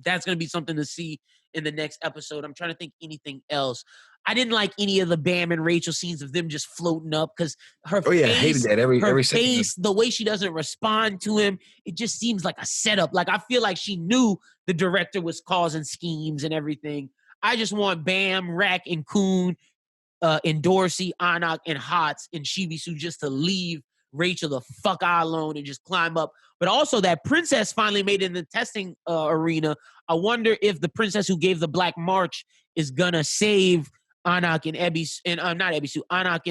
That's going to be something to see in the next episode. I'm trying to think anything else. I didn't like any of the Bam and Rachel scenes of them just floating up, because her face,
I hated that every
face, the way she doesn't respond to him, it just seems like a setup. Like, I feel like she knew the director was causing schemes and everything. I just want Bam, Rack, and Kun, and Dorsey, Anak, and Hotz, and Shibisu just to leave Rachel the fuck out alone and just climb up. But also that princess finally made it in the testing arena. I wonder if the princess who gave the Black March is gonna save Anak and Anak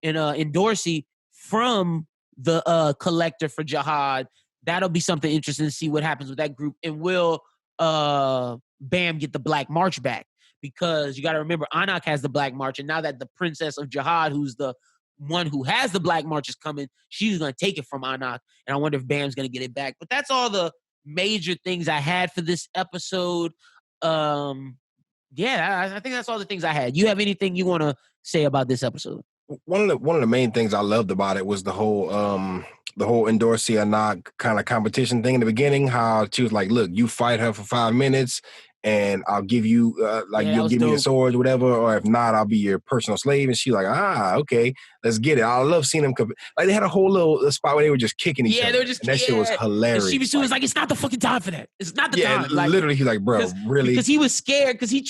and Dorsey from the collector for Jihad. That'll be something interesting to see what happens with that group. And will Bam get the Black March back? Because you got to remember, Anak has the Black March, and now that the princess of Jihad, who's the one who has the Black March, is coming, she's going to take it from Anak, and I wonder if Bam's going to get it back. But that's all the major things I had for this episode. I think that's all the things I had. You have anything you want to say about this episode?
One of the main things I loved about it was the whole Dorsey Anak kind of competition thing in the beginning. How she was like, "Look, you fight her for 5 minutes, and I'll give you you'll give me a sword or whatever, or if not, I'll be your personal slave." And she's like, okay, let's get it. I love seeing them like they had a whole little spot where they were just kicking each other. Yeah, they were just, and that shit was hilarious.
And Shibisu was like, it's not the fucking time for that. It's not the time.
Like, literally, he's like, bro, really?
Because he was scared, because he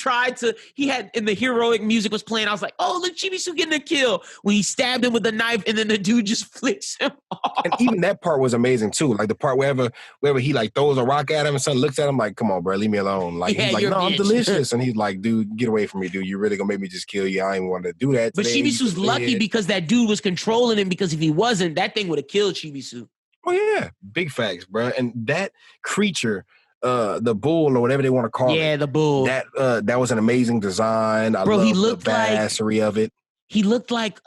had, and the heroic music was playing. I was like, oh, look, Shibisu getting a kill. When he stabbed him with the knife, and then the dude just flicks him off.
And even that part was amazing too. Like the part wherever he like throws a rock at him and son looks at him like, come on, bro, leave me alone. Like, he's like, no, I'm delicious. And he's like, dude, get away from me, dude. You're really gonna make me just kill you. I ain't want to do that.
But Shibisu's lucky because that dude was controlling him, because if he wasn't, that thing would have killed Shibisu.
Oh yeah, big facts, bro. And that creature, the bull or whatever they want to call it.
Yeah, the bull.
That was an amazing design. I
Bro,
love the badassery of it.
He looked like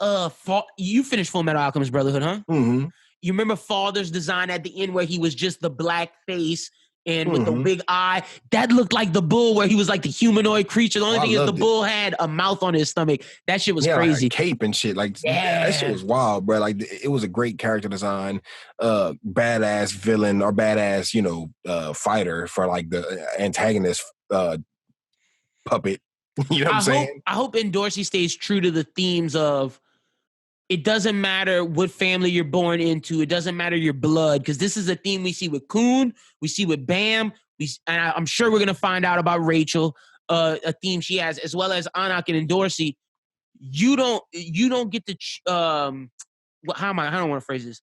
you finished Full Metal Alchemist Brotherhood, huh?
Mm-hmm.
You remember Father's design at the end where he was just the black face and with the big eye? That looked like the bull where he was like the humanoid creature. The only thing is the bull had a mouth on his stomach. That shit was crazy.
Like a cape and shit. Like that shit was wild, bro. Like it was a great character design. Badass villain or badass, fighter for like the antagonist puppet. You know what I'm saying?
I hope Dorsey stays true to the themes of it doesn't matter what family you're born into. It doesn't matter your blood, because this is a theme we see with Coon, we see with Bam, and I'm sure we're gonna find out about Rachel, a theme she has, as well as Anak and Dorsey. You don't get to how do I want to phrase this?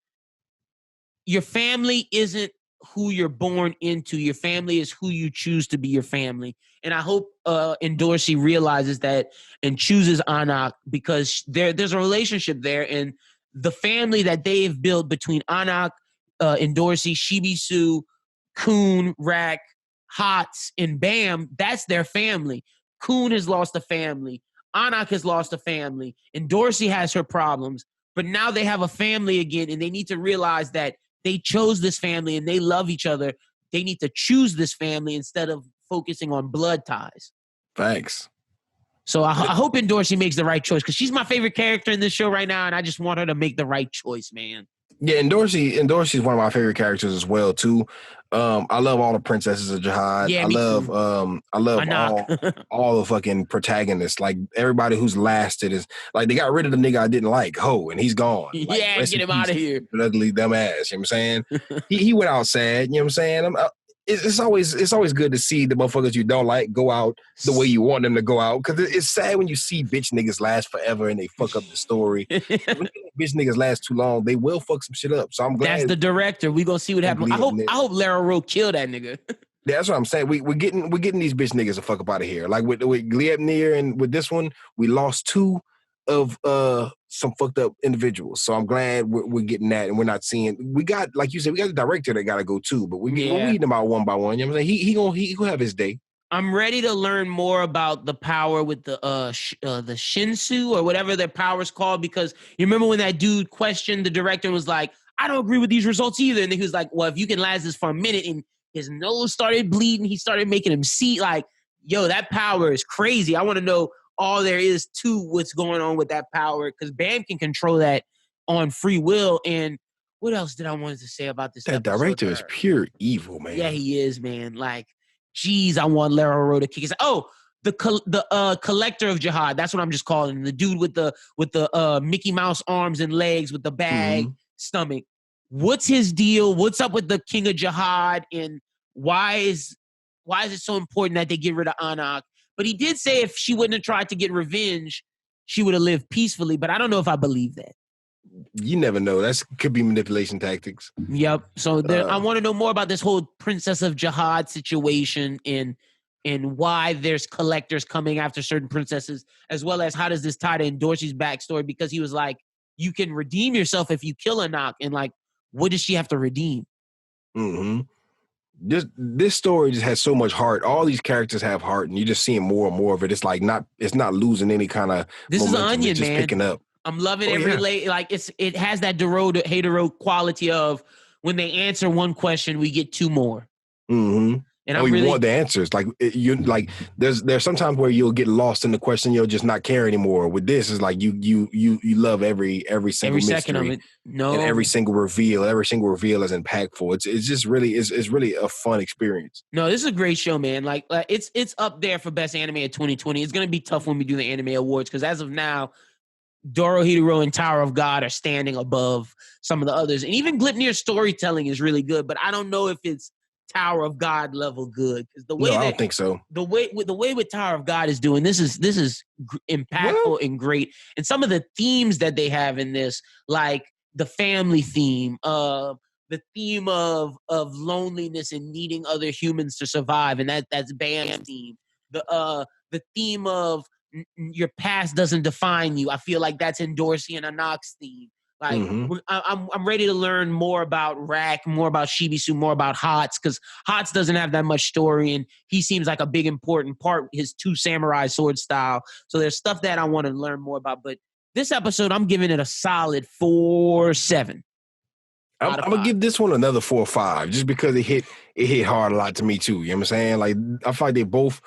Your family isn't who you're born into. Your family is who you choose to be your family. And I hope Dorsey realizes that and chooses Anak, because there's a relationship there, and the family that they've built between Anak, Dorsey, Shibisu, Coon, Rack, Hots, and Bam, that's their family. Coon has lost a family. Anak has lost a family. And Dorsey has her problems. But now they have a family again, and they need to realize that they chose this family and they love each other. They need to choose this family instead of focusing on blood ties.
Thanks.
So I hope Dorsey makes the right choice, because she's my favorite character in this show right now, and I just want her to make the right choice, man.
Yeah, and Dorsey's one of my favorite characters as well too. I love all the princesses of Jihad.
Yeah,
I love all the fucking protagonists. Like everybody who's lasted is like, they got rid of the nigga I didn't like, Ho, and he's gone. Like,
yeah, get him out of here.
Ugly dumbass. You know what I'm saying? he went out sad. You know what I'm saying? It's always good to see the motherfuckers you don't like go out the way you want them to go out, because it's sad when you see bitch niggas last forever and they fuck up the story. When bitch niggas last too long, they will fuck some shit up. So I'm glad.
That's the director. We gonna see what happens. I hope Lara Rowe kill that nigga.
Yeah, that's what I'm saying. We're getting these bitch niggas to fuck up out of here. Like with Gleipnir and with this one, we lost two of some fucked up individuals. So I'm glad we're getting that, and we're not seeing. We got, like you said, we got the director that got to go too, but we're weeding them out one by one. You know what I'm saying? He gonna have his day.
I'm ready to learn more about the power with the Shinsu or whatever their power's called, because you remember when that dude questioned the director and was like, I don't agree with these results either. And then he was like, well, if you can last this for a minute, and his nose started bleeding, he started making him see, like, yo, that power is crazy. I want to know all there is to what's going on with that power, because Bam can control that on free will. And what else did I want to say about this?
That director is pure evil, man.
Yeah, he is, man. Like, geez, I want Lara Rowe to kick his. Oh, the collector of Jihad. That's what I'm just calling him. The dude with the Mickey Mouse arms and legs with the bag stomach. What's his deal? What's up with the King of Jihad? And why is it so important that they get rid of Anak? But he did say if she wouldn't have tried to get revenge, she would have lived peacefully. But I don't know if I believe that.
You never know. That could be manipulation tactics.
Yep. So I want to know more about this whole Princess of Jihad situation, and why there's collectors coming after certain princesses, as well as how does this tie to Dorsey's backstory, because he was like, you can redeem yourself if you kill Anak, and like, what does she have to redeem?
Mm-hmm. This story just has so much heart. All these characters have heart, and you're just seeing more and more of it. It's like it's not losing any kind of.
This is an onion,
just
man.
Picking up.
I'm loving like it has that Hater quality of when they answer one question, we get two more.
Mm-hmm.
And
we want the answers. Like there's sometimes where you'll get lost in the question, you'll just not care anymore. With this, is like you love every single mystery,
second of it. No,
and every single reveal is impactful. It's just really it's really a fun experience.
No, this is a great show, man. Like it's up there for best anime of 2020. It's gonna be tough when we do the anime awards, because as of now, Dorohedoro and Tower of God are standing above some of the others, and even Gleipnir's storytelling is really good. But I don't know if it's Tower of God level good, because I don't think so. The way with Tower of God is doing this is impactful and great, and some of the themes that they have in this, like the family theme, the theme of loneliness and needing other humans to survive, and that's Bam's theme. The theme of your past doesn't define you. I feel like that's in Dorsey and Anak's theme. Like I'm ready to learn more about Rack, more about Shibisu, more about Hots, because Hots doesn't have that much story, and he seems like a big important part, his 2 samurai sword style. So there's stuff that I want to learn more about. But this episode, I'm giving it a solid 4.7.
I'm gonna give this one another 4 or 5, just because it hit hard a lot to me too. You know what I'm saying? Like, I feel like they both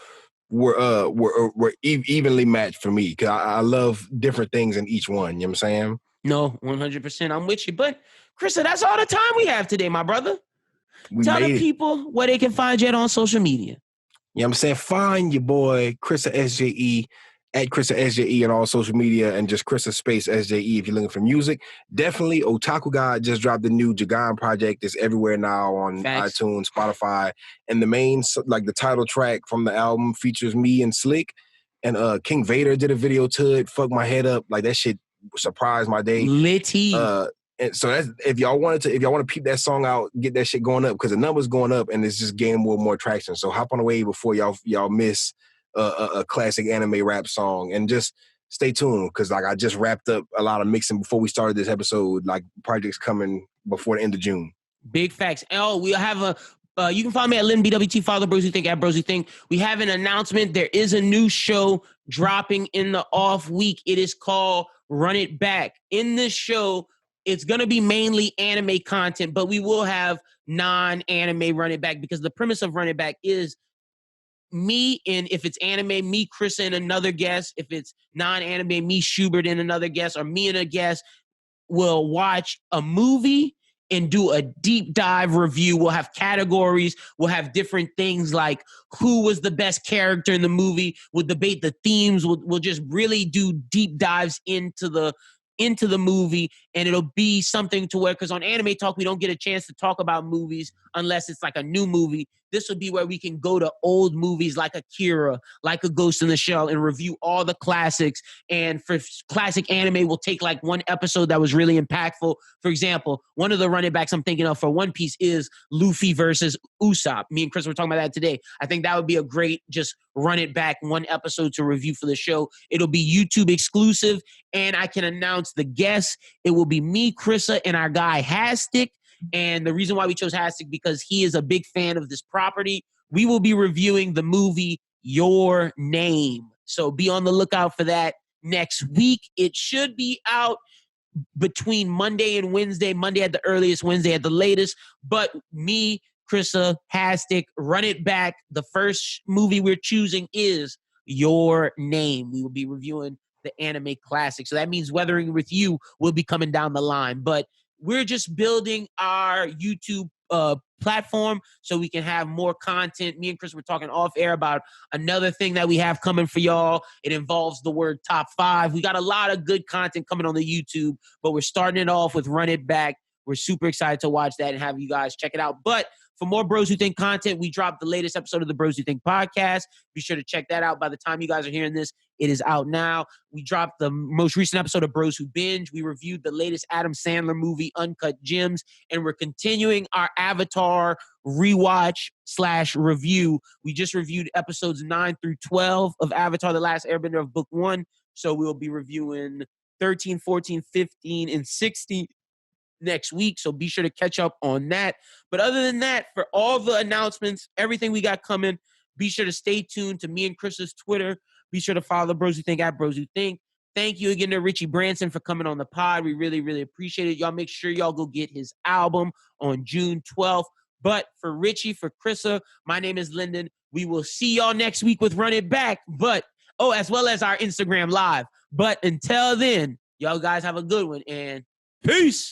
were evenly matched for me, because I love different things in each one. You know what I'm saying?
No, 100%. I'm with you. But Chrissa, that's all the time we have today, my brother. Tell the people where they can find you on social media.
You know what I'm saying? Find your boy Chrissa SJE at Chrissa SJE on all social media, and just Chrissa space SJE if you're looking for music. Definitely, Otaku God just dropped the new Jagan project. It's everywhere now on iTunes, Spotify, and the main, like the title track from the album, features me and Slick, and King Vader did a video to it. Fuck my head up, like that shit surprised my day.
Litty.
And so that's, if y'all want to peep that song out, get that shit going up, because the number's going up and it's just gaining more traction. So hop on the wave before y'all miss a classic anime rap song, and just stay tuned, because like I just wrapped up a lot of mixing before we started this episode. Like, projects coming before the end of June.
Big facts. We'll have you can follow me at Lynden BWT. Follow BrosWhoThink at BrosWhoThink. We have an announcement. There is a new show dropping in the off week. It is called Run It Back. In this show, it's going to be mainly anime content, but we will have non-anime Run It Back, because the premise of Run It Back is me, and if it's anime, me, Chrissa, and another guest. If it's non-anime, me, Schubert, and another guest, or me and a guest will watch a movie and do a deep dive review. We'll have categories. We'll have different things like who was the best character in the movie. We'll debate the themes. We'll just really do deep dives into the movie, and it'll be something to where, because on Anime Talk, we don't get a chance to talk about movies unless it's like a new movie. This will be where we can go to old movies like Akira, like A Ghost in the Shell, and review all the classics. And for classic anime, we'll take like one episode that was really impactful. For example, one of the running backs I'm thinking of for One Piece is Luffy versus Usopp. Me and Chris were talking about that today. I think that would be a great just run it back one episode to review for the show. It'll be YouTube exclusive, and I can announce the guests. It will be me, Chrissa, and our guy Hastic. And the reason why we chose Hastic, because he is a big fan of this property. We will be reviewing the movie Your Name. So be on the lookout for that next week. It should be out between Monday and Wednesday. Monday at the earliest, Wednesday at the latest. But me, Chrissa, Hastic, Run It Back. The first movie we're choosing is Your Name. We will be reviewing the anime classic. So that means Weathering With You will be coming down the line. But we're just building our YouTube platform so we can have more content. Me and Chris were talking off air about another thing that we have coming for y'all. It involves the word top 5. We got a lot of good content coming on the YouTube, but we're starting it off with Run It Back. We're super excited to watch that and have you guys check it out. But for more Bros Who Think content, we dropped the latest episode of the Bros Who Think podcast. Be sure to check that out. By the time you guys are hearing this, it is out now. We dropped the most recent episode of Bros Who Binge. We reviewed the latest Adam Sandler movie, Uncut Gems, and we're continuing our Avatar rewatch/review. We just reviewed episodes 9 through 12 of Avatar: The Last Airbender of Book 1. So we'll be reviewing 13, 14, 15, and 16 next week, so be sure to catch up on that. But other than that, for all the announcements, everything we got coming, be sure to stay tuned to me and Chris's Twitter. Be sure to follow the Bros Who Think at Bros Who Think. Thank you again to Richie Branson for coming on the pod. We really, really appreciate it. Y'all make sure y'all go get his album on June 12th. But for Richie, for Chrissa, my name is Lynden. We will see y'all next week with Run It Back, but as well as our Instagram Live. But until then, y'all guys have a good one, and peace.